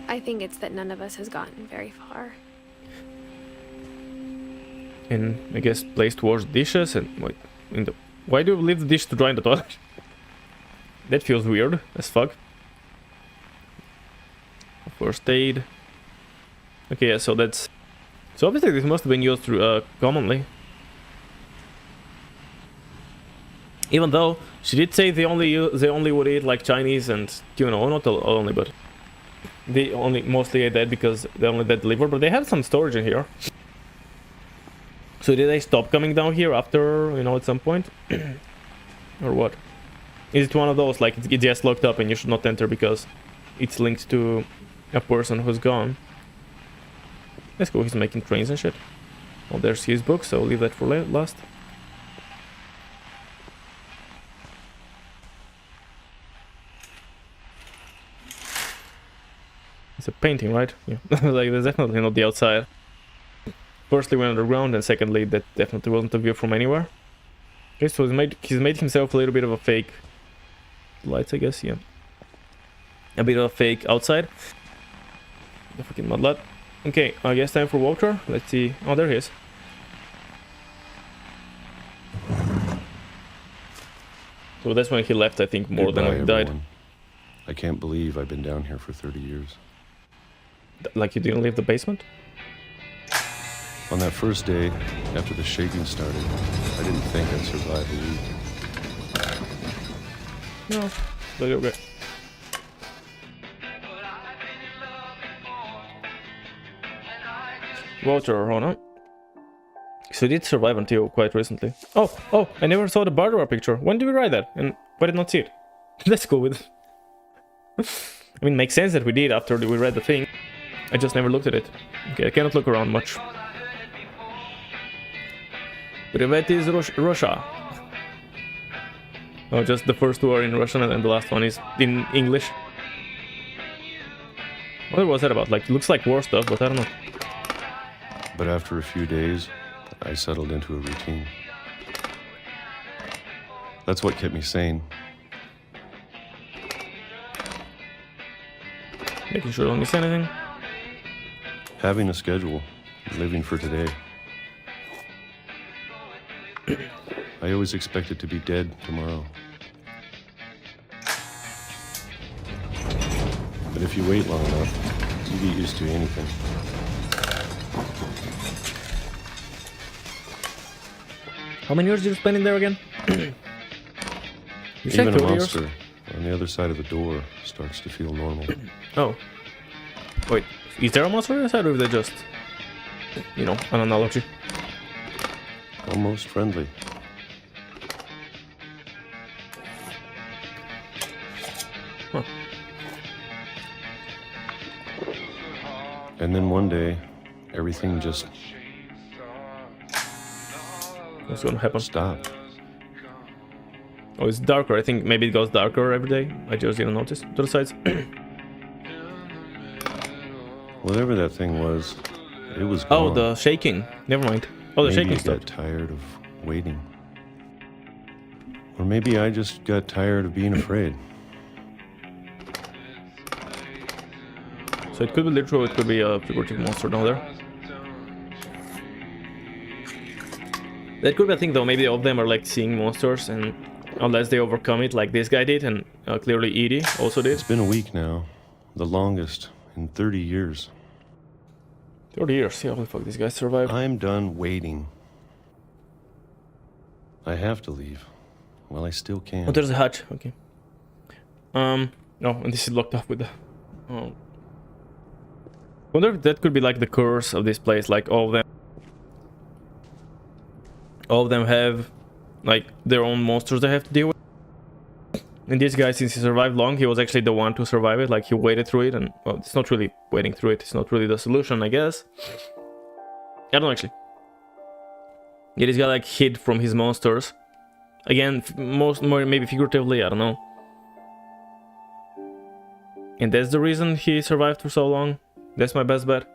I think it's that none of us has gotten very far. And I guess place to wash dishes and wait, why do you leave the dish to dry in the toilet? That feels weird as fuck. First aid. Okay, yeah, so that's... So obviously this must have been used commonly. Even though she did say they only would eat like Chinese and tuna, not only, but they only mostly ate that because they only that liver. But they have some storage in here. So did they stop coming down here after, you know, at some point, or what? Is it one of those like it's just locked up and you should not enter because it's linked to a person who's gone? Let's go. He's making trains and shit. Oh, there's his book, so I'll leave that for last. It's a painting, right? Yeah. Like, that's definitely not the outside. Firstly, we're underground, and secondly, that definitely wasn't a view from anywhere. Okay, so he's made himself a little bit of a fake lights, I guess, yeah. A bit of a fake outside. The fucking mudlat. Okay, I guess time for Walter. Let's see. Oh, there he is. So that's when he left, I think, more than when he died. I can't believe I've been down here for 30 years. Like you didn't leave the basement? On that first day, after the shaking started, I didn't think I'd survive a week. No, but you're good. Walter, hold on. So he did survive until quite recently. Oh, I never saw the Barbara picture. When did we write that? And why did not see it? Let's go with it. I mean, makes sense that we did after we read the thing. I just never looked at it. Okay, I cannot look around much. Privet is Russia. Oh, just the first two are in Russian and the last one is in English. What was that about? Like, it looks like war stuff, but I don't know. But after a few days, I settled into a routine. That's what kept me sane. Making sure I don't miss anything. Having a schedule, living for today. I always expected to be dead tomorrow. But if you wait long enough, you get used to anything. How many years did you spend in there again? Even a monster on the other side of the door starts to feel normal. Oh. Wait, is there a monster inside, or is they just, you know, an analogy? Almost friendly. Huh. And then one day, everything just... What's gonna happen? Stopped. Oh, it's darker. I think maybe it goes darker every day. I just didn't notice to the sides. Whatever that thing was, it was Oh, gone. the shaking. Never mind. Oh, the Maybe shaking I got stopped. tired of waiting. Or maybe I just got tired of being afraid. So it could be literal, it could be a figurative monster down there. That could be a thing though, maybe all of them are like seeing monsters, and unless they overcome it like this guy did, and clearly Edie also did. It's been a week now, the longest in 30 years. 30 years, yeah, holy fuck, this guy survived. I'm done waiting. I have to leave. Well, I still can. Oh, there's a hatch, okay. No, and this is locked up with the... Oh. Wonder if that could be like the curse of this place, like all of them have like their own monsters they have to deal with. And this guy, since he survived long, he was actually the one to survive it, like he waited through it, and well, it's not really waiting through it, it's not really the solution, I guess. I don't know, actually. Yeah, this guy like hid from his monsters. Again, more maybe figuratively, I don't know. And that's the reason he survived for so long. That's my best bet.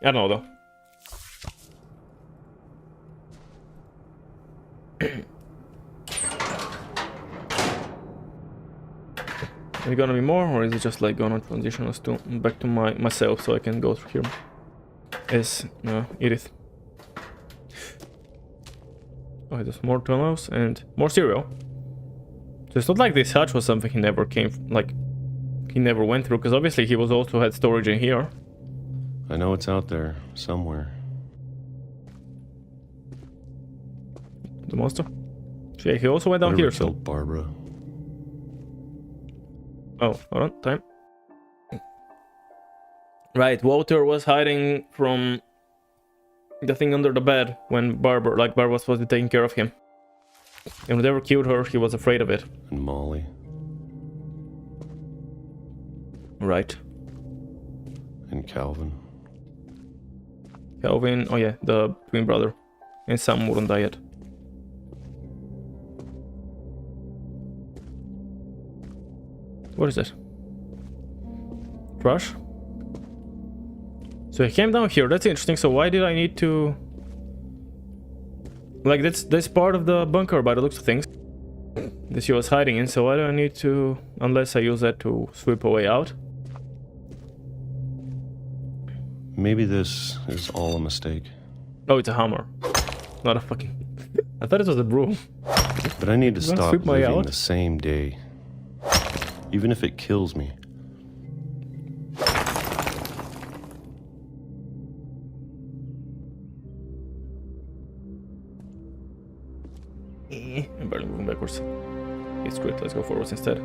I don't know though. Are there gonna be more, or is it just like gonna transition us to back to myself so I can go through here as Edith? Oh, there's more tunnels and more cereal. So it's not like this hatch was something he never he never went through, because obviously he was also had storage in here. I know it's out there somewhere. The monster. So yeah, he also went down Whatever here. killed Barbara. Oh, hold on, time. Right, Walter was hiding from the thing under the bed when Barbara was supposed to be taking care of him. And whatever killed her, he was afraid of it. And Molly. Right. And Calvin. Calvin, oh yeah, the twin brother. And Sam wouldn't die yet. What is that? Trash? So he came down here, that's interesting. So why did I need to... Like, that's part of the bunker by the looks of things that she was hiding in, so why do I need to... Unless I use that to sweep a way out? Maybe this is all a mistake. Oh, it's a hammer. Not a fucking... I thought it was a broom. But I need to You wanna stop sweep my living out? the same day. Even if it kills me. I'm barely moving backwards. It's great, let's go forwards instead.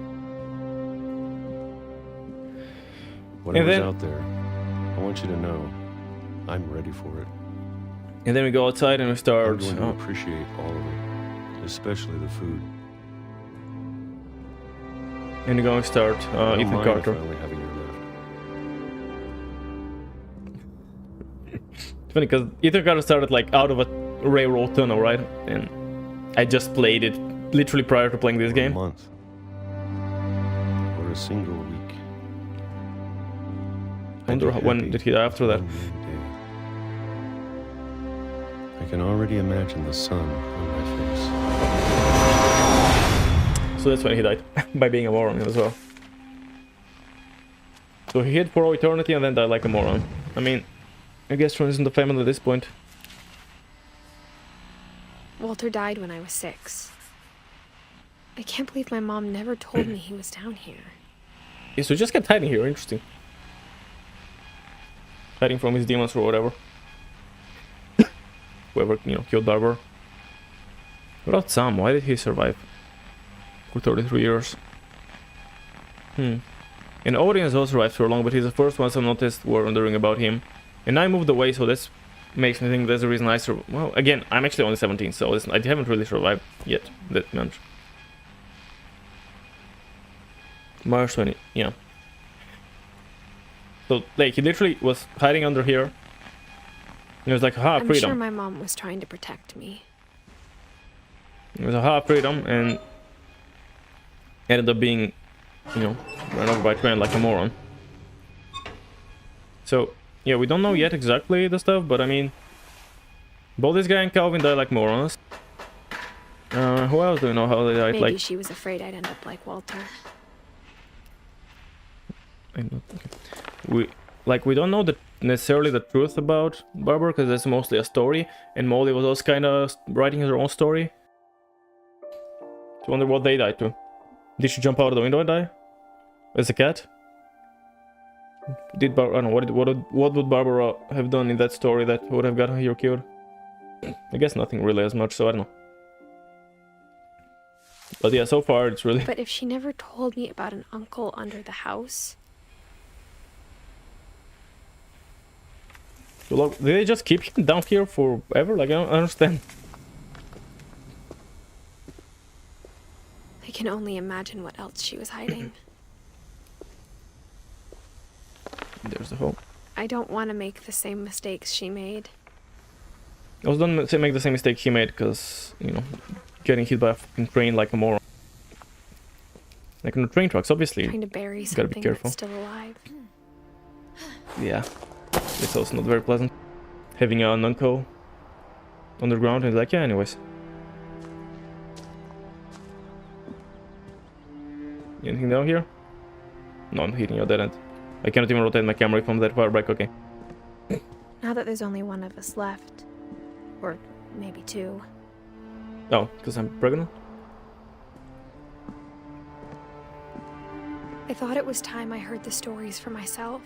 Whatever's then- out there, I want you to know I'm ready for it. And then we go outside and we I'm start... going to appreciate all of it, especially the food. And we're going to start I don't Ethan mind Carter. if I only have a year left. It's funny because Ethan Carter started like out of a railroad tunnel, right? And I just played it literally prior to playing this A game. month. Or a single week. I wonder I'd be when happy did he die after that? one day. I can already imagine the sun on my face. So that's when he died, by being a moron as well. So he hid for all eternity and then died like a moron. I mean, I guess Tron isn't the family at this point. Walter died when I was 6. I can't believe my mom never told me he was down here. Yeah, so he just kept hiding here, interesting. Hiding from his demons or whatever. Whoever, you know, killed Barbara. What about Sam? Why did he survive? for 33 years. An audience also arrived for long, but he's the first one I noticed were wondering about him. And I moved away, so this makes me think that's the reason I survived. Well, again, I'm actually only 17, so I haven't really survived yet that much. March 20, yeah. So, like, he literally was hiding under here. It was like, aha, freedom. I'm sure my mom was trying to protect me. It was aha, freedom, and ended up being, you know, run over by a train like a moron. So, yeah, we don't know yet exactly the stuff, but I mean, both this guy and Calvin died like morons. Who else do you know how they died? Maybe like, she was afraid I'd end up like Walter. We don't know necessarily the truth about Barbara, because that's mostly a story, and Molly was also kind of writing her own story. I wonder what they died to. Did she jump out of the window and die? As a cat? Did Barbara? I don't know. What would Barbara have done in that story that would have gotten her killed? I guess nothing really as much, so I don't know. But yeah, so far it's really... But if she never told me about an uncle under the house... So, look, did they just keep him down here forever? Like, I don't understand. I can only imagine what else she was hiding. There's the hole. I don't want to make the same mistakes she made. I was don't make the same mistake he made, because, you know, getting hit by a fucking train like a moron. Like in the train tracks, obviously. Trying to bury Gotta be something careful. that's still alive. Yeah. It's also not very pleasant. Having an uncle underground and like, yeah, anyways. Anything down here? No, I'm hitting a dead end. I cannot even rotate my camera from that far back, okay. Now that there's only one of us left. Or maybe two. Oh, because I'm pregnant? I thought it was time I heard the stories for myself.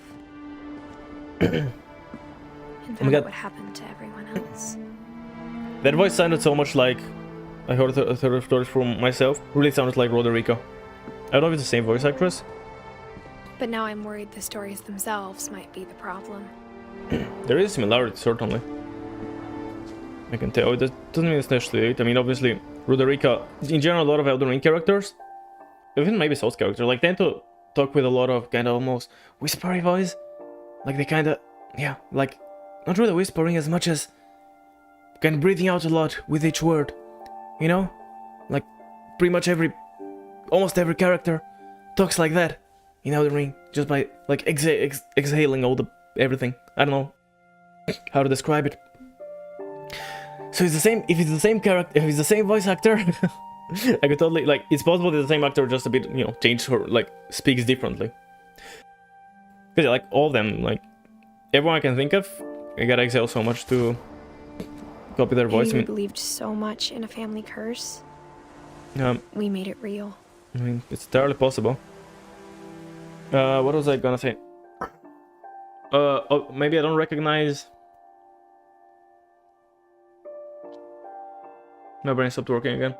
And found out what happened to everyone else. That voice sounded so much like I heard a third stories from myself. Really sounded like Roderico. I don't know if it's the same voice actress. But now I'm worried the stories themselves might be the problem. There is a similarity, certainly. I can tell. It doesn't mean it's necessarily it. I mean, obviously, Roderica, in general, a lot of Elden Ring characters, even maybe Souls characters, like, tend to talk with a lot of kind of almost whispery voice. Like, they kind of, yeah, like, not really whispering as much as kind of breathing out a lot with each word, you know? Like, pretty much almost every character talks like that in Elden Ring, just by, like, exhaling all everything. I don't know how to describe it. So it's the same, if it's the same character, if it's the same voice actor, I could totally, like, it's possible that the same actor just a bit, you know, changed her, like, speaks differently. Because, like, all of them, like, everyone I can think of, I gotta exhale so much to copy their voice. We believed so much in a family curse. We made it real. I mean, it's entirely possible. What was I gonna say? Oh, maybe I don't recognize... My brain stopped working again.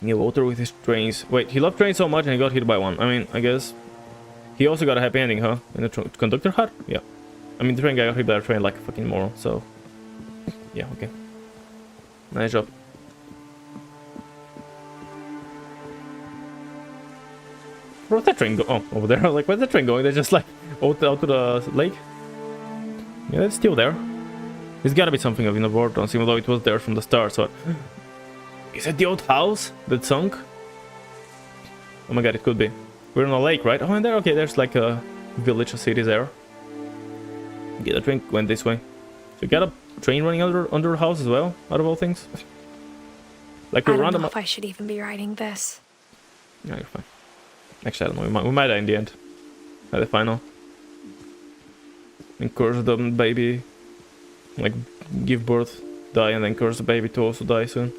Yeah, Walter with his trains. Wait, he loved trains so much and he got hit by one. I mean, I guess... He also got a happy ending, huh? In the conductor hut? Yeah. I mean, the train guy got hit by a train like a fucking moron, so... Yeah, okay. Nice job. Where's that train go? Oh, over there. Like, where's the train going? They're just like out to the lake. Yeah, it's still there. There's gotta be something of importance, even though it was there from the start. So, is it the old house that sunk? Oh my god, it could be. We're on a lake, right? Oh, and there. Okay, there's like a village, a city there. Yeah, the train went this way. So you got a train running under a house as well, out of all things. Like I don't know if I should even be writing this. Yeah, you're fine. Actually, I don't know. We might die in the end. At the final. And curse the baby. Like, give birth, die, and then curse the baby to also die soon.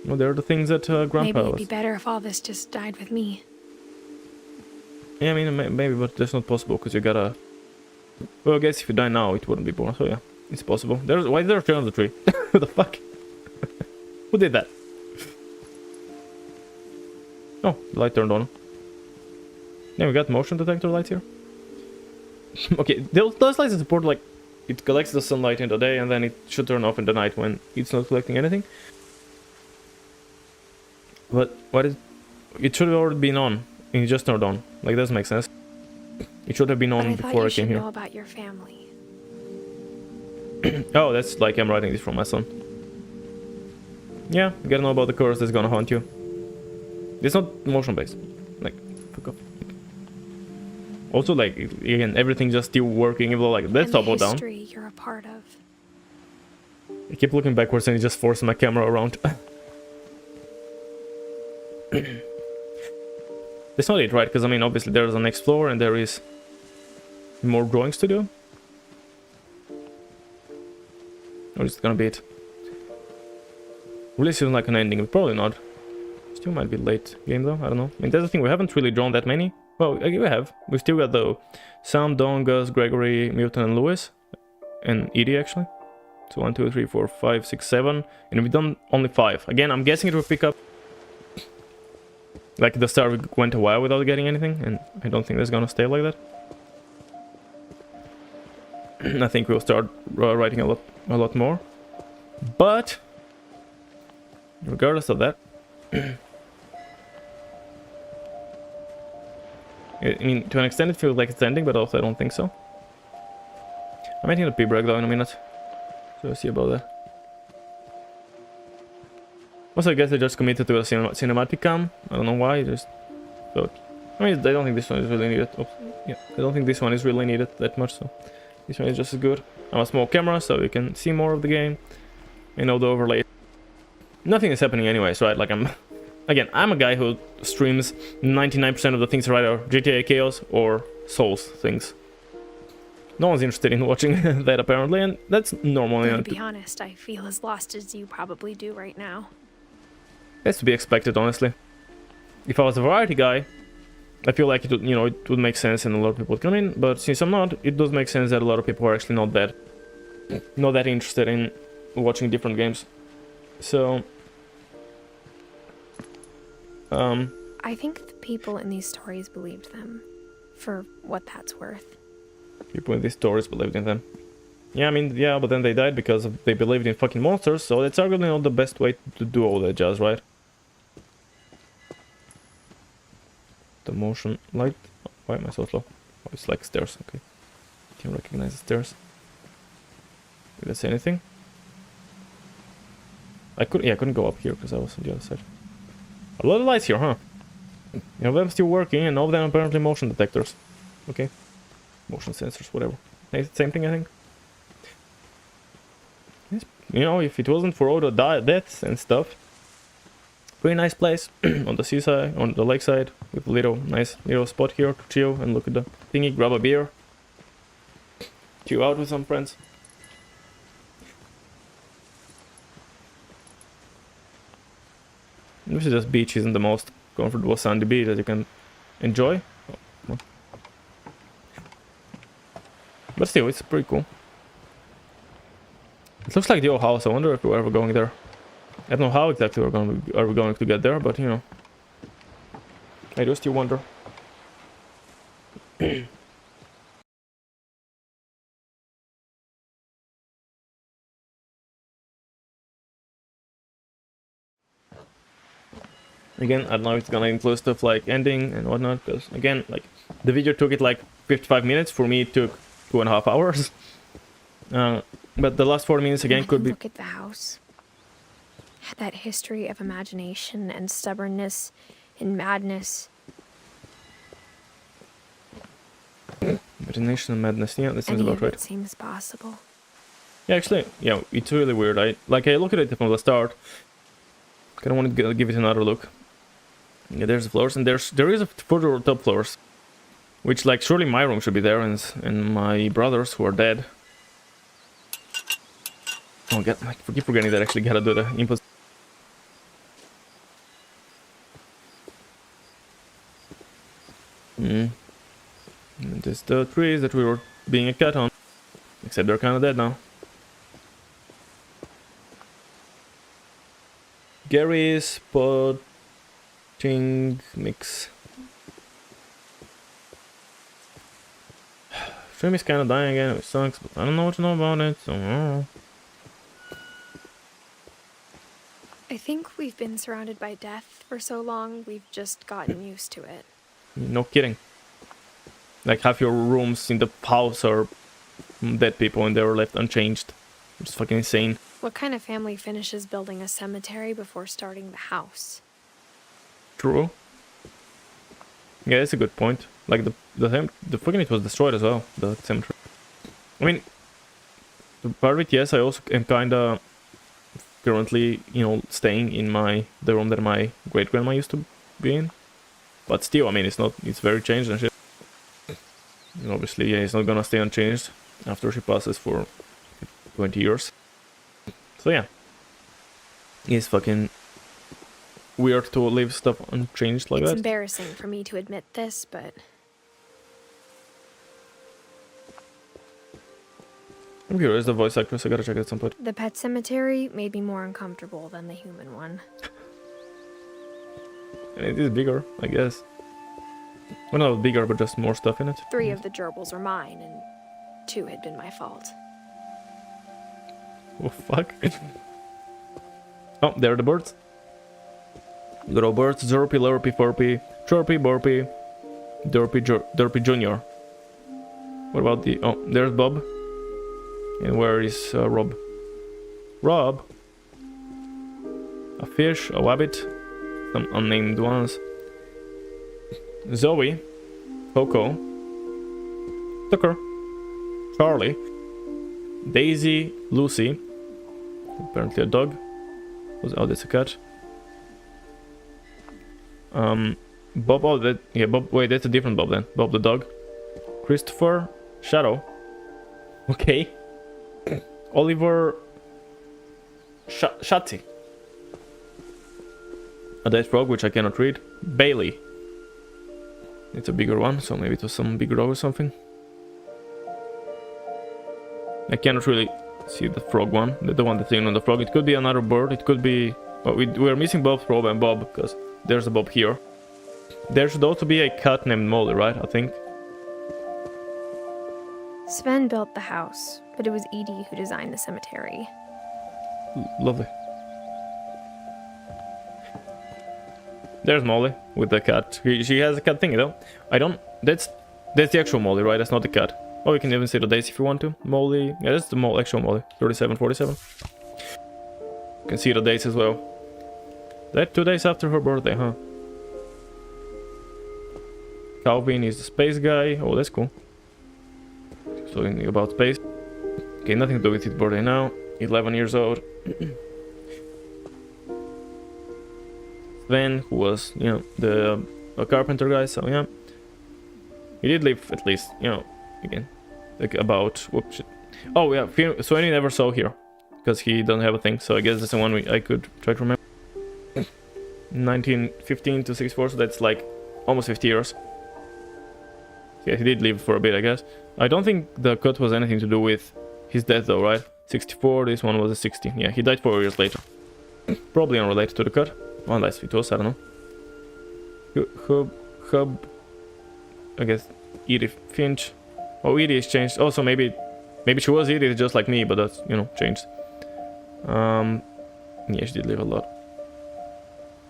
Well, there are the things that Grandpa Maybe it'd was. be better if all this just died with me. Yeah, I mean, maybe, but that's not possible, because you gotta Well, I guess if you die now, it wouldn't be born, so yeah, it's possible. Why is there a tree on the tree? What the fuck? Who did that? Oh, the light turned on. Yeah, we got motion detector lights here. Okay, those lights support, like, it collects the sunlight in the day and then it should turn off in the night when it's not collecting anything. But what is... It should have already been on, and it just turned on. Like, that doesn't make sense. It should have been on before I came here. Know about your family. Oh, that's like I'm writing this from my son. Yeah, you gotta know about the curse that's gonna haunt you. It's not motion based. Like, fuck off. Also, like, again, everything just still working, even though, like, that's top or down. History you're a part of. I keep looking backwards and it just forces my camera around. That's not it, right? Because, I mean, obviously there's a next floor and there is more drawings to do. Or is it gonna be it? Really seems like an ending, but probably not. Still might be late game though, I don't know. I mean, that's the thing, we haven't really drawn that many. Well, we have. We still got the Sam, Dawn, Gus, Gregory, Milton, and Lewis. And Edie, actually. So 1, 2, 3, 4, 5, 6, 7. And we've done only 5. Again, I'm guessing it will pick up. Like, the start went a while without getting anything, and I don't think that's gonna stay like that. I think we'll start writing a lot more. But regardless of that, I mean, to an extent it feels like it's ending, but also I don't think so. I'm making the pee break though in a minute, so we'll see about that. Also, I guess I just committed to a cinematic cam. I don't know why, just thought. I mean, I don't think this one is really needed. Oops. Yeah, I don't think this one is really needed that much, so this one is just as good. I'm a small camera, so you can see more of the game. You know, the overlay. Nothing is happening anyways, right? Like, again, I'm a guy who streams 99% of the things right are GTA Chaos or Souls things. No one's interested in watching that apparently, and that's normal. To be honest, I feel as lost as you probably do right now. That's to be expected, honestly. If I was a variety guy, I feel like it would, it would make sense and a lot of people would come in, but since I'm not, it does make sense that a lot of people are actually not that interested in watching different games. So I think the people in these stories believed them, for what that's worth. People in these stories believed in them. Yeah, I mean, yeah, but then they died because they believed in fucking monsters, so that's arguably not the best way to do all that jazz, right? The motion light. Why am I so slow? Oh, it's like stairs, okay. Can you recognize the stairs? Did I say anything? I couldn't go up here because I was on the other side. A lot of lights here, huh? You know, them still working, and all of them apparently motion detectors. Okay. Motion sensors, whatever. Same thing, I think. You know, if it wasn't for all the deaths and stuff, pretty nice place on the seaside, on the lakeside, with a nice little spot here to chill and look at the thingy, grab a beer, chill out with some friends. This is just beach, isn't the most comfortable sandy beach that you can enjoy. Oh, well. But still, it's pretty cool. It looks like the old house. I wonder if we're ever going there. I don't know how exactly are we going to get there, but you know, I do still wonder. Again, I don't know if it's gonna include stuff like ending and whatnot, because again, like, the video took it like 55 minutes. For me, it took 2.5 hours. But the last 4 minutes again could be. Look at the house. Had that history of imagination and stubbornness and madness. Imagination and madness. Yeah, that seems about right. It seems possible. Yeah, actually, yeah, it's really weird. I look at it from the start. Kind of want to give it another look. Yeah, there's the floors, and there is a further top floors, which, like, surely my room should be there, and my brothers who are dead. Oh god, I keep forgetting that I actually gotta do the inputs. And there's the trees that we were being a cat hunt. Except they're kind of dead now. Gary's potting mix. Stream is kind of dying again, which sucks, but I don't know what to know about it, so I don't know. I think we've been surrounded by death for so long, we've just gotten used to it. No kidding. Like half your rooms in the house are dead people and they were left unchanged. Which is fucking insane. What kind of family finishes building a cemetery before starting the house? True. Yeah, that's a good point. Like the fucking it was destroyed as well, the cemetery. I mean, part of it, yes, I also am kinda currently, you know, staying in the room that my great grandma used to be in. But still, I mean, it's very changed and shit. And obviously, yeah, it's not gonna stay unchanged after she passes for 20 years. So yeah. It's fucking weird to leave stuff unchanged like that. It's embarrassing for me to admit this, but I'm curious, the voice actress, I gotta check it at some point. the pet cemetery made me more uncomfortable than the human one. And it is bigger, I guess. Well, not bigger, but just more stuff in it. 3 of the gerbils are mine, and 2 had been my fault. Oh, fuck. Oh, there are the birds. Good old birds. Zerpy, Lurpy, Furpy, Chirpy, Burpy, Derpy Jr. What about the... Oh, there's Bob. And where is Rob? Rob? A fish, a rabbit, some unnamed ones. Zoe, Coco, Tucker, Charlie, Daisy, Lucy, apparently a dog. Oh, that's a cat. Bob, oh, that, yeah, Bob, wait, that's a different Bob then. Bob the dog. Christopher, Shadow. Okay. Oliver, Shotzi. A dead frog, which I cannot read. Bailey. It's a bigger one, so maybe it was some big dog or something. I cannot really see the frog one, the one that's in on the frog. It could be another bird, it could be... Well, we're missing Bob, Rob, and Bob, because there's a Bob here. There should also be a cat named Molly, right, I think? Sven built the house, but it was Edie who designed the cemetery. Lovely. There's Molly with the cat. She has a cat thingy though. I don't... That's the actual Molly, right? That's not the cat. Oh, you can even see the dates if you want to. Molly... Yeah, that's the actual Molly. 3747. You can see the dates as well. That 2 days after her birthday, huh? Calvin is the space guy. Oh, that's cool. Something about space. Okay, nothing to do with his birthday now. 11 years old. Sven, who was, you know, the carpenter guy, so yeah. He did live at least, you know, again, like about, whoops, shit. Oh yeah, Sven we never saw here, because he doesn't have a thing, so I guess that's the one I could try to remember. 1915 to 64, so that's like almost 50 years. Yeah, he did live for a bit, I guess. I don't think the cut was anything to do with his death though, right? 64, this one was a 60. Yeah, he died 4 years later. Probably unrelated to the cut. Unless it was, I don't know. Hub... I guess Edith Finch. Oh, Edith is changed. Also, maybe she was Edith just like me, but that's, you know, changed. Yeah, she did live a lot.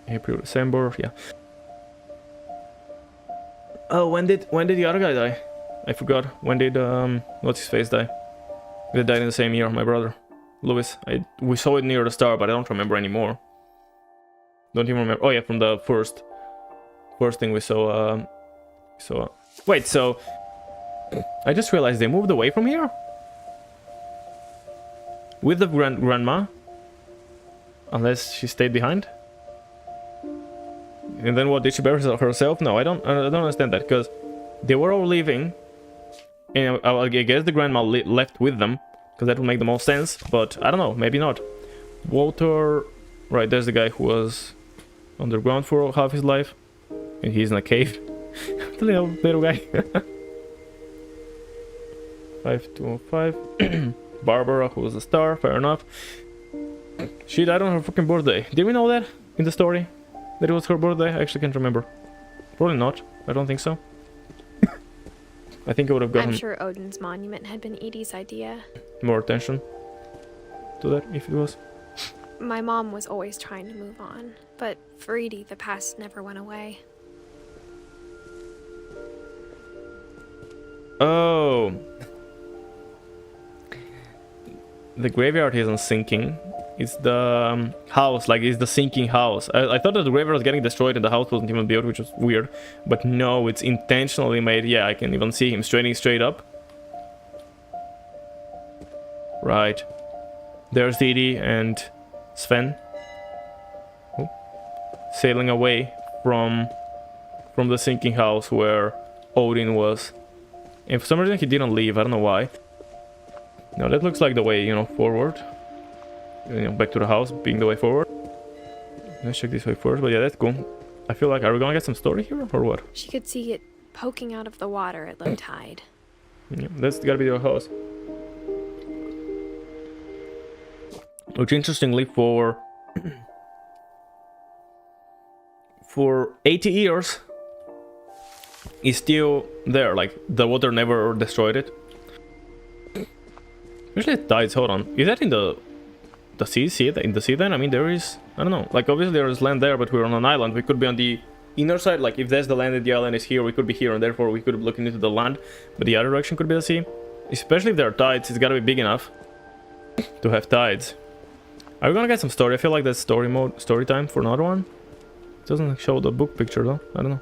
April, December, yeah. Oh, when did the other guy die? I forgot. When did what's his face die? They died in the same year, my brother, Louis. We saw it near the start, but I don't remember anymore. Don't even remember. Oh yeah, from the first thing we saw. Wait, so I just realized they moved away from here with the grandma, unless she stayed behind. And then what, did she bury herself? No, I don't understand that, because they were all leaving, and I guess the grandma left with them, because that would make the most sense. But I don't know, maybe not. Walter, right? There's the guy who was underground for half his life, and he's in a cave. The little guy. 5205. Barbara, who was a star, fair enough. She died on her fucking birthday. Did we know that in the story? That it was her birthday? I actually can't remember. Probably not. I don't think so. I think I would have gotten... I'm sure Odin's monument had been Edie's idea. more attention to that if it was. My mom was always trying to move on, but for Edie, the past never went away. Oh. The graveyard isn't sinking. It's the house, like it's the sinking house. I thought that the graveyard was getting destroyed and the house wasn't even built, which was weird. But no, it's intentionally made. Yeah, I can even see him straight up. Right. There's Edie and Sven. Oh. Sailing away from the sinking house where Odin was. And for some reason he didn't leave, I don't know why. Now that looks like the way, you know, forward. You know, back to the house being the way forward. Let's check this way first, but yeah, that's cool. I feel like, are we gonna get some story here or what? She could see it poking out of the water at low tide. Yeah, that's gotta be the house. Which interestingly for 80 years is still there, like the water never destroyed it. Especially at tides, hold on. Is that in the sea? See it in the sea then? I mean, there is, I don't know, like obviously there is land there, but we're on an island. We could be on the inner side, like if that's the land and the island is here, we could be here, and therefore we could be looking into the land, but the other direction could be the sea. Especially if there are tides, it's gotta be big enough to have tides. Are we gonna get some story? I feel like that's story time for another one. It doesn't show the book picture though. I don't know.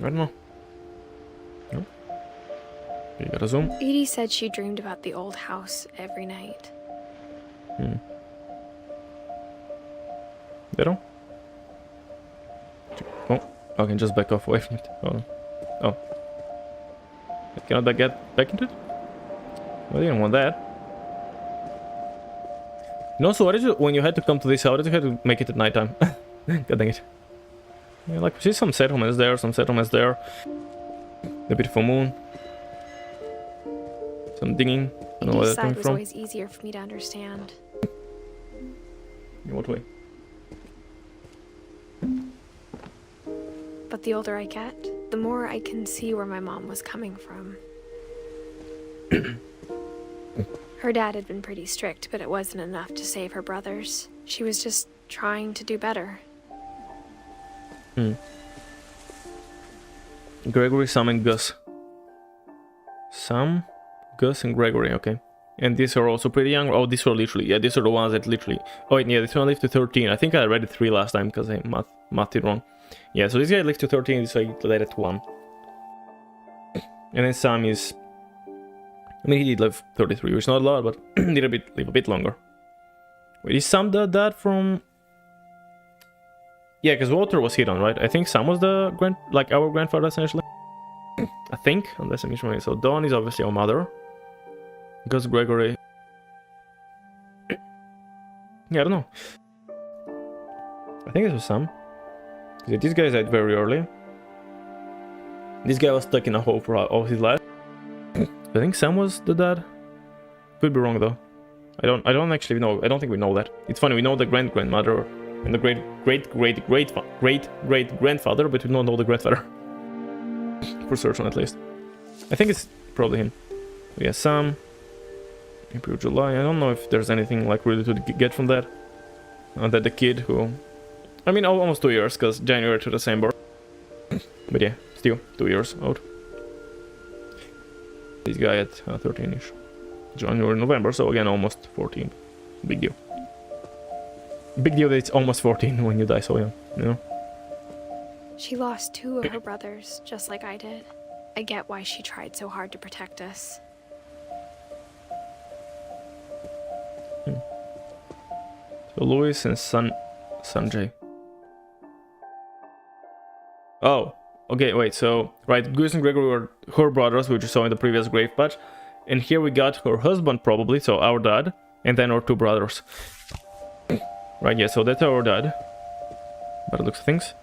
No. You gotta zoom. Edie said she dreamed about the old house every night. There? Oh, I can just back off away from it. Hold on. Oh. Cannot I get back into it? Well, I didn't want that. No, so what is it when you had to come to this house? Did you have to make it at nighttime? God dang it. Yeah, like, we see some settlements there, The beautiful moon. Some digging. I don't know where Edie's that's coming side was from. always easier for me to understand. In what way? But the older I get, the more I can see where my mom was coming from. Her dad had been pretty strict, but it wasn't enough to save her brothers. She was just trying to do better. Gregory, Sam, and Gus. Sam, Gus, and Gregory, okay. And these are also pretty young. Oh, these are literally, yeah, these are the ones that literally... Oh, wait, yeah, this one lived to 13. I think I read it 3 last time because I mathed it wrong. Yeah, so this guy lived to 13, this guy led it to 1. And then Sam is... I mean, he did live 33, which is not a lot, but did live a bit longer. Wait, is Sam the dad from... Yeah, because Walter was hidden, right? I think Sam was the our grandfather, essentially. I think, unless I'm misremembering. So Dawn is obviously our mother. Gus, Gregory... Yeah, I don't know. I think it was Sam. This guy died very early. This guy was stuck in a hole for all his life. I think Sam was the dad. Could be wrong though. I don't actually know. I don't think we know that. It's funny, we know the grandmother and the great-great-great-great-grandfather, but we don't know the grandfather. For certain, at least. I think it's probably him. Yeah, Sam. April, July. I don't know if there's anything like really to get from that. That the kid who... I mean, almost 2 years, because January to December. But yeah, still 2 years out. This guy at 13-ish. January, November, so again, almost 14. Big deal. Big deal that it's almost 14 when you die so young, you know? She lost 2 of her brothers, just like I did. I get why she tried so hard to protect us. So Louis and Sanjay. Oh, okay, wait, so, right, Gus and Gregory were her brothers, which you saw in the previous grave patch. And here we got her husband, probably, so our dad, and then our 2 brothers. Right, yeah, so that's our dad. By the looks of things.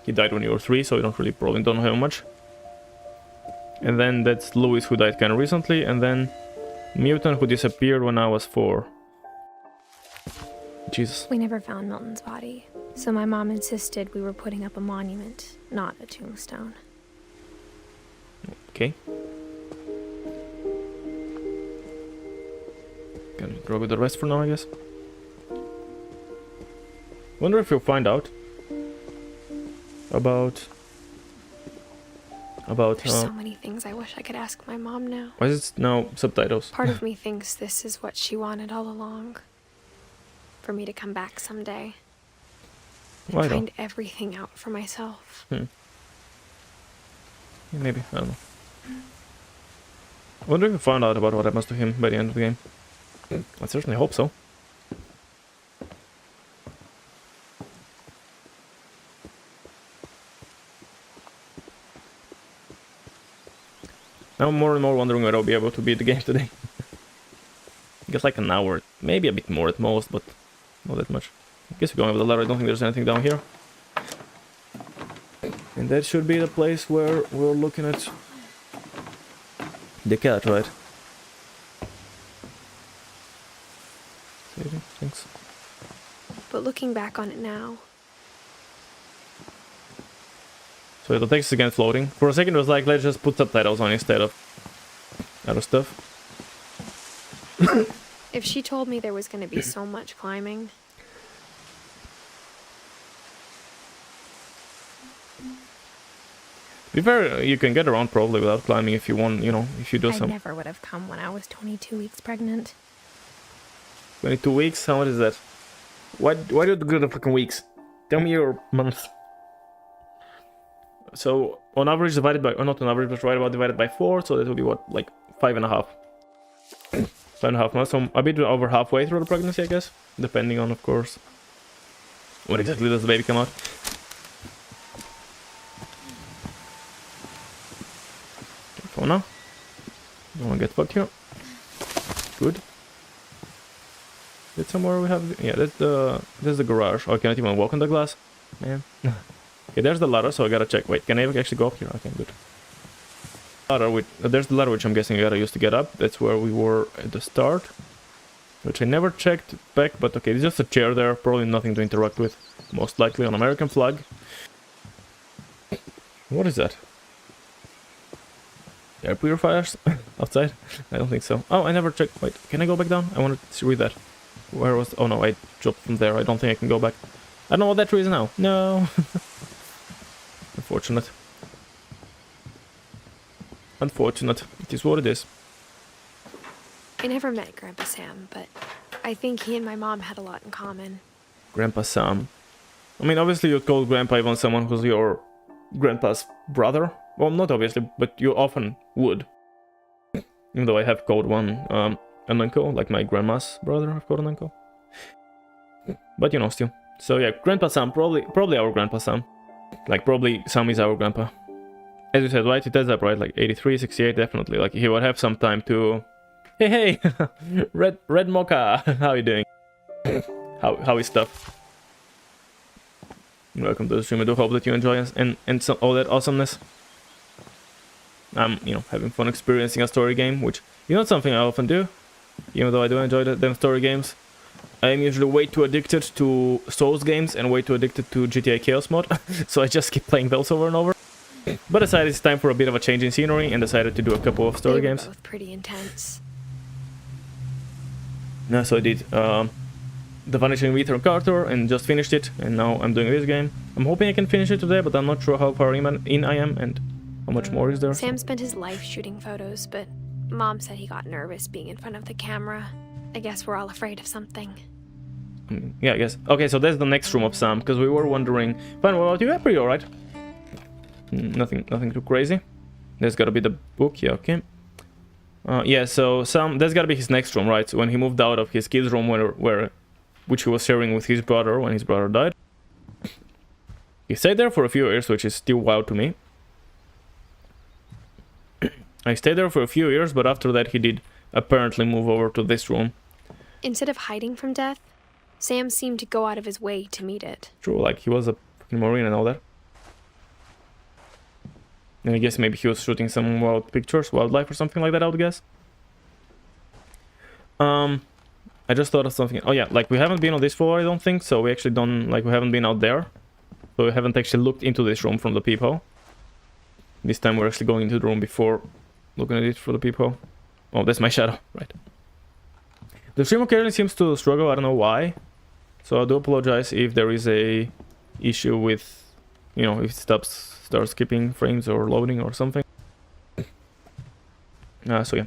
He died when you were 3, so you probably don't know him much. And then that's Louis, who died kind of recently, and then Mutant, who disappeared when I was 4. Jesus. We never found Milton's body, so my mom insisted we were putting up a monument, not a tombstone. Okay. Can go with the rest for now, I guess. Wonder if you'll find out about There's so many things I wish I could ask my mom now. why is it now subtitles? Part of me thinks this is what she wanted all along. For me to come back someday. And Why find everything out for myself. Yeah, maybe, I don't know. I wonder if you found out about what happens to him by the end of the game. I certainly hope so. Now I'm more and more wondering whether I'll be able to beat the game today. I guess like an hour, maybe a bit more at most, but not that much. I guess we're going over the ladder. I don't think there's anything down here. And that should be the place where we're looking at the cat, right? Thanks. But looking back on it now, So the text is again floating. For a second it was like, let's just put subtitles on instead of other stuff. if she told me there was going to be so much climbing, To be fair, you can get around probably without climbing if you want, you know, if you do I some... never would have come when I was 22 weeks pregnant. 22 weeks? How much is that? Why do you do the fucking weeks? Tell me your months. So, on average divided by... Or not on average, but right about divided by 4, so that would be what? Like 5.5. 5.5 months, so a bit over halfway through the pregnancy, I guess. Depending on, of course, when exactly does the baby come out. For now. Don't wanna get fucked here. Good. Is somewhere we have... Yeah, that's the garage. Oh, I cannot even walk on the glass. Man. Okay, there's the ladder, so I gotta check. Wait, can I actually go up here? Okay, good. Ladder, there's the ladder, which I'm guessing I gotta use to get up. That's where we were at the start. Which I never checked back, but okay, there's just a chair there. Probably nothing to interact with. Most likely an American flag. What is that? Air purifiers? Outside? I don't think so. Oh, I never checked. Wait, can I go back down? I wanted to read that. Where was... Oh no, I dropped from there. I don't think I can go back. I don't know what that tree is now. No. Unfortunate. Unfortunate. It is what it is. I never met Grandpa Sam, but I think he and my mom had a lot in common. Grandpa Sam. I mean, obviously you call Grandpa even someone who's your grandpa's brother. Well, not obviously, but you often would. Even though I have called one an uncle, like my grandma's brother, I've called an uncle. But you know, still. So yeah, Grandpa Sam, probably our Grandpa Sam. Like, probably Sam is our grandpa. As you said, right? It adds up, right? Like 83, 68, definitely. Like, he would have some time to... Hey! Red Mocha! How you doing? How is stuff? Welcome to the stream. I do hope that you enjoy and some, all that awesomeness. I'm, you know, having fun experiencing a story game, which is not something I often do. Even though I do enjoy them story games. I am usually way too addicted to Souls games and way too addicted to GTA Chaos mod, so I just keep playing those over and over. But I decided it's time for a bit of a change in scenery and decided to do a couple of story games. They were both pretty intense. No, so I did The Vanishing of Ethan Carter and just finished it, and now I'm doing this game. I'm hoping I can finish it today, but I'm not sure how far in I am and how much more is there. Sam spent his life shooting photos, but Mom said he got nervous being in front of the camera. I guess we're all afraid of something. Yeah, I guess. Okay, so that's the next room of Sam, because we were wondering... Fine, what about you? Pretty alright. Nothing too crazy. There's gotta be the book, yeah, okay. Yeah, so Sam, that's gotta be his next room, right? So when he moved out of his kid's room, which he was sharing with his brother when his brother died. He stayed there for a few years, which is still wild to me. I stayed there for a few years, but after that he did apparently move over to this room. Instead of hiding from death, Sam seemed to go out of his way to meet it. True, like he was a fucking Marine and all that. And I guess maybe he was shooting some wild pictures, wildlife or something like that, I would guess. I just thought of something. Oh yeah, like we haven't been on this floor, I don't think, so we actually don't, like we haven't been out there. So we haven't actually looked into this room from the peephole. This time we're actually going into the room before looking at it through the peephole. Oh, that's my shadow, right. The stream occasionally seems to struggle, I don't know why. So I do apologize if there is a issue with, you know, if it starts skipping frames or loading or something. So yeah.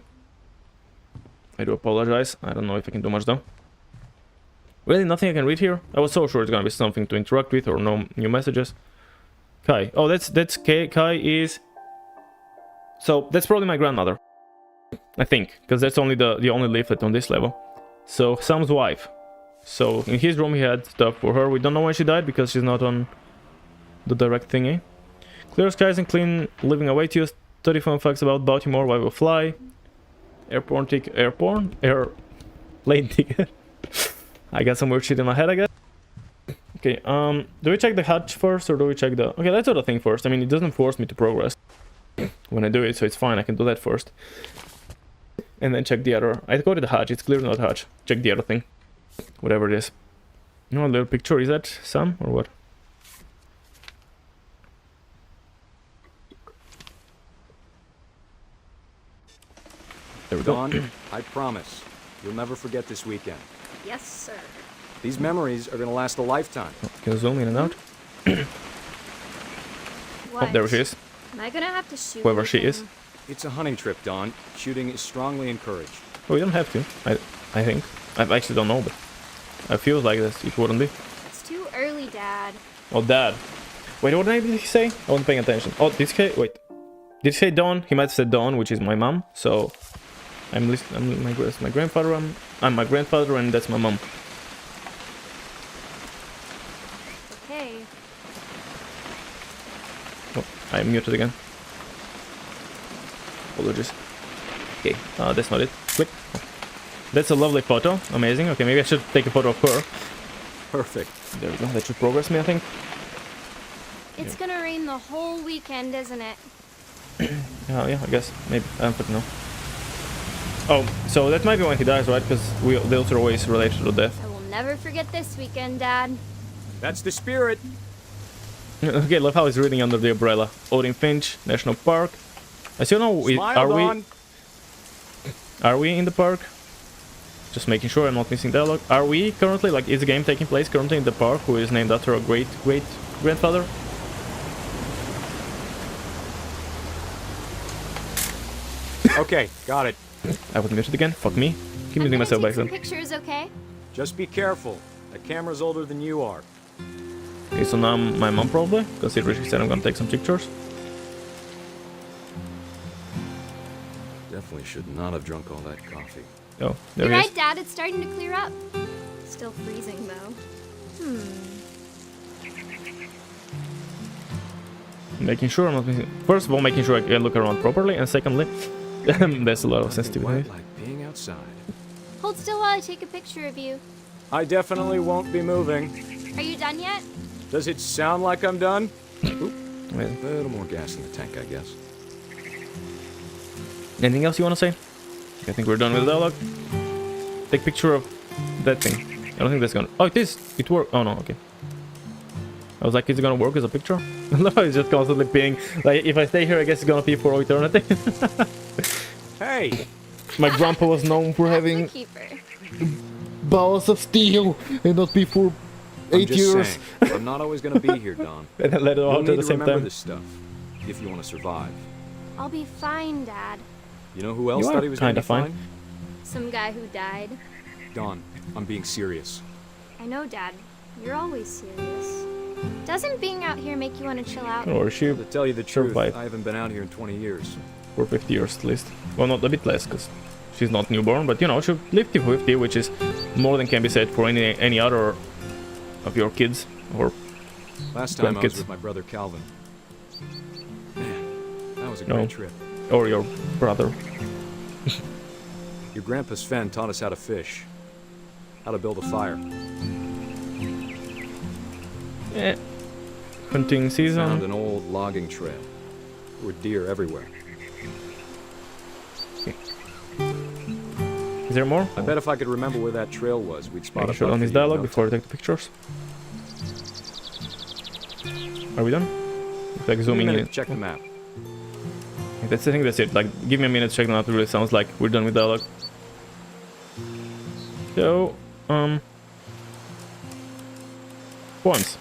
I do apologize. I don't know if I can do much though. Really, nothing I can read here? I was so sure it's gonna be something to interact with or no new messages. Kai. Oh, that's Kai. Kai is... So, that's probably my grandmother. I think. Because that's only the only leaflet on this level. So, Sam's wife. So, in his room he had stuff for her. We don't know when she died because she's not on the direct thingy. Clear skies and clean living await you. 30 fun facts about Baltimore, why we fly. Airplane ticket. I got some weird shit in my head, I guess. Okay, do we check the hatch first or do we check the... Okay, let's do the thing first. I mean, it doesn't force me to progress when I do it, so it's fine. I can do that first. And then check the other... I go to the hatch. It's clearly not hatch. Check the other thing. Whatever it is. You know, a little picture. Is that Sam or what? There we go. Dawn, I promise, you'll never forget this weekend. Yes, sir. These memories are gonna last a lifetime. Oh, can I zoom in and out? What? Oh, there she is. Am I gonna have to shoot Whoever she is. It's a hunting trip, Dawn. Shooting is strongly encouraged. Oh, we don't have to. I think. I actually don't know, but I feel like this. It wouldn't be. It's too early, Dad. Oh, Dad. Wait, what name did he say? I wasn't paying attention. Oh, did he say... Wait. Did he say Dawn? He might have said Dawn, which is my mom. So... I'm my grandfather. I'm my grandfather, and that's my mom. Okay. Oh, I'm muted again. Apologies. Okay, that's not it. Click. Oh. That's a lovely photo. Amazing. Okay, maybe I should take a photo of her. Perfect. There we go. That should progress me, I think. It's gonna rain the whole weekend, isn't it? Yeah, I guess. Maybe. I don't know. Oh, so that might be when he dies, right? Because those are always related to death. I will never forget this weekend, Dad. That's the spirit. Okay, love how he's reading under the umbrella. Odin Finch, National Park. I still know. Are we in the park? Just making sure I'm not missing dialogue. Are we currently, like, is the game taking place currently in the park, who is named after a great grandfather? Okay, got it. I was muted again. Fuck me. Keep muting myself back then. Pictures, okay? Just be careful. That camera's older than you are. Okay, so now my mom probably, because he really said I'm gonna take some pictures. Definitely should not have drunk all that coffee. Oh, there Good he is. night, Dad. It's starting to clear up. Still freezing, though. Making sure I'm not missing. First of all, making sure I can look around properly, and secondly, there's a lot of sensitivity. Like being outside. Hold still while I take a picture of you. I definitely won't be moving. Are you done yet? Does it sound like I'm done? Oop. Wait. A little more gas in the tank, I guess. Anything else you want to say? I think we're done with the dialogue. Take picture of that thing. I don't think that's gonna... Oh, it is! It worked. Oh, no, okay. I was like, is it gonna work as a picture? No, it's just constantly peeing. Like, if I stay here, I guess it's gonna pee for eternity. Hey! My grandpa was known for having balls of steel and not pee for 8 years. Saying, I'm not always gonna be here, Don. And then let it out at the same time. This stuff if you want to survive. I'll be fine, Dad. You know who else thought he was gonna be fine? Some guy who died. Don, I'm being serious. I know, Dad. You're always serious. Doesn't being out here make you want to chill out? Or she to tell you the truth, survived. I haven't been out here in 20 years. For 50 years at least. Well, not a bit less, because she's not newborn, but you know, she lived to 50, which is more than can be said for any other of your kids or Last time I was grandkids. with my brother Calvin. Man, that was a great trip. Or your brother. Your grandpa Sven taught us how to fish, how to build a fire. Hunting Found season. an old logging trail. There were deer everywhere. Okay. Is there more? I bet if I could remember where that trail was, we'd spot Make a sure buck on for his you in dialogue no before I time. take the pictures. Are we done? It's like zooming in. Check the map. I think that's it. Like, give me a minute to check them out. It really sounds like we're done with dialogue. So, poems.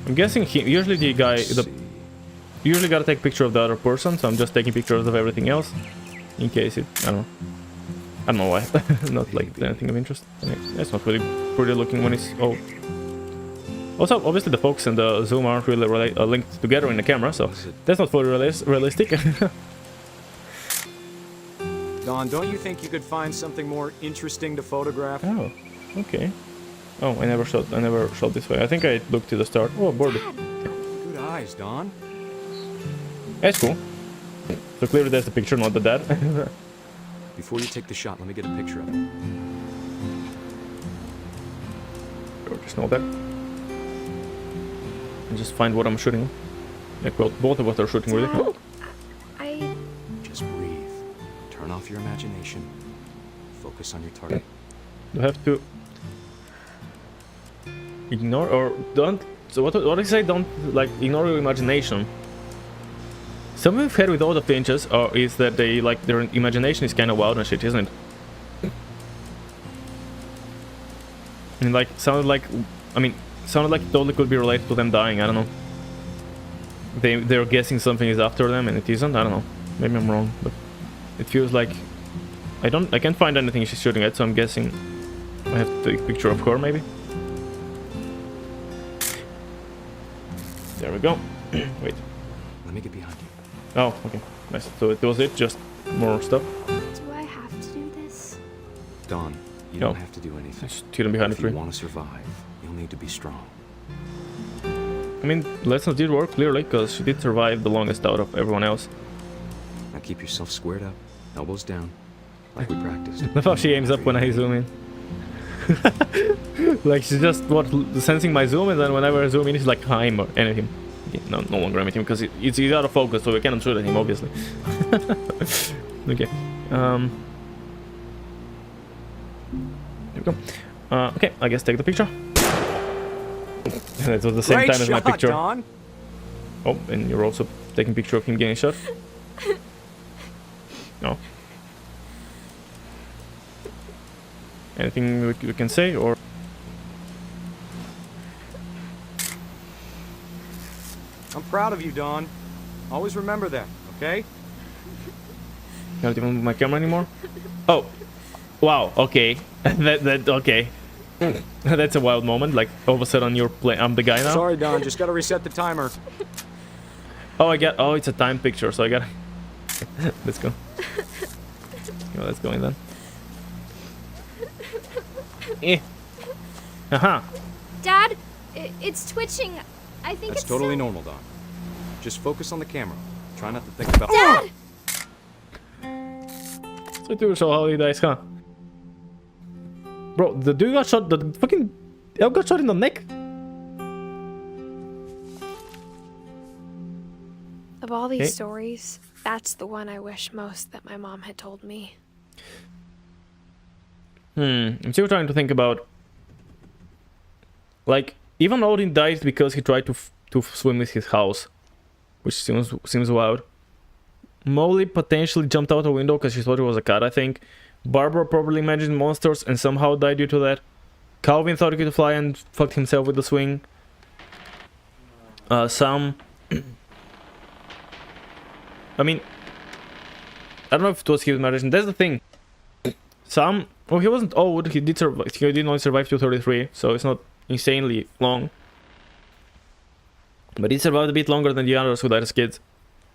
I'm guessing usually the guy, usually gotta take a picture of the other person, so I'm just taking pictures of everything else, in case it, I don't know why, not like anything of interest. It's not really pretty looking when it's, oh. Also, obviously the focus and the zoom aren't really linked together in the camera, so that's not fully realistic. Don, don't you think you could find something more interesting to photograph? Oh, okay. Oh, I never shot this way. I think I looked to the start. Oh, boarded. Good eyes, Don. That's cool. So clearly that's the picture, not the dad. Before you take the shot, let me get a picture of it. Or just know that. And just find what I'm shooting. Like, well, both of us are shooting really. Dad, Just breathe. Turn off your imagination. Focus on your target. You have to ignore or don't. So what do you say? Don't like ignore your imagination. Something we've had with all the Finches is that they like their imagination is kind of wild and shit, isn't it? And like sounded like it totally could be related to them dying. I don't know. They're guessing something is after them and it isn't. I don't know. Maybe I'm wrong, but it feels like I can't find anything she's shooting at, so I'm guessing I have to take a picture of her maybe. There we go. Wait. Let me get behind you. Oh, okay. Nice. So it was it, just more stuff. do I have to do this? Don, you don't have to do anything. Just hidden behind the If you tree. want to survive, you'll need to be strong. I mean, lessons did work clearly, because she did survive the longest out of everyone else. Now keep yourself squared up, elbows down, like we practiced. Love how she aims up when I zoom in. Like she's just sensing my zoom, and then whenever I zoom in, she's like I'm or anything. Okay, no longer anything because he's out of focus, so we cannot shoot at him, obviously. Okay. There we go. Okay, I guess take the picture. That was the same time as my picture. Don. Oh, and you're also taking a picture of him getting shot. No. Anything we can say, or? I'm proud of you, Don. Always remember that, okay? Can't even move my camera anymore. Oh, wow. Okay, okay. That's a wild moment. Like all of a sudden I'm the guy now. Sorry, Don. Just gotta reset the timer. Oh, oh, it's a time picture, so I gotta. Let's go. Well, let's go in then. Haha. Dad, it's twitching. I think That's it's totally normal, Don. Just focus on the camera. Try not to think about. Dad! So du så how he dies, huh? Bro, the dude got shot. The fucking elk got shot in the neck. Of all these stories, that's the one I wish most that my mom had told me. I'm still trying to think about. Like, even Odin died because he tried to swim with his house, which seems wild. Molly potentially jumped out a window because she thought it was a cat, I think. Barbara probably imagined monsters and somehow died due to that. Calvin thought he could fly and fucked himself with the swing. Sam... I mean... I don't know if it was his imagination. That's the thing. Sam... Well, he wasn't old. He did only survive to 33, so it's not insanely long. But he survived a bit longer than the others who died as kids.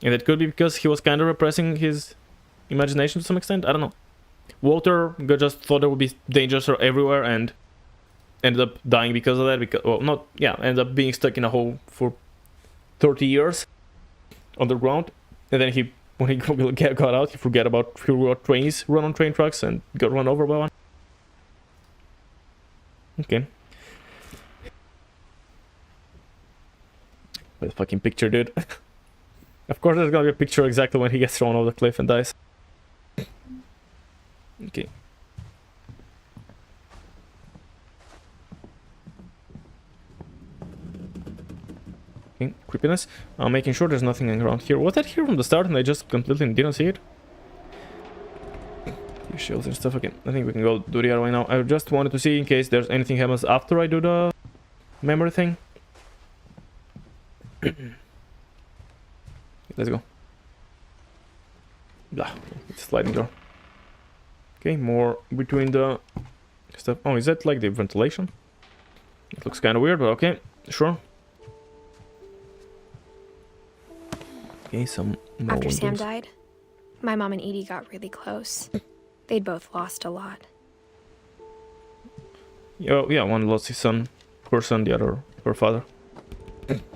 And that could be because he was kind of repressing his imagination to some extent. I don't know. Walter just thought there would be dangers everywhere and ended up dying because of that. Ended up being stuck in a hole for 30 years underground. And then when he got out, he forgot about trains, run on train tracks, and got run over by one. Okay. That fucking picture, dude. Of course there's gonna be a picture exactly when he gets thrown off the cliff and dies. Okay. Okay, creepiness. I'm making sure there's nothing around here. Was that here from the start and I just completely didn't see it? Shields and stuff again. I think we can go do the other way now. I just wanted to see in case there's anything happens after I do the memory thing. Let's go. Blah, it's a sliding door. Okay, more between the stuff. Oh, is that like the ventilation? It looks kind of weird, but okay, sure. Okay, some more After Sam windows. died, my mom and Edie got really close. They'd both lost a lot. Yeah, one lost his son, her son, the other her father.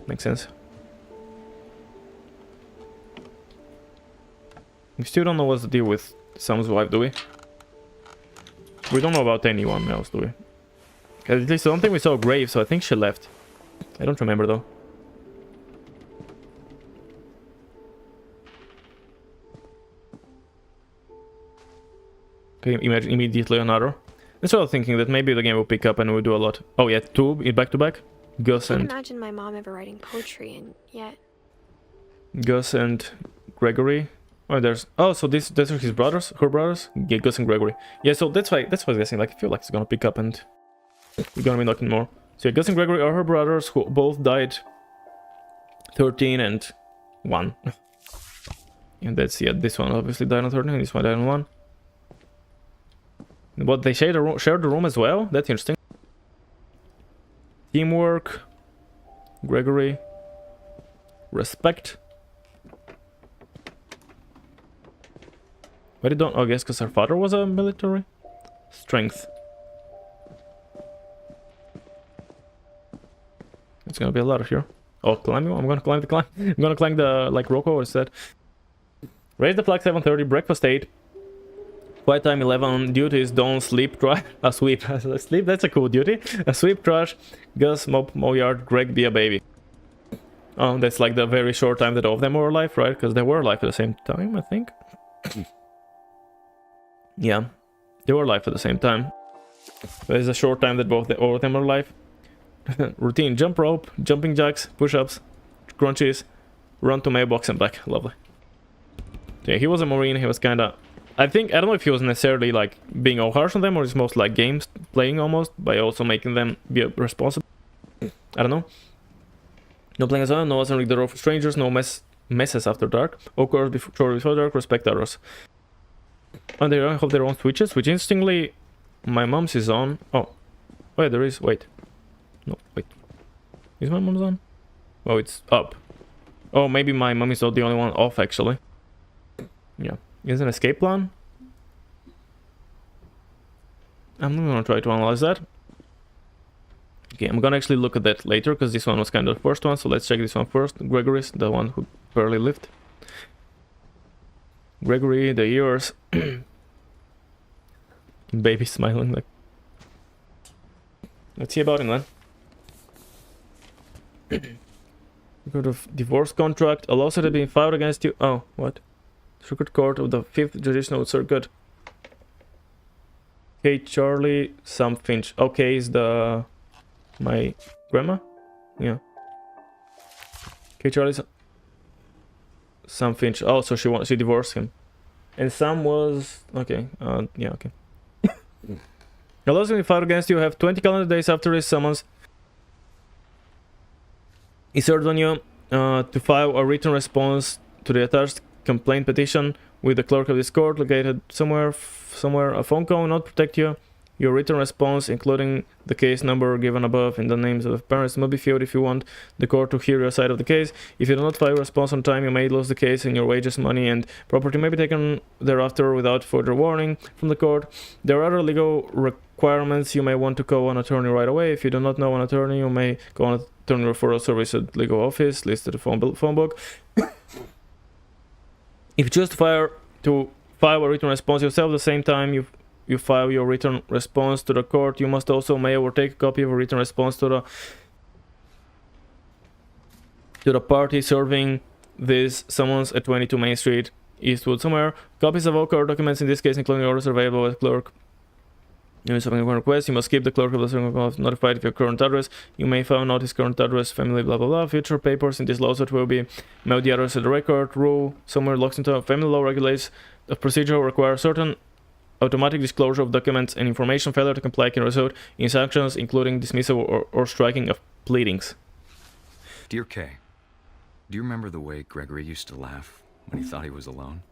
Makes sense. We still don't know what's the deal with Sam's wife, do we? We don't know about anyone else, do we? At least I don't think we saw Grave, so I think she left. I don't remember though. Okay, imagine immediately another. That's what I was thinking, that maybe the game will pick up and we'll do a lot. Oh yeah, 2 back to back. Gus I can't and imagine my mom ever writing poetry, and yet Gus and Gregory. Oh, there's so these are his brothers, her brothers. Yeah, Gus and Gregory. Yeah, so that's why I was guessing. Like I feel like it's gonna pick up and we're gonna be knocking more. So yeah, Gus and Gregory are her brothers who both died 13 and 1. And that's this one obviously died on 13, and this one died on 1. But they share the room as well? That's interesting. Teamwork. Gregory. Respect. But they don't... Oh, I guess because her father was a military. Strength. It's gonna be a lot of here. Oh, climbing? I'm gonna climb the climb. I'm gonna climb the, like, Rocco instead. Raise the flag 7:30, breakfast 8. Quiet time 11, duties, don't sleep, try a sweep. Sleep, that's a cool duty. A sweep, trash, Gus, mop, mow yard, Greg, be a baby. Oh, that's like the very short time that all of them were alive, right? Because they were alive at the same time, I think. Yeah, they were alive at the same time. There's a short time that all of them are alive. Routine, jump rope, jumping jacks, push-ups, crunches, run to mailbox and back. Lovely. Yeah, he was a Marine, he was kinda... I don't know if he was necessarily like being all harsh on them, or it's most like games playing almost, by also making them be responsible. I don't know. No playing as well, no answering the door for strangers, no messes after dark. Of course, before dark, respect others. And they all have their own switches, which interestingly, my mom's is on. Oh, yeah, there is. Wait. No, wait. Is my mom's on? Oh, it's up. Oh, maybe my mom is not the only one off, actually. Yeah. Is an escape plan? I'm not gonna try to analyze that. Okay, I'm gonna actually look at that later, because this one was kind of the first one, so let's check this one first. Gregory's, the one who barely lived. Gregory, the ears. Baby smiling like... Let's see about him then. Record of divorce contract. A lawsuit had been filed against you. Oh, what? Circuit Court of the 5th Judicial Circuit. Okay, Charlie, Sam Finch. Okay, is the... my grandma? Yeah. Okay, Charlie, Sam Finch. Oh, so she divorced him. And Sam was... Okay, yeah, okay. A lawsuit been filed against you. Have 20 calendar days after his summons. He served on you to file a written response to the attached complaint petition with the clerk of this court located somewhere. A phone call will not protect you. Your written response, including the case number given above and the names of the parents, must be filled if you want the court to hear your side of the case. If you do not file a response on time, you may lose the case, and your wages, money, and property may be taken thereafter without further warning from the court. There are other legal requirements. You may want to call an attorney right away. If you do not know an attorney, you may call an attorney referral service at legal office listed in the phone book. If you choose to file a written response yourself at the same time you file your written response to the court, you must also mail or take a copy of a written response to the to the party serving this summons at 22 Main Street, Eastwood somewhere. Copies of all court documents, in this case including orders, are available at clerk. If you have a request, you must keep the clerk of the circle notified of your current address. You may file notice current address, family, blah blah blah. Future papers in this lawsuit will be mailed the address of the record. Rule somewhere locked into a family law regulates the procedure requires certain automatic disclosure of documents and information. Failure to comply can result in sanctions, including dismissal or striking of pleadings. Dear Kay, do you remember the way Gregory used to laugh when he thought he was alone?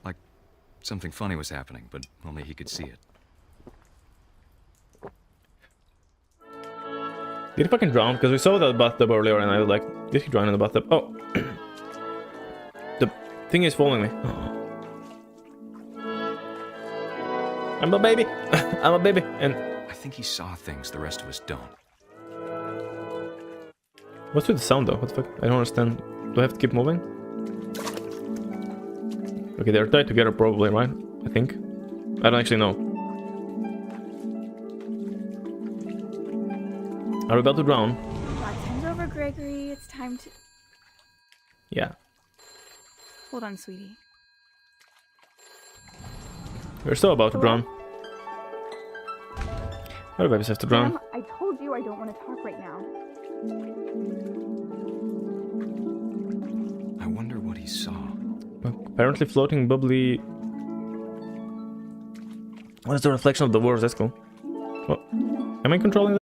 Like something funny was happening, but only he could see it. Did he fucking drown? Because we saw that bathtub earlier and I was like, did he drown in the bathtub? Oh. The thing is following me. Oh. I'm a baby. I'm a baby. And I think he saw things the rest of us don't. What's with the sound though? What the fuck? I don't understand. Do I have to keep moving? Okay, they're tied together probably, right? I think. I don't actually know. Are we about to drown? Time's over, Gregory. It's time to... Yeah. Hold on, sweetie. We're still about to drown. Our babies have to drown. Mom, I told you I don't want to talk right now. I wonder what he saw. Apparently floating bubbly... What is the reflection of the words? That's cool. Oh. Am I controlling that?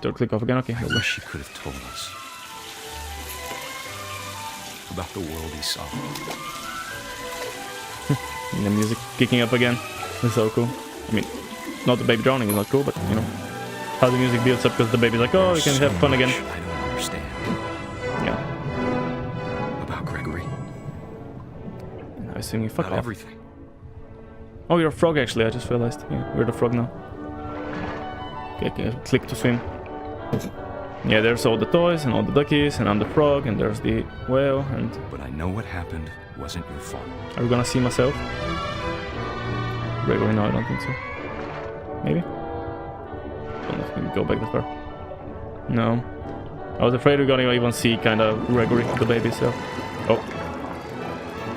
Don't click off again, okay. I wish he could have told us about the world he saw. And the music kicking up again. It's so cool. I mean, not the baby drowning is not cool, but you know how the music builds up because the baby's like, oh, you can have fun again. I don't understand. Yeah. singing. Fuck About off. everything. Oh, you're a frog actually, I just realized. Yeah, we're the frog now. Okay, click to swim. Yeah, there's all the toys and all the duckies, and I'm the frog, and there's the whale, and... But I know what happened wasn't your fault. Are we gonna see myself? Gregory, no, I don't think so. Maybe? Don't know if we can go back that far. No. I was afraid we're gonna even see kind of Gregory, the baby, so... Oh.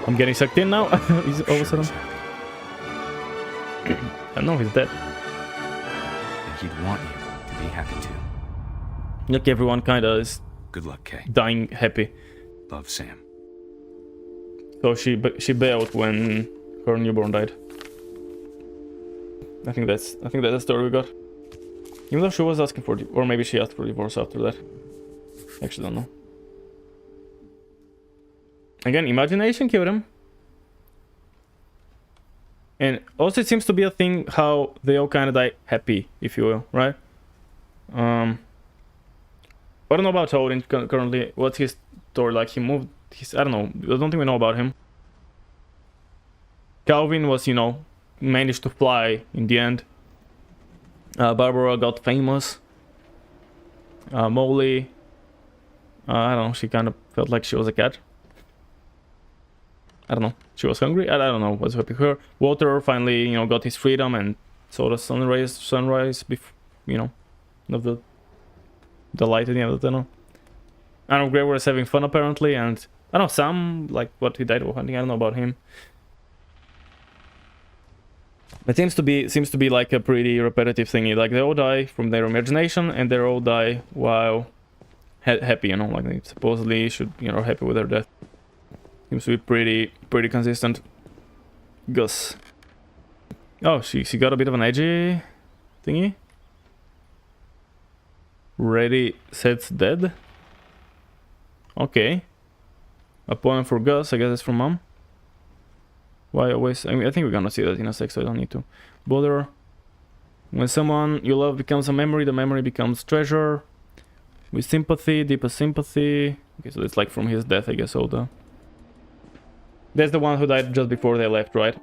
I'm getting sucked in now, he's all of a sudden. I know he's dead. And he'd want you to be happy too. Look, everyone kinda is... Good luck, Kay. Dying happy. Love, Sam. So she bailed when her newborn died. I think that's the story we got. Even though she was asking for, or maybe she asked for divorce after that. Actually, don't know. Again, imagination killed him. And also, it seems to be a thing how they all kind of die happy, if you will, right? I don't know about Odin currently. What's his story like? He moved. I don't know. I don't think we know about him. Calvin was, you know, managed to fly in the end. Barbara got famous. Molly, I don't know, she kind of felt like she was a cat. I don't know, she was hungry. I don't know what's happening to her. Walter finally, you know, got his freedom and saw the sunrise before, you know, of the light at the end of the tunnel. I don't know, Gregory was having fun apparently, and I don't know, Sam, like what he died while hunting, I don't know about him. It seems to be like a pretty repetitive thingy. Like they all die from their imagination, and they all die while happy. You know, like they supposedly should, you know, happy with their death. Seems to be pretty consistent. Gus. Oh, she got a bit of an edgy thingy. Ready, set, dead. Okay. A poem for Gus. I guess it's from Mom. Why always? I mean, I think we're gonna see that in a sec, so I don't need to bother. When someone you love becomes a memory, the memory becomes treasure. With sympathy, deepest sympathy. Okay, so it's like from his death, I guess. All the. That's the one who died just before they left, right?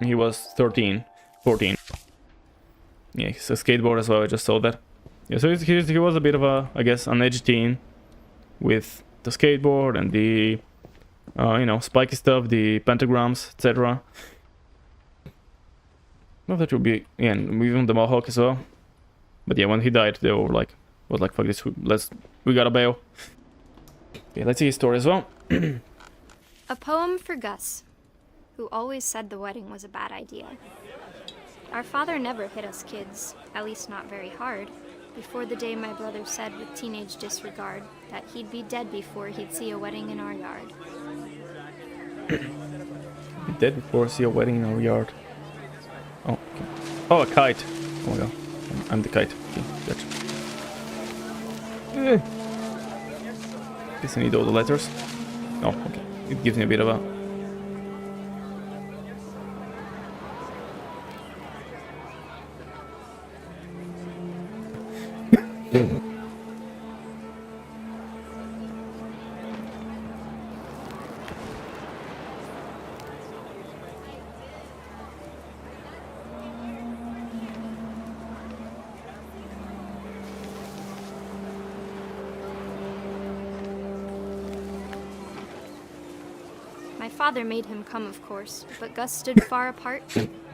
He was 13, 14. Yeah, he's a skateboard as well. I just saw that. Yeah, so he was a bit of a, I guess, an edgy teen with the skateboard and the. You know, spiky stuff, the pentagrams, etc. Well, that would be, yeah, and even the Mohawk as well. But yeah, when he died, they were like, was like, fuck this, we gotta bail. Okay, let's see his story as well. A poem for Gus, who always said the wedding was a bad idea. Our father never hit us kids, at least not very hard, before the day my brother said with teenage disregard that he'd be dead before he'd see a wedding in our yard. Be dead before I see a wedding in our yard. Oh, okay. Oh, a kite. Oh my god. I'm the kite. Okay, gotcha. Guess I need all the letters. Oh, okay. It gives me a bit of a... My father made him come, of course, but Gus stood far apart,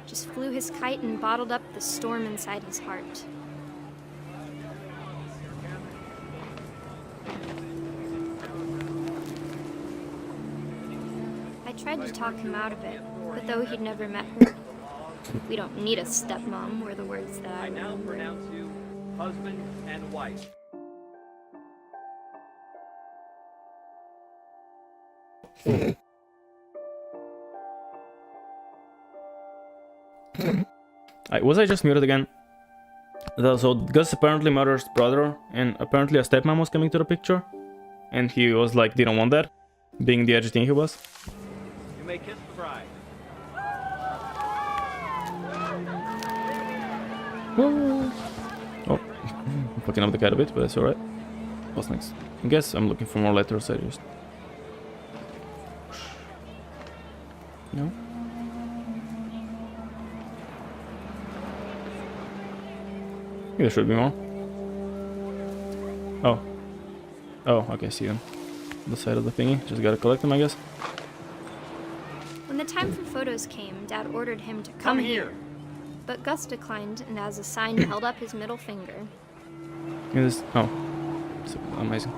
just flew his kite and bottled up the storm inside his heart. I tried to talk him out of it, but though he'd never met her, we don't need a stepmom were the words that I now remember. pronounce you husband and wife. Was I just muted again? So Gus apparently murder's brother, and apparently a stepmom was coming to the picture, and he was like, didn't want that, being the edgy thing he was. You may kiss the bride. Oh, I'm fucking up the cat a bit, but that's alright. What's next? I guess I'm looking for more letters. I just No? There should be more. Oh. Oh, okay, see them. The side of the thingy. Just gotta collect them, I guess. When the time for photos came, Dad ordered him to come here. But Gus declined, and as a sign held up his middle finger. Oh. It's amazing.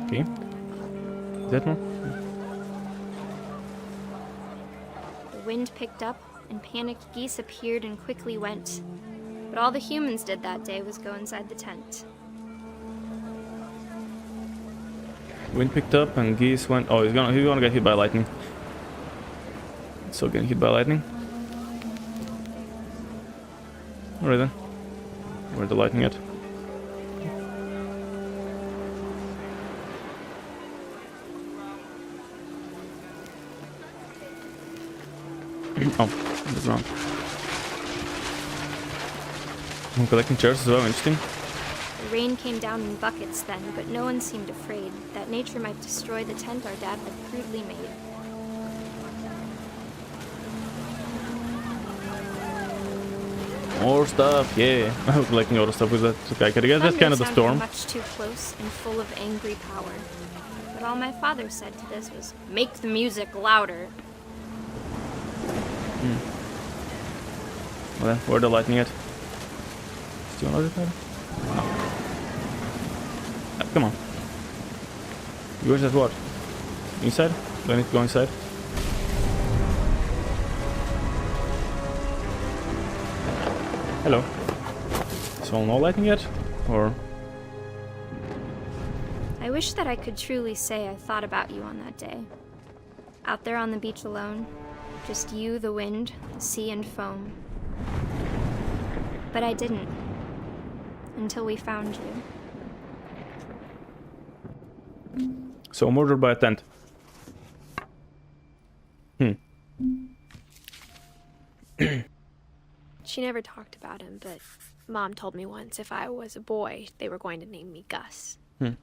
Okay. Is that more? The wind picked up, and panicked geese appeared and quickly went. But all the humans did that day was go inside the tent. Wind picked up and geese went. Oh, he's gonna get hit by lightning. So getting hit by lightning. Alright then. Where's the lightning at? Oh, on the ground. I'm collecting chairs as well, interesting. The rain came down in buckets then, but no one seemed afraid that nature might destroy the tent our dad had crudely made. More stuff, yeah. I'm collecting all the stuff with that. Okay, I guess that's kind of the storm. Much too close and full of angry power. But all my father said to this was, "Make the music louder." Well then, where the lightning at? Still not there? No. Come on. Yours at what? Inside? Do I need to go inside? Hello. So no lightning yet? Or... I wish that I could truly say I thought about you on that day. Out there on the beach alone, just you, the wind, the sea, and foam. But I didn't. Until we found you. So murdered by a tent. She never talked about him, but Mom told me once if I was a boy, they were going to name me Gus. But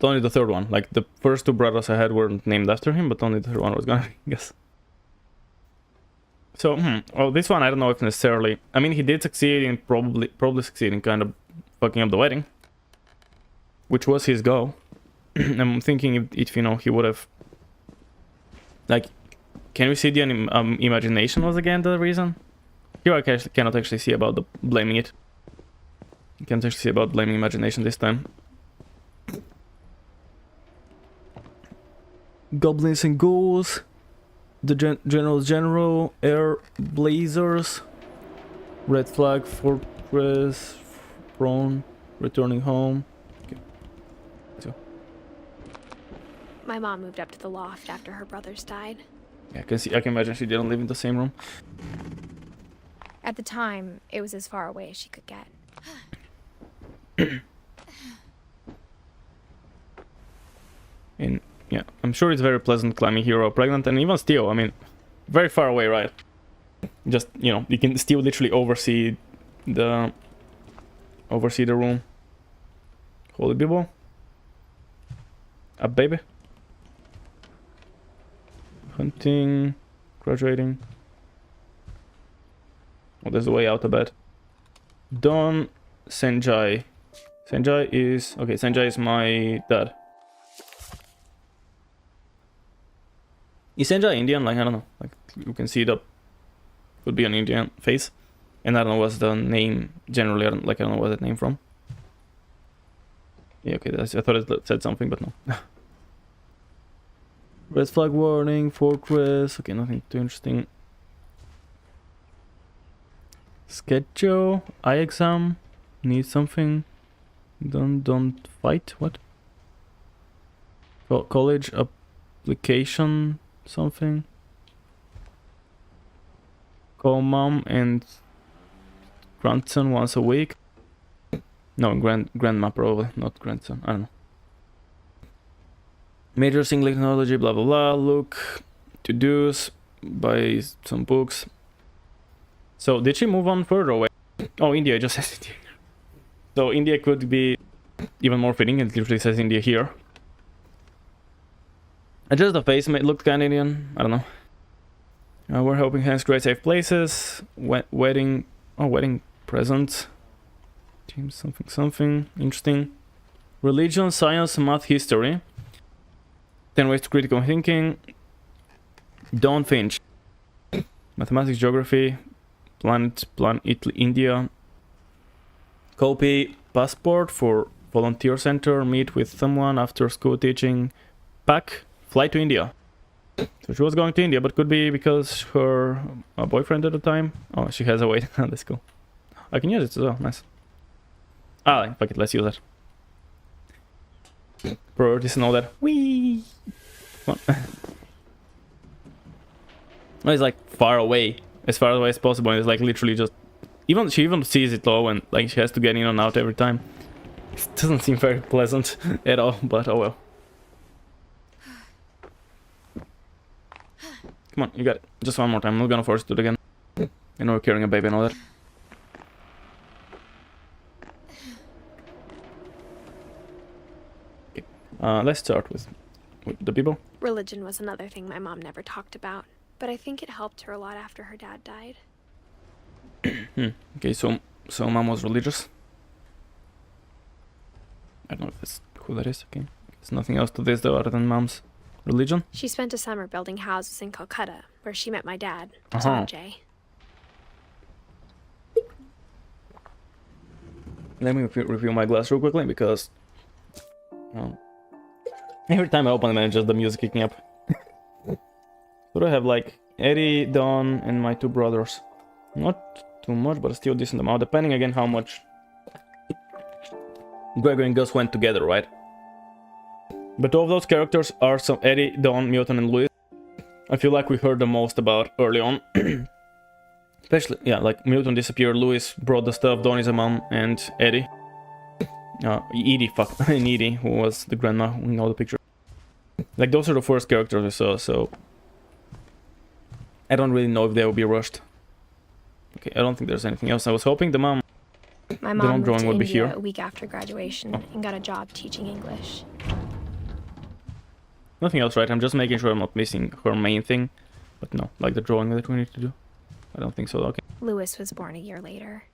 only the third one. Like, the first two brothers I had weren't named after him, but only the third one was gonna be Gus. So, well, this one I don't know if necessarily... I mean, he did succeed in probably succeed in kind of fucking up the wedding. Which was his goal. I'm thinking if you know, he would have... Like, can we see the imagination was again the reason? Here I cannot actually see about the blaming it. You can't actually see about blaming imagination this time. Goblins and ghouls. The general, air blazers, red flag, fortress, prone, returning home. Okay. So. My mom moved up to the loft after her brothers died. Yeah, I can imagine she didn't live in the same room. At the time, it was as far away as she could get. And yeah, I'm sure it's very pleasant climbing here while pregnant, and even still, I mean, very far away, right? Just, you know, you can still literally oversee the room. Holy Bible. A baby. Hunting, graduating. Oh, there's a way out of bed. Don Senjai. Senjai is... Okay, Senjai is my dad. Is Senjai Indian? Like, I don't know. Like, you can see the... Could be an Indian face. And I don't know what's the name generally. I don't know where's that name from. Yeah, okay, I thought it said something, but no. Red flag warning, fortress. Okay, nothing too interesting. Schedule, eye exam. Need something. Don't fight. What? College application. Something. Call mom and grandson once a week. No, grandma probably, not grandson. I don't know. Majors in technology, blah blah blah. Look, to do's, buy some books. So did she move on further away? Oh, India. I just said India. So India could be Even more fitting, it literally says India here. And just the face looked kind of Indian, I don't know. We're helping hands create safe places. Wedding presents. Team something. Interesting. Religion, science, math, history. 10 ways to critical thinking. Dawn Finch. Mathematics, geography. Planet Italy, India. Copy passport for volunteer center. Meet with someone after school teaching. Pack. Fly to India. So she was going to India, but could be because her boyfriend at the time. Oh, she has a weight. That's cool. I can use it as well. Nice. Ah, fuck it. Let's use that. Priorities and all that. Whee! Come on. Oh, it's like far away. As far away as possible. And it's like literally just... She even sees it low and like she has to get in and out every time. It doesn't seem very pleasant at all, but oh well. Come on, you got it. Just one more time. I'm not gonna force you to do it again. You know, we're carrying a baby and all that. Okay. Let's start with the people. Religion was another thing my mom never talked about, but I think it helped her a lot after her dad died. Okay, so mom was religious. I don't know if that's who that is. Okay, there's nothing else to this though other than mom's religion. She spent a summer building houses in Calcutta, where she met my dad, Jay. Let me review my glass real quickly because every time I open them, just the music kicking up. So I have like Eddie, Don, and my two brothers. Not too much, but still a decent amount, depending again how much Gregory and Gus went together, right? But all of those characters are some Eddie, Don, Milton, and Louis. I feel like we heard the most about early on. Especially, yeah, like Milton disappeared, Louis brought the stuff, Don is a mom, and Eddie. Edie, and Edie, who was the grandma in all the pictures. Like, those are the first characters we saw, so... I don't really know if they will be rushed. Okay, I don't think there's anything else. I was hoping the mom... My mom moved to India a week after graduation and got a job teaching English. Nothing else, right? I'm just making sure I'm not missing her main thing. But no, like the drawing that we need to do. I don't think so, okay. Louis was born a year later.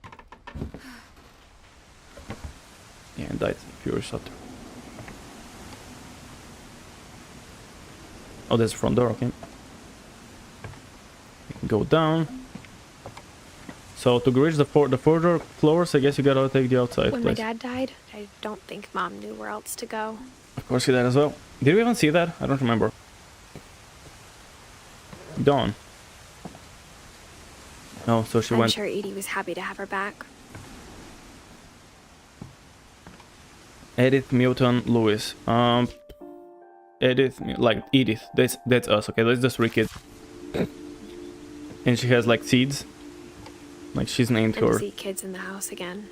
Yeah, and died furious after. Oh, there's the front door, okay. You can go down. So to reach the further floors, I guess you gotta take the outside When place. my dad died, I don't think Mom knew where else to go. Of course he died as well. Did we even see that? I don't remember. Dawn. Oh, so she I'm went... sure Edie was happy to have her back. Edith, Milton, Louis. Edith, like Edith. That's us, okay? That's the 3 kids. And she has like seeds. Like she's named And her. to see kids in the house again.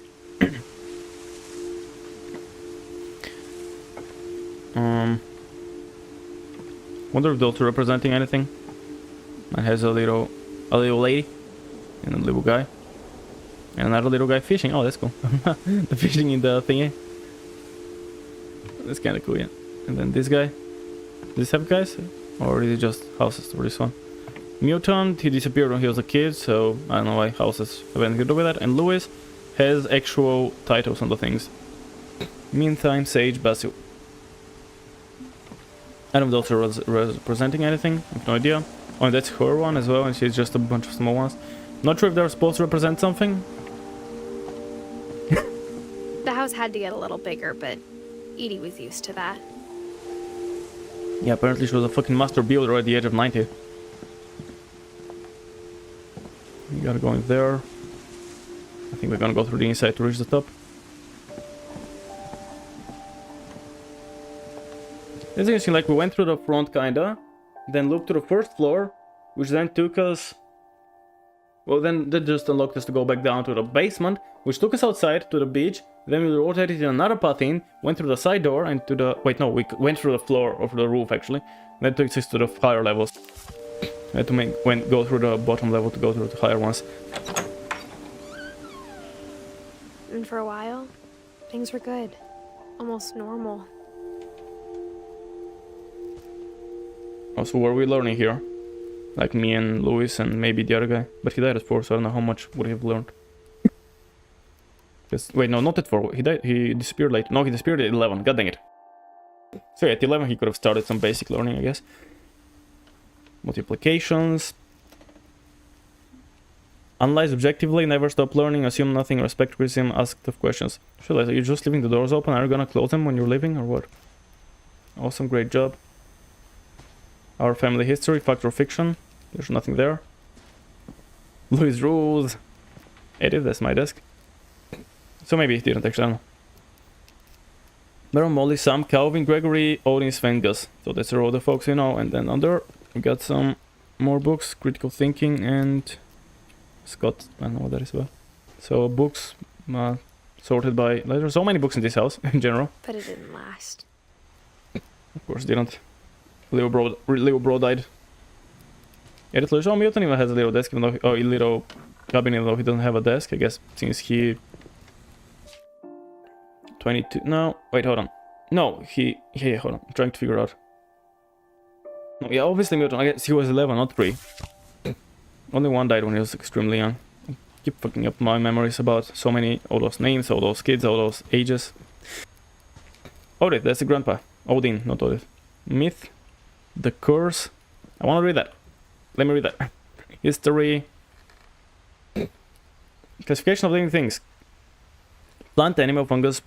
Wonder if those are representing anything. It has a little lady and a little guy. And another little guy fishing. Oh, that's cool. The fishing in the thingy. That's kind of cool, yeah. And then this guy. Does this have guys? Or is it just houses for this one? Mutant, he disappeared when he was a kid, so I don't know why houses have anything to do with that. And Louis has actual titles on the things. Meantime, Sage, Basil. I don't know if those are representing anything. I have no idea. Oh, and that's her one as well, and she's just a bunch of small ones. Not sure if they're supposed to represent something. The house had to get a little bigger, but Edie was used to that. Yeah, apparently she was a fucking master builder at the age of 90. You gotta go in there. I think we're gonna go through the inside to reach the top. It's interesting, like we went through the front kinda, then looped to the first floor, which then took us... Well, then that just unlocked us to go back down to the basement, which took us outside to the beach. Then we rotated in another path in, went through the side door and to the... Wait, no, we went through the floor, or the roof actually. That took us to the higher levels. I had to go through the bottom level to go through the higher ones. And for a while, things were good. almost normal. Also, were we learning here? Like me and Louis and maybe the other guy. But he died at 4, so I don't know how much would he have learned. Wait, no, not at 4. He died. He disappeared late. No, he disappeared at 11. God dang it. So yeah, at 11 he could have started some basic learning, I guess. Multiplications. Analyze objectively, never stop learning, assume nothing, respect criticism, ask tough questions. Are you just leaving the doors open? Are you gonna close them when you're leaving or what? Awesome, great job. Our family history, fact or fiction. There's nothing there. Louis rules. Edith, that's my desk. So maybe he didn't actually, I don't know. Baron, Molly, Sam, Calvin, Gregory, Odin, Sven, Gus. So that's a row of folks you know. And then under, we got some more books, critical thinking and Scott. I don't know what that is about. So books sorted by, there's so many books in this house in general. But it didn't last. Of course didn't. Leo Bro died. Edith Lewis, Milton even has a little desk, even though, a little cabinet, though he doesn't have a desk, I guess, since he... 22, no, wait, hold on. No, yeah, hold on, I'm trying to figure out. No, yeah, obviously Milton, I guess he was 11, not 3. Only one died when he was extremely young. I keep fucking up my memories about so many, all those names, all those kids, all those ages. Odith, that's the grandpa. Odin, not Odith. Myth. The Curse. I want to read that. Let me read that. History. Classification of living things. Plant, animal, fungus,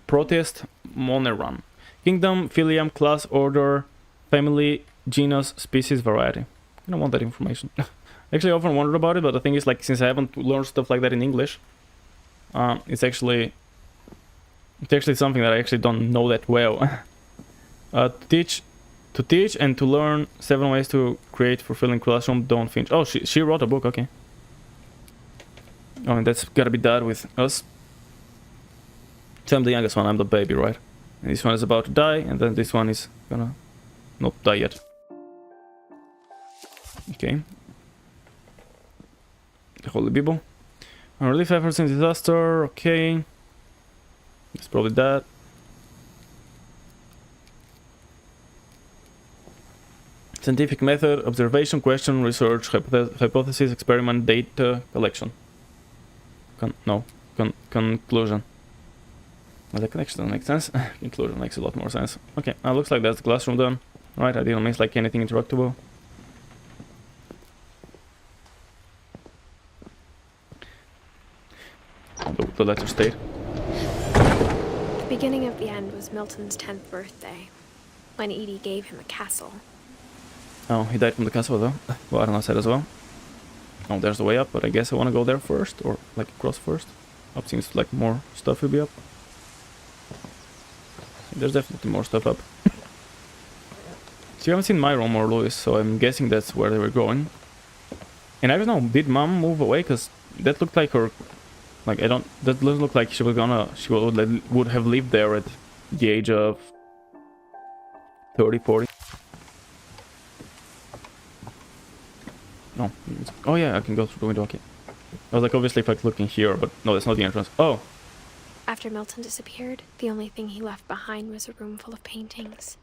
protist, moneron. Kingdom, phylum, class, order, family, genus, species, variety. I don't want that information. Actually, I often wondered about it, but the thing is, like, since I haven't learned stuff like that in English, it's actually something that I actually don't know that well. To teach and to learn 7 ways to create fulfilling classroom. Don't Finch. Oh, she wrote a book. Okay. Oh, and that's gotta be dad with us. So I'm the youngest one. I'm the baby, right? And this one is about to die, and then this one is gonna not die yet. Okay. The Holy Bible. Relief efforts in disaster. Okay. It's probably that. Scientific method, observation, question, research, hypothesis, experiment, data, collection. Conclusion. Well, the connection doesn't make sense. Conclusion makes a lot more sense. Okay, looks like that's the classroom done. Right, I didn't miss like anything interactable. The letter state. The beginning of the end was Milton's 10th birthday, when Edie gave him a castle. Oh, he died from the castle though. Well, I don't know that as well. Oh, there's the way up, but I guess I want to go there first, or like across first. Up seems like more stuff will be up. There's definitely more stuff up. So you haven't seen my room or Louis, so I'm guessing that's where they were going. And I don't know, did Mom move away? Cause that looked like her. Like that doesn't look like she would have lived there at the age of 30, 40. No. Oh yeah, I can go through the window, okay. I was like, obviously if I look in here, but no, that's not the entrance. Oh! After Milton disappeared, the only thing he left behind was a room full of paintings.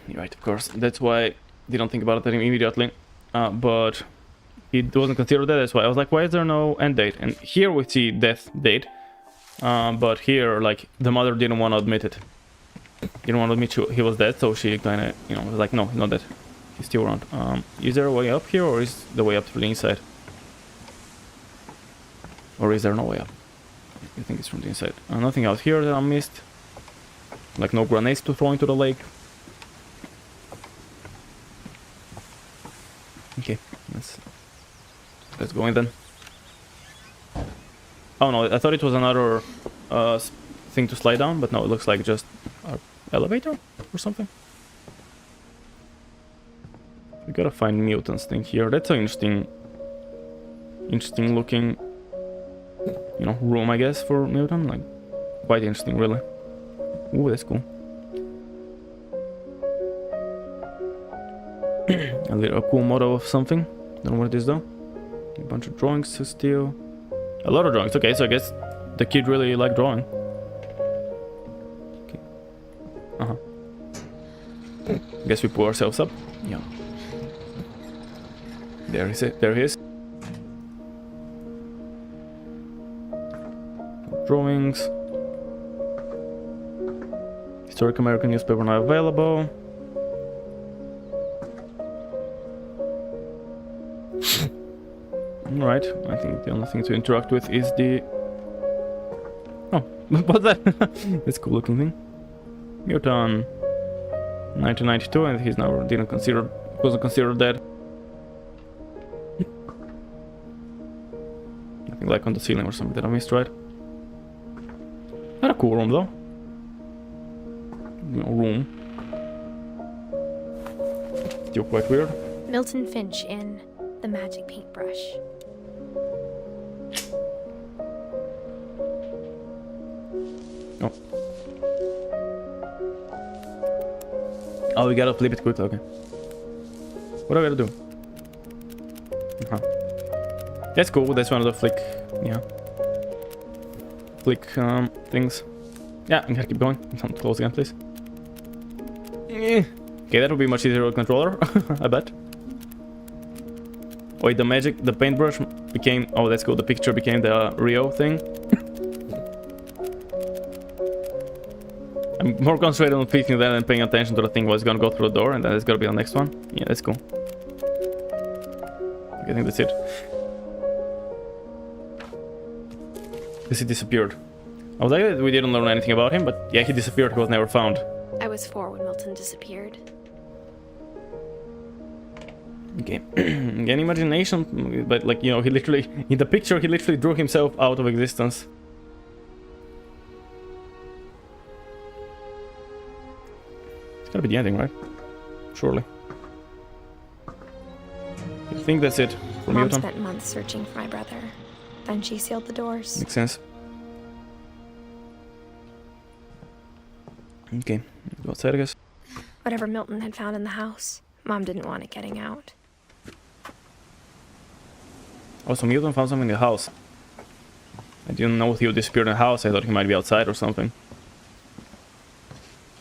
You're right, of course. That's why I didn't think about it immediately. But it wasn't considered that, that's why I was like, why is there no end date? And here we see death date. But here, like, the mother didn't want to admit it. Didn't want to admit he was dead, so she kinda, was like, no, he's not dead. He's still around. Is there a way up here, or is the way up to the inside? Or is there no way up? I think it's from the inside. Nothing out here that I missed. Like no grenades to throw into the lake. Okay, let's go in then. Oh no, I thought it was another thing to slide down, but no, it looks like just an elevator or something. We gotta find Milton's thing here. That's an interesting looking, room, I guess, for Milton. Like, quite interesting, really. Ooh, that's cool. A cool model of something. Don't know what it is though. A bunch of drawings still. A lot of drawings. Okay, so I guess the kid really liked drawing. Okay. Guess we pull ourselves up. Yeah. There is it. There he is. Drawings. Historic American newspaper not available. Alright, I think the only thing to interact with is the... Oh, what's that? That's a cool looking thing. Newton, 1992, and he's now wasn't considered dead. Nothing like on the ceiling or something that I missed, right? Not a cool room though. No room. Still quite weird. Milton Finch in The Magic Paintbrush. Oh. Oh, we gotta flip it quickly, okay. What do I gotta do? That's cool, that's one of the flick, yeah. Flick, things. Yeah, I gotta keep going. Don't close again, please. Okay, that would be much easier with a controller, I bet. Wait, the paintbrush became... Oh, that's cool, the picture became the Rio thing. I'm more concentrated on fixing that and paying attention to the thing was gonna go through the door, and then it's gonna be the next one. Yeah, that's cool. I think that's it. Because he disappeared. I was like, we didn't learn anything about him, but yeah, he disappeared, he was never found. I was 4 when Milton disappeared. Okay, again, imagination, but like, you know, he literally, in the picture, he literally drew himself out of existence. It's gotta be the ending, right? Surely. I think that's it for Mom Newton. spent months searching for my brother. Then she sealed the doors. Makes sense. Okay, go outside, I guess. Whatever Milton had found in the house, Mom didn't want it getting out. Oh, so Milton found something in the house. I didn't know if he would disappear in the house. I thought he might be outside or something.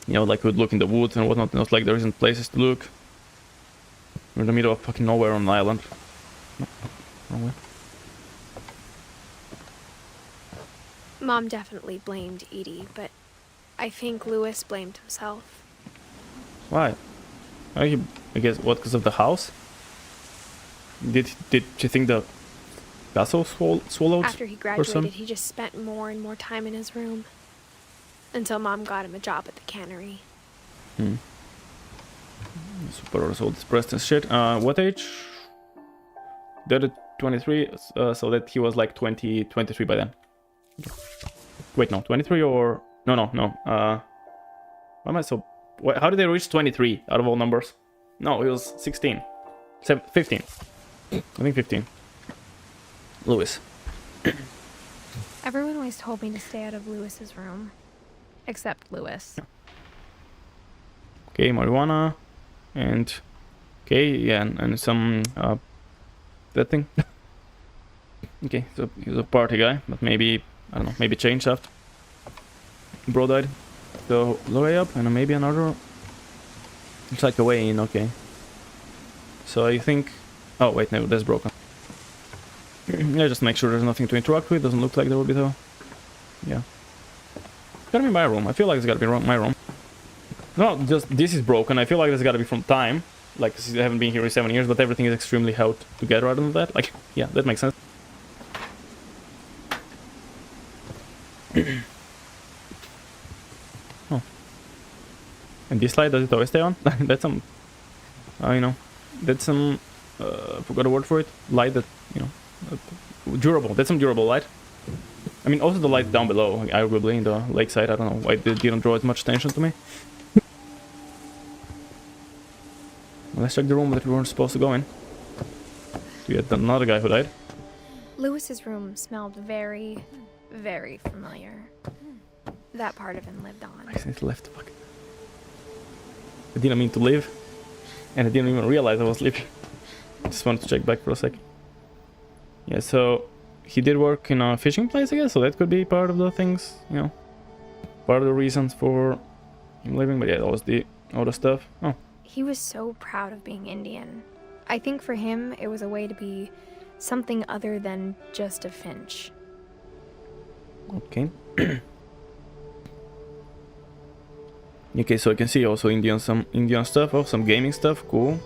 You know, like we'd look in the woods and whatnot. Not like there isn't places to look. We're in the middle of fucking nowhere on an island. No, wrong way. Mom definitely blamed Edie, but I think Lewis blamed himself. Why? I guess, what, because of the house? Did you think the castle swallowed? After he graduated, he just spent more and more time in his room. Until Mom got him a job at the cannery. Super so depressed and shit. What age? Dead at 23, so that he was like 23 by then. Wait, no, 23 or... No. Why am I so... How did they reach 23 out of all numbers? No, he was 16. 15. I think 15. Lewis. Everyone always told me to stay out of Lewis's room. Except Lewis. Okay, marijuana. And... Okay, yeah, and some... that thing. Okay, so he's a party guy, but maybe... I don't know, maybe changed after. Bro died. So, low way up, and maybe another... It's like a way in, okay. So I think... Oh, wait, no, that's broken. Yeah, just make sure there's nothing to interact with. Doesn't look like there will be though. Yeah. It's gotta be my room. I feel like it's gotta be my room. No, just this is broken. I feel like this gotta be from time. Like, I haven't been here in 7 years, but everything is extremely held together other than that. Like, yeah, that makes sense. Oh. And this light, does it always stay on? That's some... you know, that's some... forgot a word for it. Light that, you know... durable. That's some durable light. I mean, also the light down below, arguably, in the lakeside. I don't know why they didn't draw as much attention to me. Let's check the room that we weren't supposed to go in. We had another guy who died. Lewis's room smelled very, very familiar. That part of him lived on. I just left. Fuck. I didn't mean to live. And I didn't even realize I was leaving. Just wanted to check back for a sec. Yeah, so he did work in a fishing place, I guess, so that could be part of the things, you know, part of the reasons for him leaving. But yeah, that was the other stuff. Oh. He was so proud of being Indian. I think for him, it was a way to be something other than just a Finch. Okay. Okay, so I can see also some Indian stuff, oh, some gaming stuff, cool.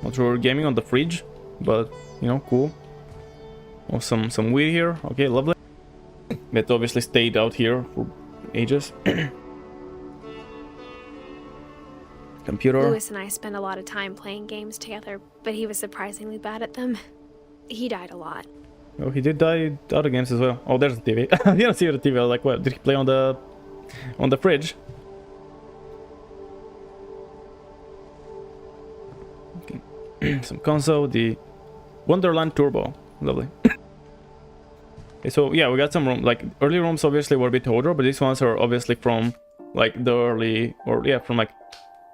Not sure gaming on the fridge, but you know, cool. Oh, some weed here, okay, lovely. But obviously stayed out here for ages. Computer. Lewis and I spent a lot of time playing games together, but he was surprisingly bad at them. He died a lot. Oh, he did die other games as well. Oh, there's the TV. I didn't see the TV. I was like, what? Did he play on the fridge? Okay. Some console, the Wonderland Turbo. Lovely. Okay, so yeah, we got some room. Like early rooms obviously were a bit older, but these ones are obviously from like the early, or yeah, from like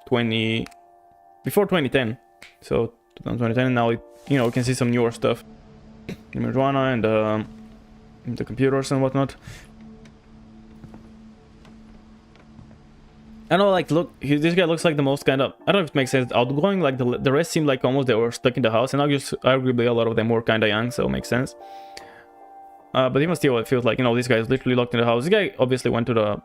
before 2010. So 2010, and now it, you know, we can see some newer stuff. The marijuana and the computers and whatnot. I know, like, look, this guy looks like the most kind of, I don't know if it makes sense, outgoing. Like the rest seemed like almost they were stuck in the house, and arguably a lot of them were kind of young, so it makes sense. But even still, it feels like, you know, this guy is literally locked in the house. This guy obviously went to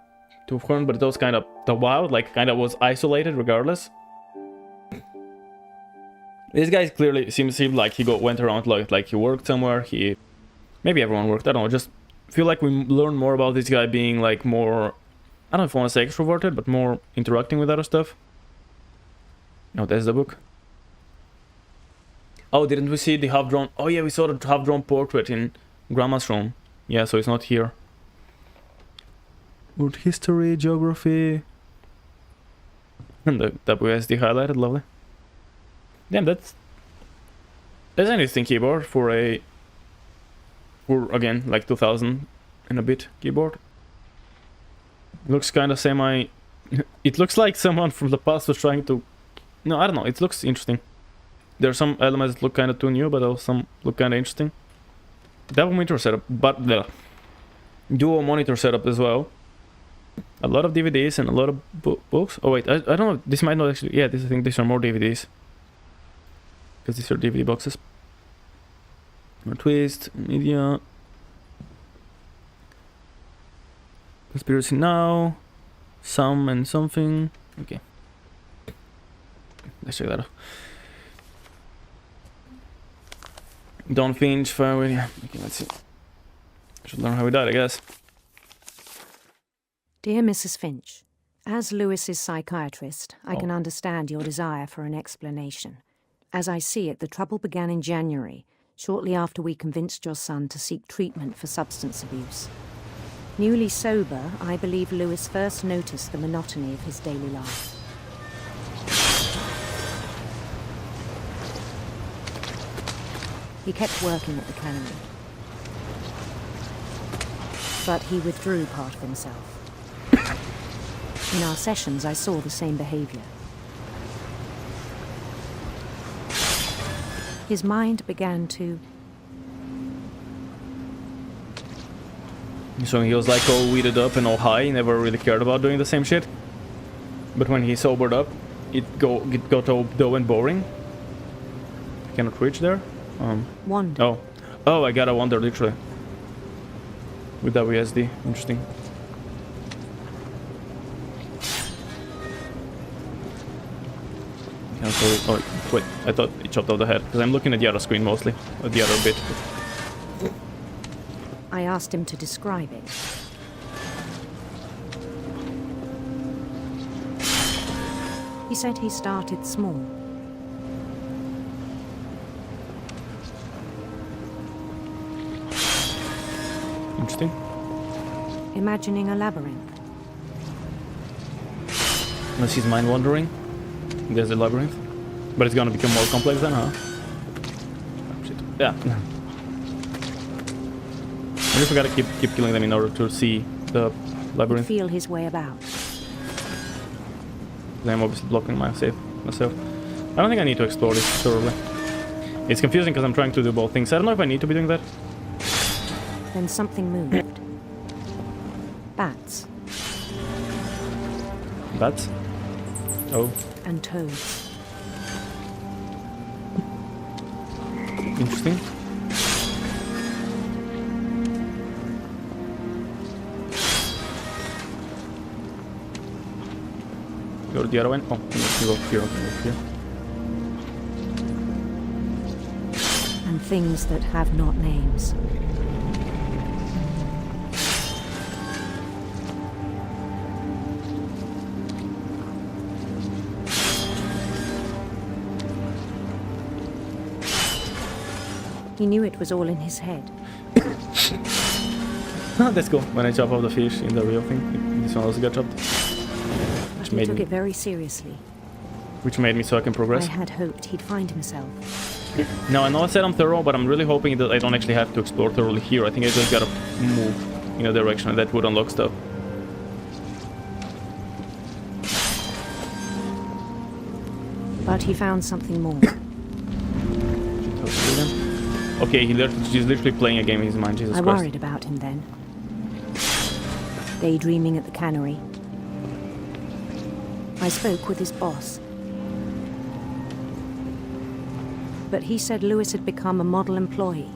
Fern, but it was kind of the wild, like, kind of was isolated regardless. This guy clearly seems like he went around, like he worked somewhere. Maybe everyone worked. I don't know. Just feel like we learn more about this guy being like more, I don't know if I want to say extroverted, but more interacting with other stuff. No, that's the book. Oh, didn't we see the half-drawn? Oh yeah, we saw the half-drawn portrait in Grandma's room. Yeah, so it's not here. World history, geography, and the WSD highlighted, lovely. Damn, that's an interesting keyboard for again, like 2000 and a bit keyboard. Looks kind of semi. It looks like someone from the past was trying to. No, I don't know. It looks interesting. There are some elements that look kind of too new, but also some look kind of interesting. Double monitor setup, but the dual monitor setup as well. A lot of DVDs and a lot of books. Oh wait, I don't know. This might not actually. Yeah, I think these are more DVDs. Because these are DVD boxes. More twist, media. Conspiracy Now. Some and something. Okay. Let's check that out. Don Finch, Fireway. Yeah. Okay, let's see. Should learn how he died, I guess. Dear Mrs. Finch, as Lewis's psychiatrist, I can understand your desire for an explanation. As I see it, the trouble began in January, shortly after we convinced your son to seek treatment for substance abuse. Newly sober, I believe Lewis first noticed the monotony of his daily life. He kept working at the cannery, but he withdrew part of himself. In our sessions, I saw the same behavior. His mind began to... So he was like all weeded up and all high, never really cared about doing the same shit. But when he sobered up, it got all dull and boring. I cannot reach there. Wander. Oh, I gotta wander literally. With WSD, interesting. Oh, wait, I thought it chopped off the head, because I'm looking at the other screen mostly, or the other bit. I asked him to describe it. He said he started small. Interesting. Imagining a labyrinth. Unless he's mind wandering. There's the labyrinth. But it's gonna become more complex then, huh? Oh, shit. Yeah. I guess we gotta keep killing them in order to see the labyrinth. Feel his way about. I'm obviously blocking myself. I don't think I need to explore this thoroughly. It's confusing because I'm trying to do both things. I don't know if I need to be doing that. Then something moved. Bats. Bats? Oh. And toads. Interesting. Go to the other one. Oh, let's go here. And things that have not names. He knew it was all in his head. That's cool. When I chop off the fish in the real thing, this one also got chopped. But he took it very seriously. Which made me so I can progress. I had hoped he'd find himself. Now I know I said I'm thorough, but I'm really hoping that I don't actually have to explore thoroughly here. I think I just gotta move in a direction and that would unlock stuff. But he found something more. Okay, he's literally playing a game in his mind, Jesus Christ. I worried about him then. Daydreaming at the cannery. I spoke with his boss. But he said Lewis had become a model employee.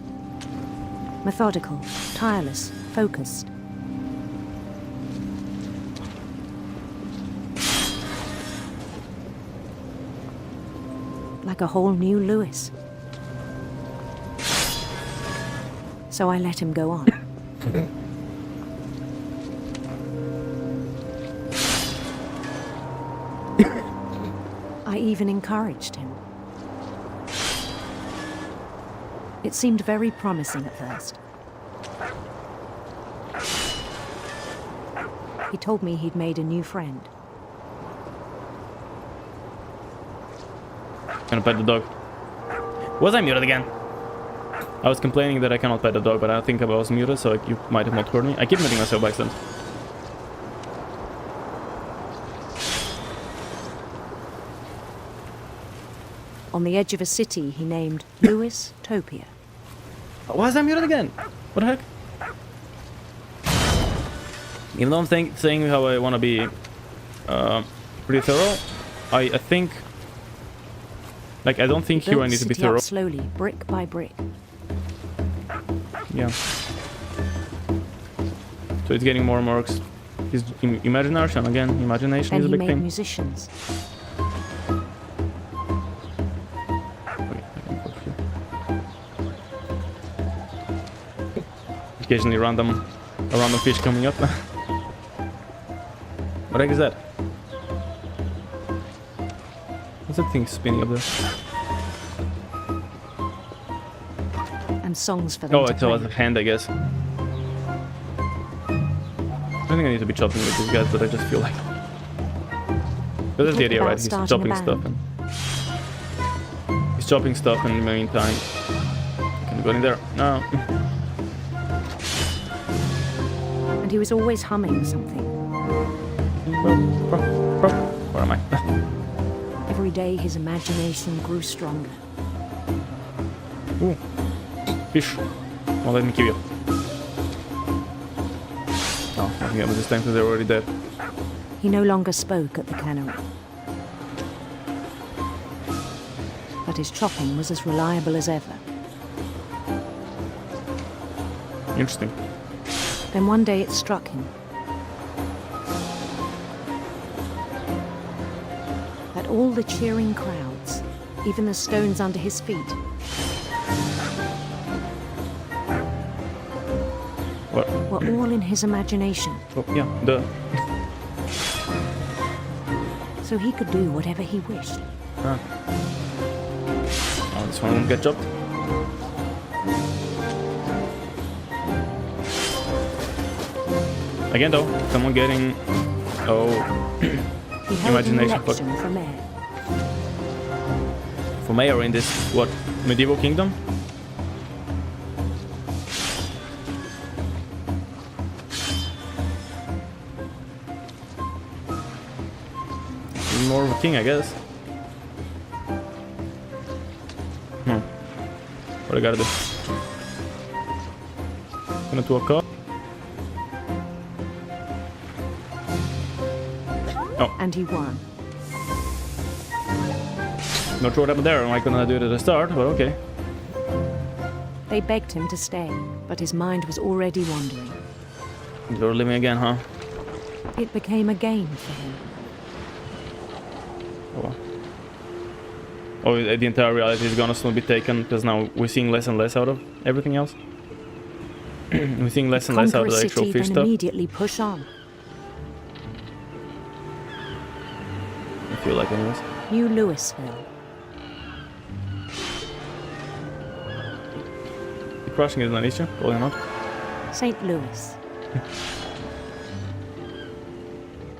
Methodical, tireless, focused. Like a whole new Lewis. So I let him go on. I even encouraged him. It seemed very promising at first. He told me he'd made a new friend. Gonna pet the dog. Was I muted again? I was complaining that I cannot pet the dog, but I think I was muted, so you might have not heard me. I keep muting myself by accident. On the edge of a city he named Lewis Topia. Why is I muted again? What the heck? Even though I'm saying how I want to be pretty thorough, I think... Like, I don't think here I need to be thorough. Slowly, brick by brick. Yeah. So it's getting more and more... His imagination, again, imagination is a big thing. And he made musicians. Occasionally a random fish coming up. What the heck is that? What's that thing spinning up there? And songs for them to it's a hand, I guess. I don't think I need to be chopping with these guys, but I just feel like... But that's the idea, right? He's chopping stuff and... He's chopping stuff, and in the meantime... Can I go in there? No. And he was always humming something. Where am I? Every day his imagination grew stronger. Ooh. Fish. Won't let me kill you. Oh, I think that was this time because they're already dead. He no longer spoke at the cannery. But his chopping was as reliable as ever. Interesting. Then one day it struck him. That all the cheering crowds, even the stones under his feet, what? Were all in his imagination. Oh, yeah, duh. So he could do whatever he wished. Ah. Oh, this one won't get chopped. Again though, someone getting... Oh... imagination for mayor. For mayor in this, what, medieval kingdom? More of a king, I guess. What I gotta do? into a car. Oh. And he won. Not sure what happened there. I couldn't do it at the start, but okay. They begged him to stay, but his mind was already wandering. You're living again, huh? It became a game for him. Oh, the entire reality is gonna soon be taken because now we're seeing less and less out of everything else. We're seeing less and less out of the actual fish stuff. Immediately push on. I feel like, anyways. New Louisville. Crushing is not an issue, probably not. St. Louis.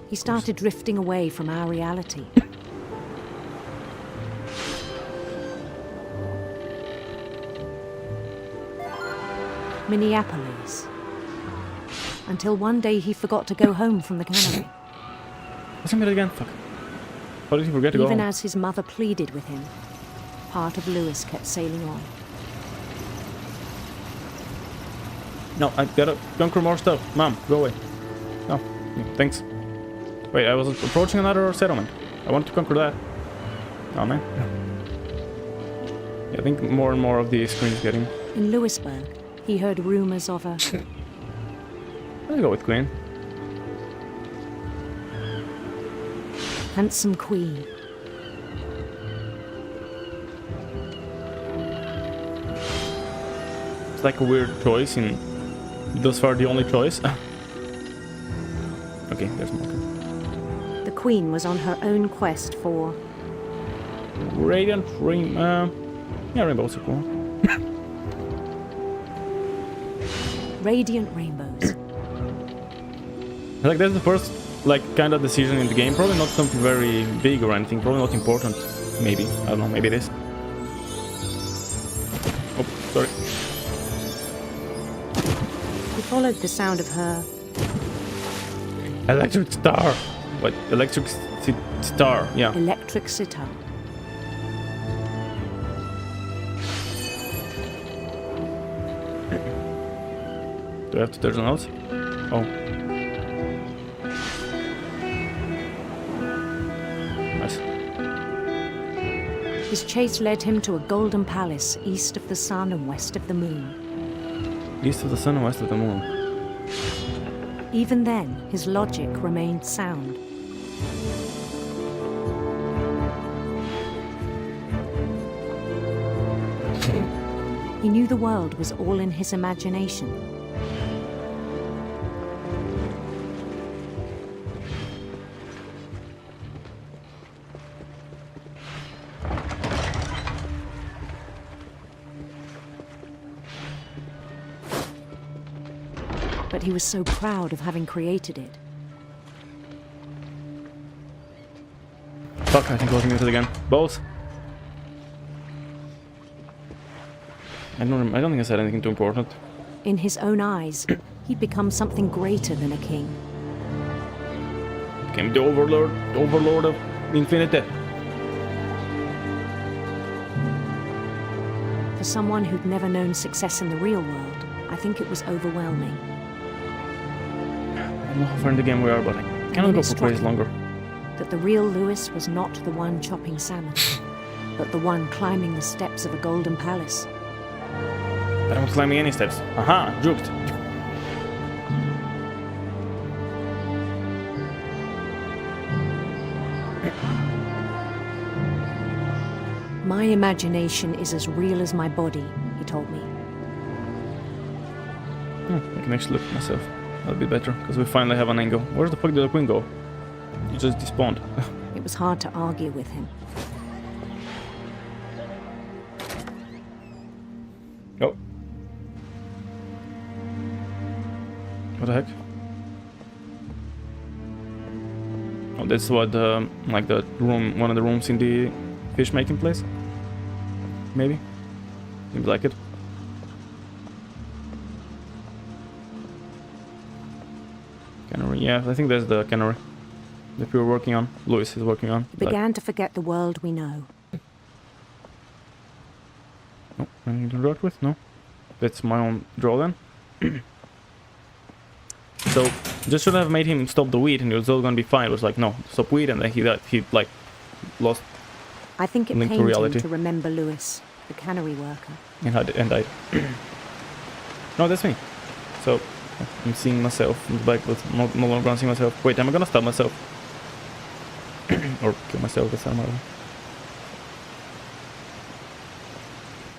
He started drifting away from our reality. Minneapolis. Until one day he forgot to go home from the cannery. What's him again? Fuck. How did he forget to go home? Even as his mother pleaded with him, part of Louis kept sailing on. No, I gotta conquer more stuff. Mom, go away. No, thanks. Wait, I was approaching another settlement. I want to conquer that. Oh man. Yeah, I think more and more of the screen is getting... In Louisburg, he heard rumors of a... I'll go with Queen. handsome queen. It's like a weird choice in... Thus far the only choice. Okay, there's more. The queen was on her own quest for... Radiant Rainbow. Yeah, rainbows are cool. Radiant rainbows. Like that's the first, like, kind of decision in the game. Probably not something very big or anything. Probably not important. Maybe. I don't know. Maybe it is. Oh, sorry. He followed the sound of her... Electric star. What? Electric star. Yeah. Electric sitar. Do I have to turn on else? Oh. Nice. His chase led him to a golden palace east of the sun and west of the moon. East of the sun and west of the moon. Even then, his logic remained sound. He knew the world was all in his imagination. But he was so proud of having created it. Fuck, I think I was muted again. Both. I don't think I said anything too important. In his own eyes, he'd become something greater than a king. Became the overlord of infinity. For someone who'd never known success in the real world, I think it was overwhelming. I don't know how far in the game we are, but I cannot go for praise longer. That the real Louis was not the one chopping salmon, but the one climbing the steps of a golden palace. But I'm not climbing any steps. Aha, juked. My imagination is as real as my body, he told me. I can actually look at myself. That'll be better, because we finally have an angle. Where the fuck did the queen go? You just despawned. It was hard to argue with him. Oh. What the heck? Oh, that's what like the room, one of the rooms in the fish making place? Maybe? Seems like it. Cannery, yeah, I think that's the cannery that we were working on. Louis is working on. He began to forget the world we know. Oh, anything to work with? No? That's my own draw then? So just should have made him stop the weed and it was all gonna be fine. It was like, no, stop weed, and then he like lost. I think it link pained to reality. him to remember Lewis, the cannery worker. And died. No, that's me. So I'm seeing myself in the back, but no longer seeing myself. Wait, am I gonna stab myself? Or kill myself with some other?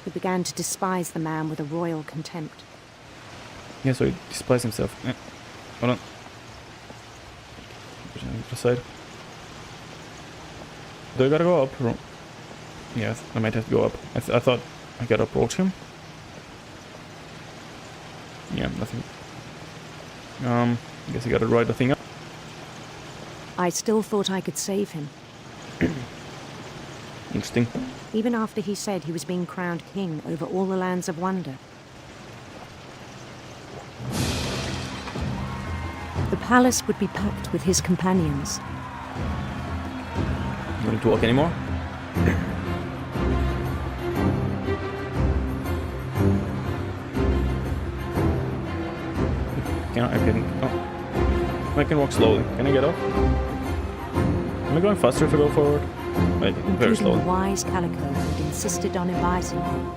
He began to despise the man with a royal contempt. Yeah, so he despised himself. Yeah. Hold on. Push it on the side. Do I gotta go up? Or... Yes, I might have to go up. I thought I gotta approach him. Yeah, nothing. I guess I gotta ride the thing up. I still thought I could save him. Interesting. Even after he said he was being crowned king over all the lands of wonder. The palace would be packed with his companions. You don't need to walk anymore? I can walk slowly. Can I get off? Am I going faster if I go forward? Wait, very slowly. The wise Calico had insisted on inviting him.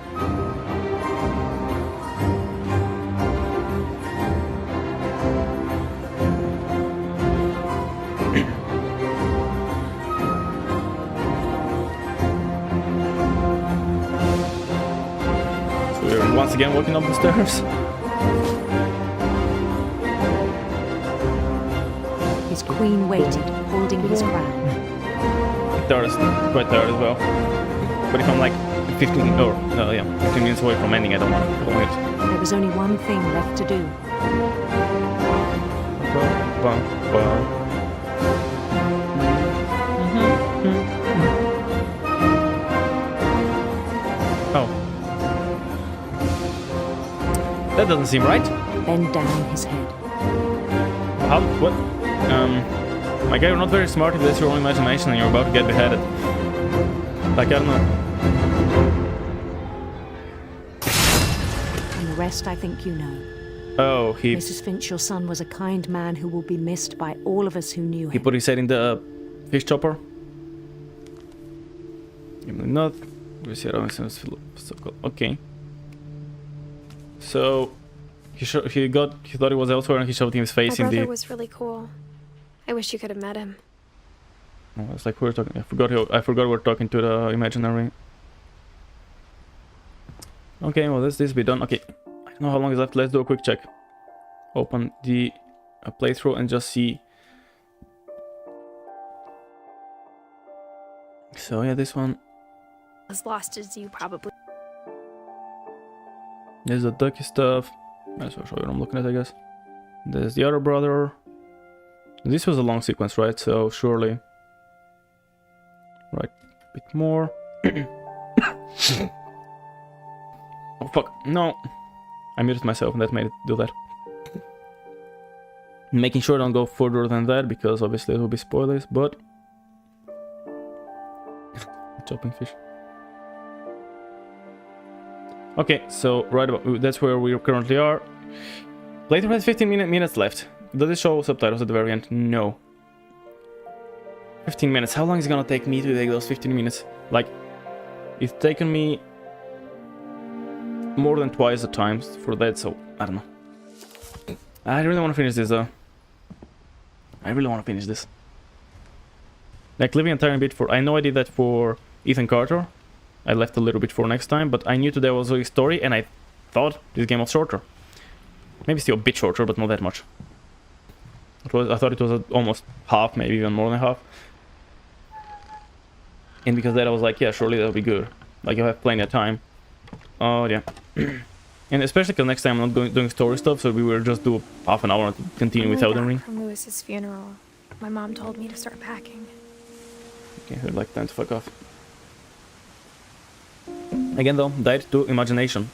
So we're once again walking up the stairs. His queen waited, holding his crown. Tired, quite tired as well. But if I'm like 15 minutes away from ending, I don't want to prolong it. There was only one thing left to do. Oh. That doesn't seem right. Bend down his head. How? What? My guy, you're not very smart if that's your own imagination and you're about to get beheaded. Like, I don't know. And the rest I think you know. Oh, he... Mrs. Finch, your son was a kind man who will be missed by all of us who knew him. He put his head in the fish chopper. Not. Okay. So he thought it was elsewhere, and he shoved his face in the. My brother was really cool. I wish you could have met him. Oh, it's like we were talking. I forgot we were talking to the imaginary. Okay, well this be done. Okay, I don't know how long is left. Let's do a quick check. Open the playthrough and just see. So yeah, this one. As lost as you probably. There's the ducky stuff. That's what I'm looking at, I guess. There's the other brother. This was a long sequence, right? So surely. Right, a bit more. Oh fuck, no. I muted myself and that made it do that. Making sure I don't go further than that because obviously it will be spoilers, but... Chopping fish. Okay, so right about that's where we currently are. Playthrough has 15 minutes left. Does it show subtitles at the very end? No. 15 minutes. How long is it gonna take me to take those 15 minutes? Like, it's taken me more than twice the time for that, so I don't know. I really want to finish this though. I really want to finish this. Like, leaving a tiny bit for... I know I did that for Ethan Carter. I left a little bit for next time, but I knew today was a story, and I thought this game was shorter. Maybe still a bit shorter, but not that much. I thought it was almost half, maybe even more than half. And because of that I was like, yeah, surely that'll be good. Like, you'll have plenty of time. Oh, yeah. And especially because next time I'm not doing story stuff, so we will just do half an hour and continue with Elden Ring. From Lewis's funeral, my mom told me to start packing. Okay, I'd like time to fuck off. Again though, died to imagination.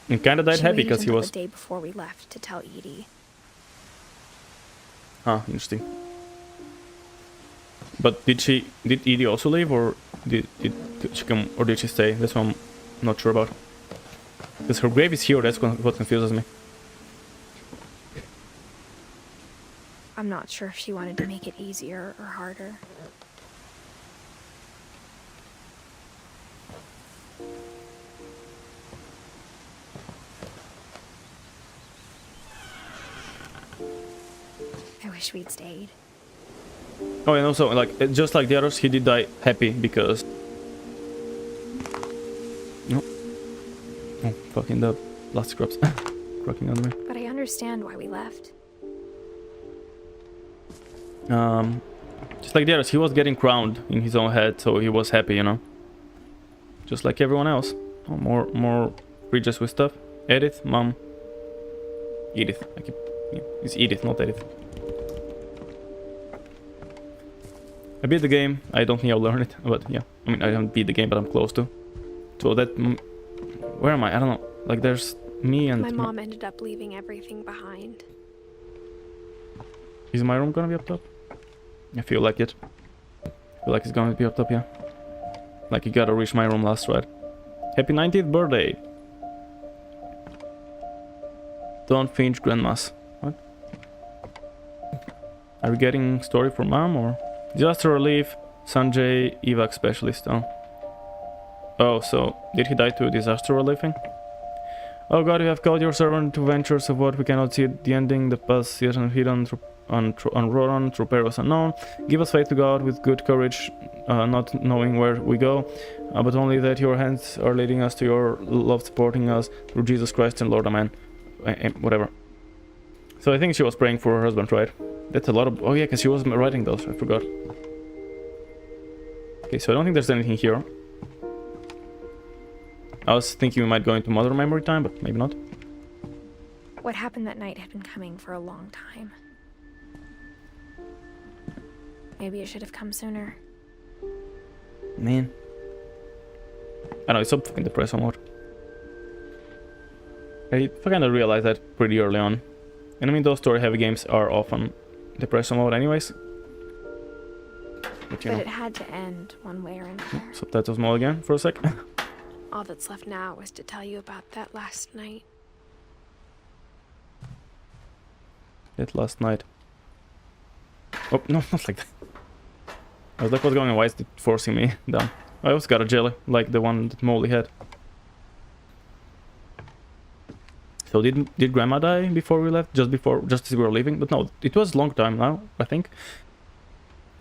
And kinda died happy because he was... the day before we left to tell Edie. Huh, interesting. But did Edie also leave, or did she come, or did she stay? That's what I'm not sure about. Because her grave is here, that's what confuses me. I'm not sure if she wanted to make it easier or harder. I wish we'd stayed. Oh, and also, like, just like the others, he did die happy because... No. Oh, fucking the last scraps. Cracking on me. But I understand why we left. Just like the others, he was getting crowned in his own head, so he was happy, you know? Just like everyone else. Oh, more bridges with stuff. Edith, Mom. Edith. Yeah, it's Edith, not Edith. I beat the game. I don't think I'll learn it, but yeah. I mean, I haven't beat the game, but I'm close to. So that... Where am I? I don't know. Like, there's me and... My mom ended up leaving everything behind. Is my room gonna be up top? I feel like it. I feel like it's gonna be up top, yeah. Like, you gotta reach my room last, right? Happy 90th birthday! Don't Finch Grandmas. What? Are we getting story from Mom, or...? Disaster relief, Sanjay, evac specialist. Oh, so did he die to disaster relieving? Oh God, you have called your servant to ventures of what we cannot see at the ending. The past is hidden on Roran through perils unknown. Give us faith to God with good courage, not knowing where we go, but only that your hands are leading us to your love, supporting us through Jesus Christ and Lord, Amen. Whatever. So I think she was praying for her husband, right? That's a lot of... Oh yeah, because she was writing those, I forgot. Okay, so I don't think there's anything here. I was thinking we might go into mother memory time, but maybe not. What happened that night had been coming for a long time. Maybe it should have come sooner. Man. I know, it's so fucking depressing mode. I kind of realized that pretty early on. And I mean, those story-heavy games are often depressing mode anyways. But it had to end one way or another. Subtitles mode again for a sec. All that's left now is to tell you about that last night. That last night. Oh, no, not like that. I was like, what's going on? Why is it forcing me down? I also got a jelly, like the one that Molly had. So did Grandma die before we left? Just as we were leaving? But no, it was a long time now, I think.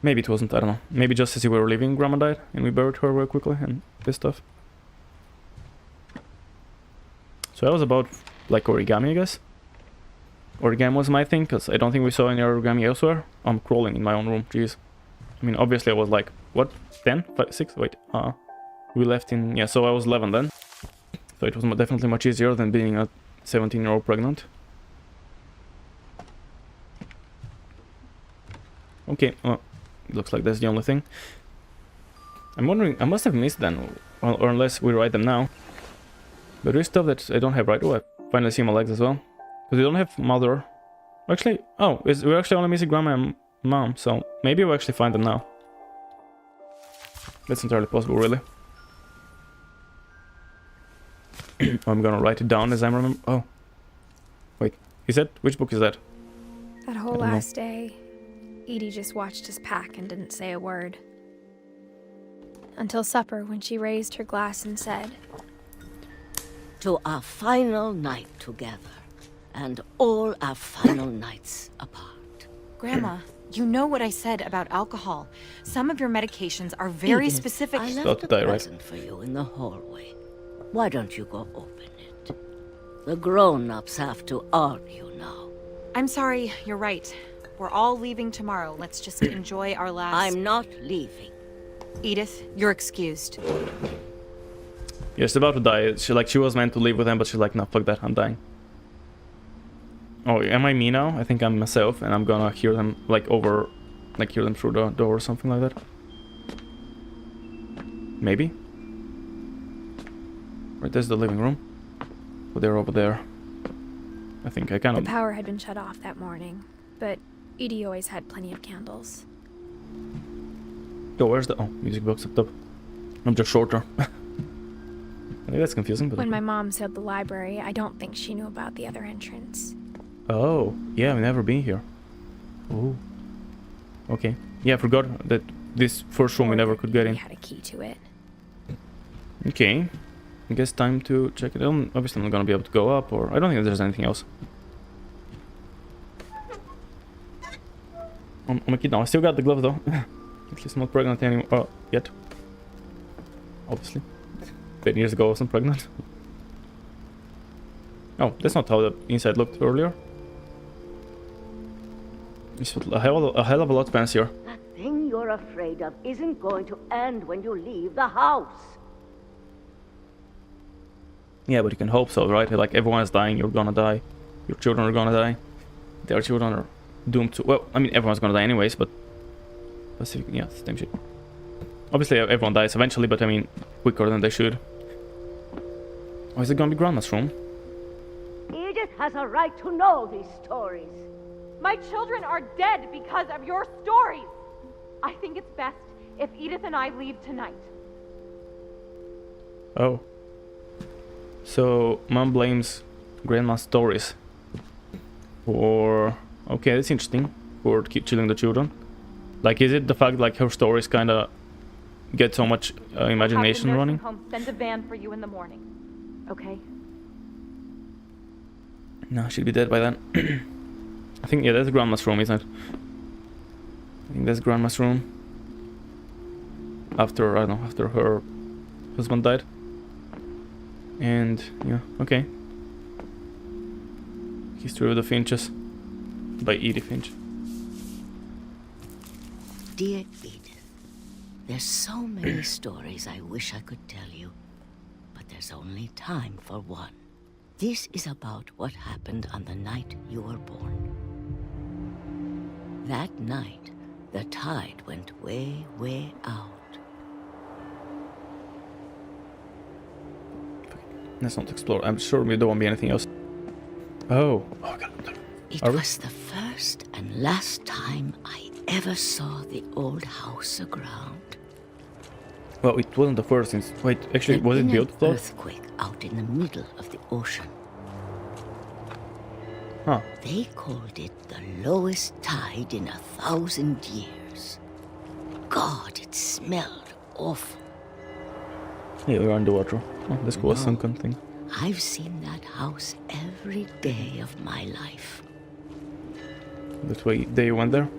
Maybe it wasn't, I don't know. Maybe just as we were leaving, Grandma died, and we buried her very quickly, and this stuff. So that was about, like, origami, I guess. Origami was my thing, because I don't think we saw any origami elsewhere. I'm crawling in my own room, jeez. I mean, obviously I was like, what, 10? 5, 6? Wait, we left in, yeah, so I was 11 then. So it was definitely much easier than being a 17-year-old pregnant. Okay, well, looks like that's the only thing. I'm wondering, I must have missed them, or unless we write them now. But there's stuff that I don't have right. Oh, I finally see my legs as well. Because we don't have mother. Actually, oh, we're actually only missing Grandma and Mom, so maybe we'll actually find them now. That's entirely possible, really. I'm gonna write it down as I remember. Oh. Wait, is that? Which book is that? That whole last day, Edie just watched us pack and didn't say a word. Until supper, when she raised her glass and said, "To our final night together, and all our final nights apart." Grandma, you know what I said about alcohol. Some of your medications are very Edith, specific. I left a present for you in the hallway. Why don't you go open it? The grown-ups have to argue now. I'm sorry, you're right. We're all leaving tomorrow. Let's just enjoy our last... I'm not leaving. Edith, you're excused. Yeah, she's about to die. She was meant to leave with them, but she's like, no, fuck that, I'm dying. Oh, am I me now? I think I'm myself, and I'm gonna hear them, hear them through the door or something like that. Maybe? Right, there's the living room. Oh, they're over there. I think I kind of... The power had been shut off that morning, but Edie always had plenty of candles. Oh, where's the... Oh, music box up top. I'm just shorter. I think that's confusing, but... When my mom said the library, I don't think she knew about the other entrance. Oh, yeah, I've never been here. Oh. Okay. Yeah, I forgot that this first room we never could get in. We had a key to it. Okay. I guess time to check it out. Obviously I'm not gonna be able to go up, or I don't think there's anything else. I'm a kid now. I still got the glove though. At least I'm not pregnant anymore yet. Obviously. 10 years ago I wasn't pregnant. Oh, that's not how the inside looked earlier. It's a hell of a lot fancier. That thing you're afraid of isn't going to end when you leave the house. Yeah, but you can hope so, right? Like, everyone is dying, you're gonna die. Your children are gonna die. Their children are doomed to... Well, I mean, everyone's gonna die anyways, but... Yeah, same shit. Obviously, everyone dies eventually, but I mean, quicker than they should. Oh, is it gonna be Grandma's room? Edith has a right to know these stories. My children are dead because of your stories. I think it's best if Edith and I leave tonight. Oh. So, Mom blames Grandma's stories for... Okay, that's interesting. For killing the children. Like, is it the fact like her stories kind of get so much imagination I'll have the running? nursing home send a van for you in the morning. Okay? No, she'll be dead by then. I think, yeah, that's Grandma's room, isn't it? I think that's Grandma's room. After, I don't know, after her husband died. And, yeah, okay. History of the Finches by Edith Finch. Dear Edith, there's so many stories I wish I could tell you, but there's only time for one. This is about what happened on the night you were born. That night, the tide went way, way out. Let's not explore. I'm sure there won't be anything else. Oh. Oh god. It was the first and last time I ever saw the old house aground. Well, it wasn't the first since... Wait, actually, was it built though? Earthquake out in the middle of the ocean. Huh. They called it the lowest tide in 1,000 years. God, it smelled awful. Yeah, we were underwater. Oh, this was a sunken thing. I've seen that house every day of my life. That's why they went there?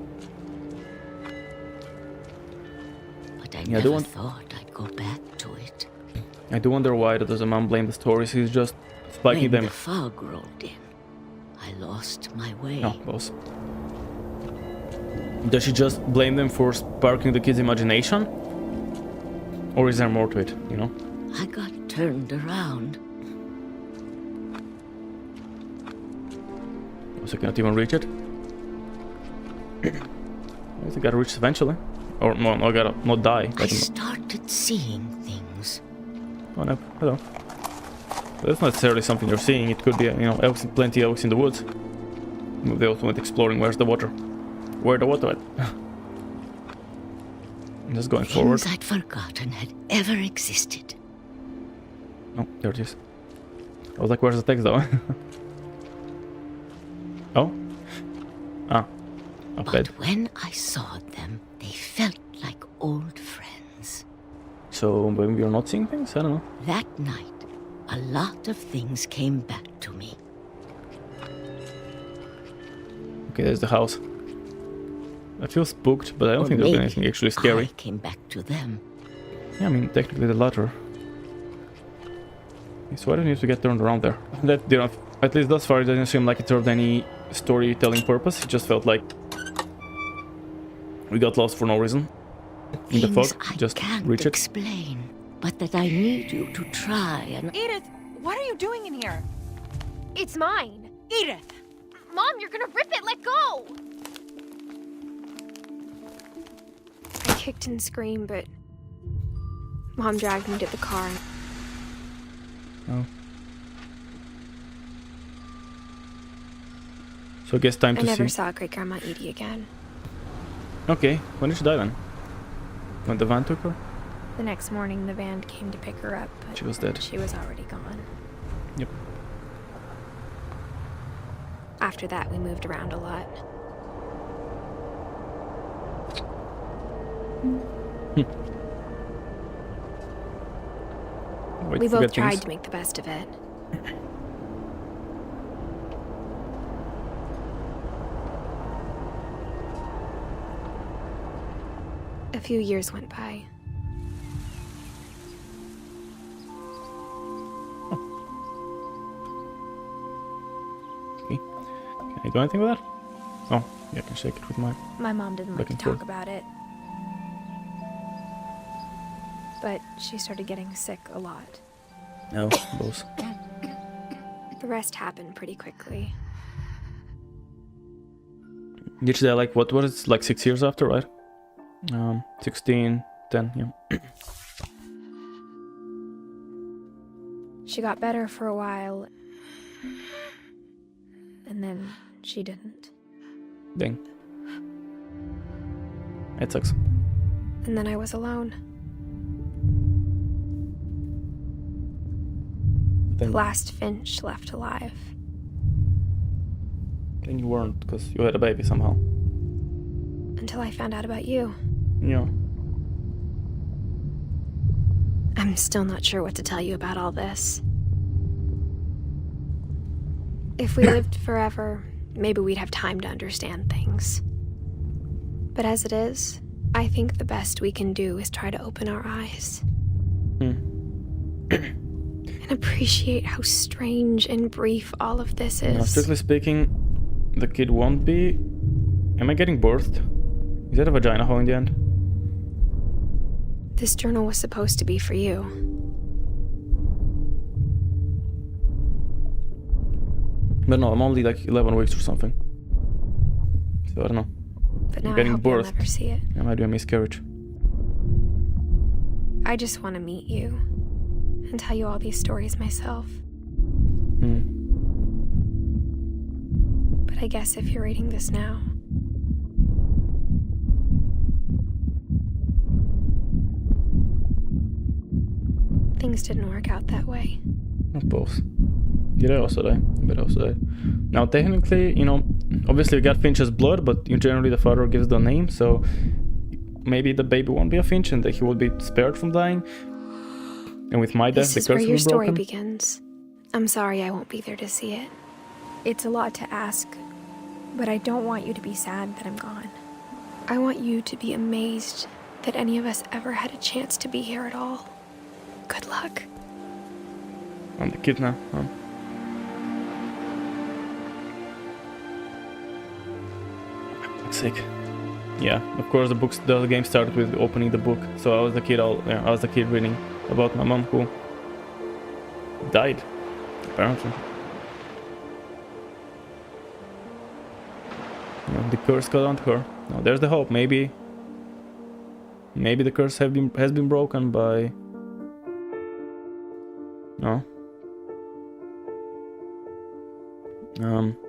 But I never thought I'd go back to it. I do wonder why does a man blame the stories. He's just spiking them. When the fog rolled in, I lost my way. Oh, boss. Does she just blame them for sparking the kids' imagination? Or is there more to it, you know? I got turned around. So I cannot even reach it? I think I gotta reach it eventually. Or no, I gotta not die. I started seeing things. Oh no, hello. But that's not necessarily something you're seeing. It could be, you know, elks, plenty of elks in the woods. They also went exploring. Where's the water? Where the water at? I'm just going forward. Things I'd forgotten had ever existed. Oh, there it is. I was like, where's the text though? Oh? Ah. Up But bed. when I saw them, they felt like old friends. So maybe you're not seeing things? I don't know. That night, a lot of things came back to me. Okay, there's the house. I feel spooked, but I don't think there'll be anything actually scary. I came back to them. Yeah, I mean, technically the latter. So I don't need to get turned around there. That didn't, at least thus far, it doesn't seem like it served any storytelling purpose. It just felt like we got lost for no reason. In the fog, just reach it. Explain, but that I need you to try and... Edith, what are you doing in here? It's mine. Edith! Mom, you're gonna rip it. Let go! I kicked and screamed, but Mom dragged me to the car. Oh. So I guess time to see. I never saw Great Grandma Edie again. Okay, when did she die then? When the van took her? The next morning, the van came to pick her up, but she was dead. She was already gone. Yep. After that, we moved around a lot. We both tried to make the best of it. A few years went by. Okay. Can I do anything with that? Oh, yeah, I can shake it with my... My mom didn't like to talk about it. But she started getting sick a lot. No, both. The rest happened pretty quickly. Did she die like, what was it, like 6 years after, right? 16, 10, yeah. She got better for a while. And then she didn't. Dang. It sucks. And then I was alone. The last Finch left alive. Then you weren't, because you had a baby somehow. Until I found out about you. Yeah. I'm still not sure what to tell you about all this. If we lived forever, maybe we'd have time to understand things. But as it is, I think the best we can do is try to open our eyes. And appreciate how strange and brief all of this is. Now, strictly speaking, the kid won't be... Am I getting birthed? Is that a vagina hole in the end? This journal was supposed to be for you. But no, I'm only like 11 weeks or something. So I don't know. But now I'm getting I hope you'll birthed. never see it. I might do a miscarriage. I just want to meet you and tell you all these stories myself. But I guess if you're reading this now, things didn't work out that way. Not both. Did I also die? But I also died. Now, technically, you know, obviously we got Finch's blood, but generally the father gives the name, so maybe the baby won't be a Finch and that he will be spared from dying. And with my death, the curse will be broken. This is where your story begins. I'm sorry I won't be there to see it. It's a lot to ask, but I don't want you to be sad that I'm gone. I want you to be amazed that any of us ever had a chance to be here at all. Good luck. I'm the kid now. Sick. Yeah, of course the game started with opening the book. So I was the kid reading about my mom who died, apparently. You know, the curse got onto her. Now there's the hope. Maybe the curse has been broken by... No.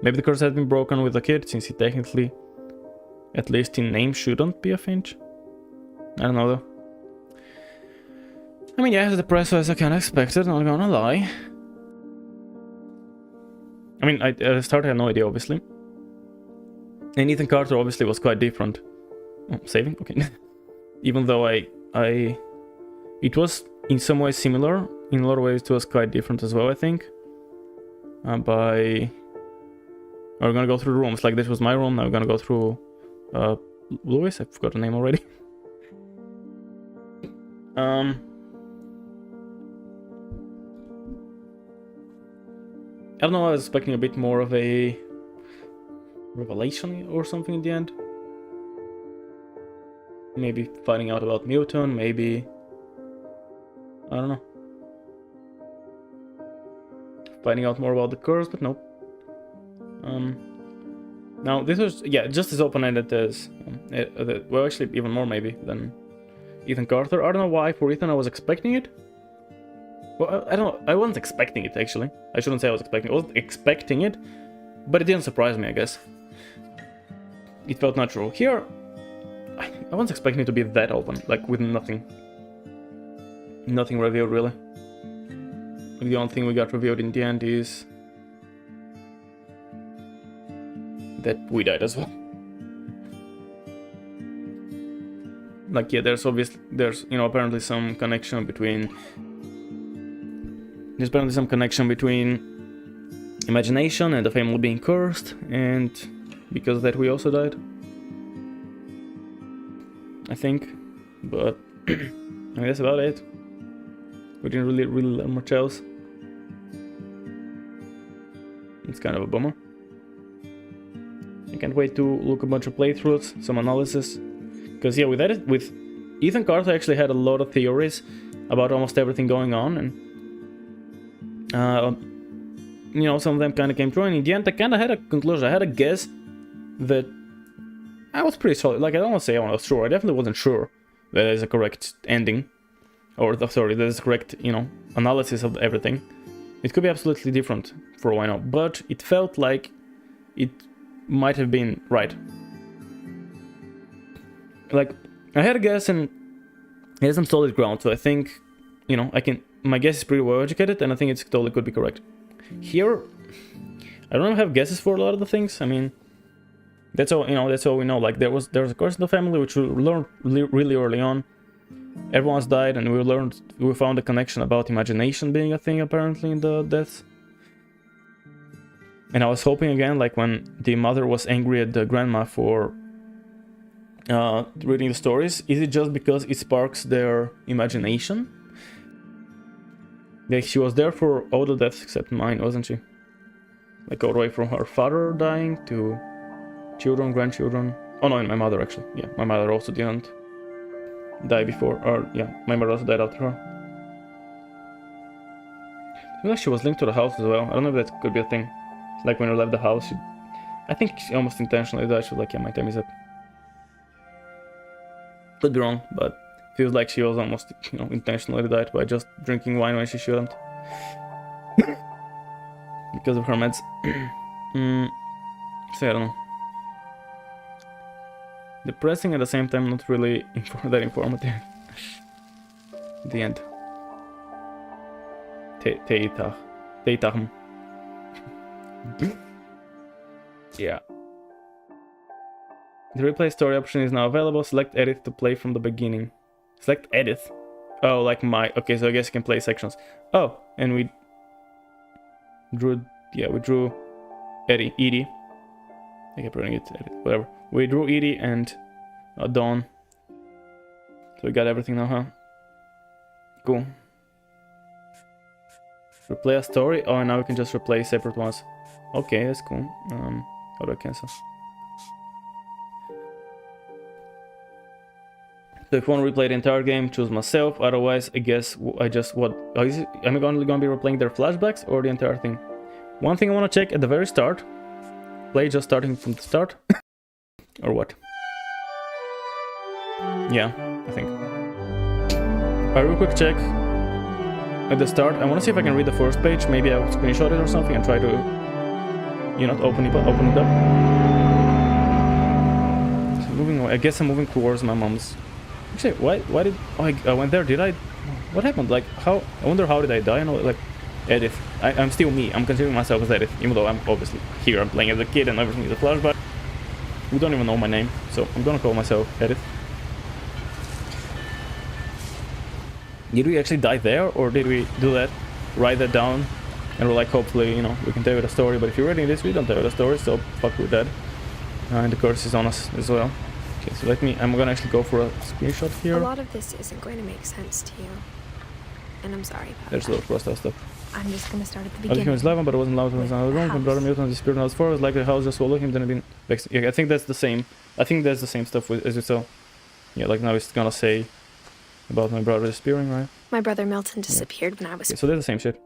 Maybe the curse has been broken with the kid, since he technically, at least in name, shouldn't be a Finch. I don't know though. I mean, yeah, as depressed as I can expect it, not gonna lie. I mean, at the start I had no idea, obviously. And Ethan Carter obviously was quite different. Oh, saving? Okay. Even though it was in some ways similar, in a lot of ways it was quite different as well, I think. We're gonna go through rooms, like this was my room, now we're gonna go through Louis, I forgot the name already. I don't know, I was expecting a bit more of a revelation or something in the end. Maybe finding out about Newton, maybe... I don't know. Finding out more about the curse, but nope. Now, this was, yeah, just as open-ended as... well, actually, even more maybe than Ethan Carter. I don't know why for Ethan I was expecting it. Well, I don't know, I wasn't expecting it, actually. I shouldn't say I was expecting it. I wasn't expecting it, but it didn't surprise me, I guess. It felt natural. Here, I wasn't expecting it to be that open, like with nothing. Nothing revealed, really. Like, the only thing we got revealed in the end is that we died as well. Like, yeah, there's you know, apparently some connection between... There's apparently some connection between imagination and the family being cursed, and because of that we also died. I think. But I mean, that's about it. We didn't really learn much else. It's kind of a bummer. I can't wait to look a bunch of playthroughs, some analysis. Because yeah, with Ethan Carter actually had a lot of theories about almost everything going on, and you know, some of them kind of came true, and in the end I kind of had a conclusion. I had a guess that I was pretty solid. Like, I don't want to say I was sure, I definitely wasn't sure that is a correct ending, or sorry, that is a correct, you know, analysis of everything. It could be absolutely different for all I know, but it felt like it might have been right. Like, I had a guess and it has some solid ground, so I think, you know, my guess is pretty well educated, and I think it's totally could be correct. Here, I don't have guesses for a lot of the things. I mean, that's all, you know, that's all we know. Like, there was a curse in the family, which we learned really early on. Everyone's died, and we found a connection about imagination being a thing apparently in the deaths. And I was hoping again, like when the mother was angry at the grandma for reading the stories, is it just because it sparks their imagination? Like, she was there for all the deaths except mine, wasn't she? Like, all the way from her father dying to children, grandchildren. Oh no, and my mother actually. Yeah, my mother also didn't die before, or yeah, my mother also died after her. I feel like she was linked to the house as well. I don't know if that could be a thing. Like, when we left the house, I think she almost intentionally died. She was like, yeah, my time is up. Could be wrong, but feels like she was almost, you know, intentionally died by just drinking wine when she shouldn't. Because of her meds. So I don't know. Depressing at the same time, not really that informative. The end. Teitach. Yeah. The replay story option is now available. Select Edith to play from the beginning. Select Edith. Oh, like my... Okay, so I guess you can play sections. Oh, and we drew... Yeah, we drew Edie. I keep running it, Edith, whatever. We drew Edie and Dawn. So we got everything now, huh? Cool. Replay a story? Oh, and now we can just replay separate ones. Okay, that's cool. How do I cancel? So if you want to replay the entire game, choose myself. Otherwise, I guess I just what? Is it, am I only going to be replaying their flashbacks or the entire thing? One thing I want to check at the very start. Play just starting from the start, or what? Yeah, I think. A real quick check at the start. I want to see if I can read the first page. Maybe I'll screenshot it or something and try to, you know, open it up. So moving away. I guess I'm moving towards my mom's. Actually, why did I went there? Did I? What happened? Like, how? I wonder how did I die? I know, like, Edith. I'm still me. I'm considering myself as Edith, even though I'm obviously here. I'm playing as a kid and everything is a flashback. We don't even know my name, so I'm gonna call myself Edith. Did we actually die there, or did we do that, write that down, and we're like, hopefully, you know, we can tell you the story. But if you're reading this, we don't tell you the story, so fuck, we're dead. And the curse is on us as well. Okay, so I'm gonna actually go for a screenshot here. A lot of this isn't going to make sense to you, and I'm sorry about There's a lot of crossed out stuff. I'm just gonna start at the I beginning. think he was 11, but it wasn't allowed to another room. When brother mutant disappeared when I was 4, it was like the house just swallowed him, then it been vexed. Yeah, I think that's the same. I think that's the same stuff as you saw. Yeah, like now it's gonna say about my brother disappearing, right? My brother Milton disappeared when I was... Okay, so they're the same shit.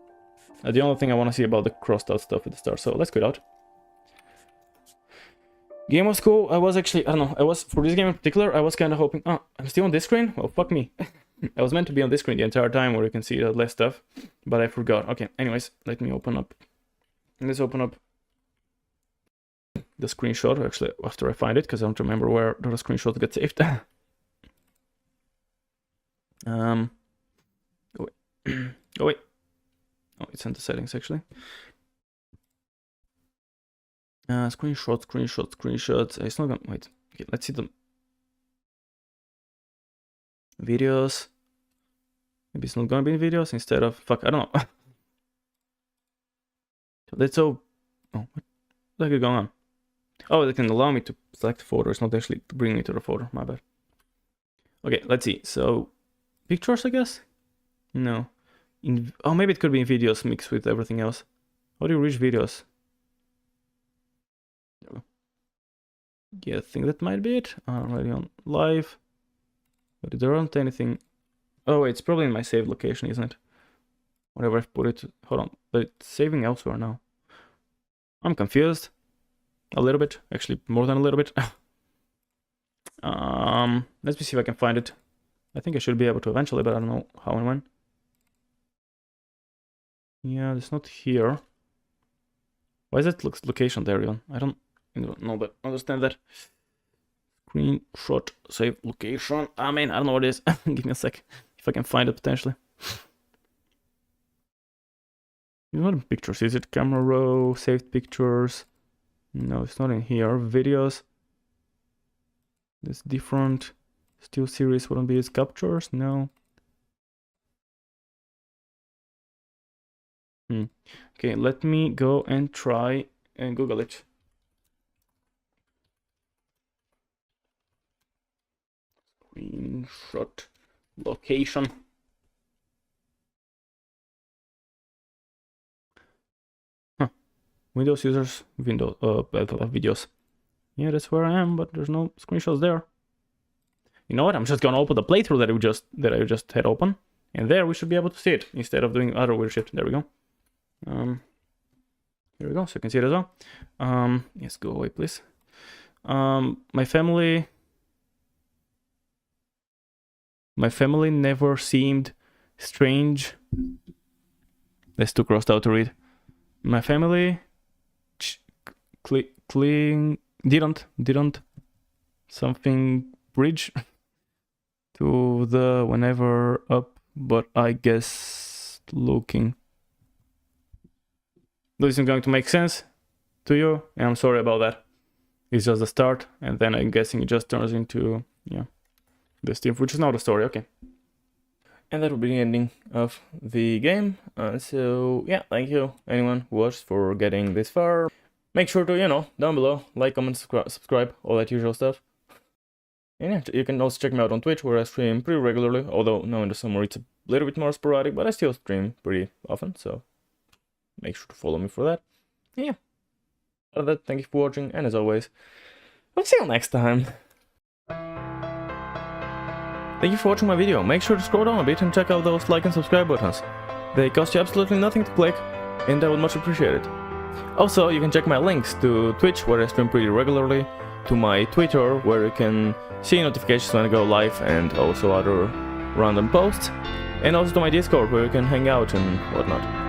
The only thing I want to see about the crossed out stuff at the start, so let's quit out. Game was cool. I was actually, I don't know, for this game in particular, I was kind of hoping, oh, I'm still on this screen? Well, fuck me. I was meant to be on this screen the entire time where you can see the less stuff, but I forgot. Okay, anyways, let me open up. Let's open up the screenshot, actually, after I find it, because I don't remember where the screenshot got saved. Oh, wait. Oh, wait. Oh, it's in the settings, actually. Screenshots. It's not gonna... Wait. Okay, let's see them. Videos. Maybe it's not gonna be videos instead of... Fuck, I don't know. That's so... Oh, what the heck is going on? Oh, they can allow me to select a photo. It's not actually to bring me to the photo. My bad. Okay, let's see. So, pictures, I guess? No. Oh, maybe it could be in videos mixed with everything else. How do you reach videos? There we go. Yeah, I think that might be it. Already on live. But there aren't anything... Oh, it's probably in my saved location, isn't it? Whatever I've put it... Hold on. But it's saving elsewhere now. I'm confused. A little bit. Actually, more than a little bit. Let me see if I can find it. I think I should be able to eventually, but I don't know how and when. Yeah, it's not here. Why is that location there, Ian? I don't know that. Understand that. Screenshot, save location. I mean, I don't know what it is. Give me a sec. If I can find it potentially. It's not in pictures, is it? Camera row, saved pictures. No, it's not in here. Videos. It's different. Still series wouldn't be its captures. No. Okay, let me go and try and Google it. Screenshot location. Windows users, videos. Yeah, that's where I am, but there's no screenshots there. You know what? I'm just gonna open the playthrough that I just had open, and there we should be able to see it instead of doing other weird shit. There we go. Here we go, so you can see it as well. Yes, go away, please. My family never seemed strange. That's too crossed out to read. My family didn't something bridge to the whenever up, but I guess looking. This isn't going to make sense to you, and I'm sorry about that. It's just the start, and then I'm guessing it just turns into, yeah, this thing, which is not a story, okay. And that will be the ending of the game. So, yeah, thank you, anyone who watched, for getting this far. Make sure to, you know, down below, like, comment, subscribe, all that usual stuff. And yeah, you can also check me out on Twitch, where I stream pretty regularly, although now in the summer it's a little bit more sporadic, but I still stream pretty often, so make sure to follow me for that. Yeah. Other than that, thank you for watching, and as always, I'll see you next time. Thank you for watching my video. Make sure to scroll down a bit and check out those like and subscribe buttons. They cost you absolutely nothing to click, and I would much appreciate it. Also, you can check my links to Twitch, where I stream pretty regularly, to my Twitter, where you can see notifications when I go live, and also other random posts, and also to my Discord, where you can hang out and whatnot.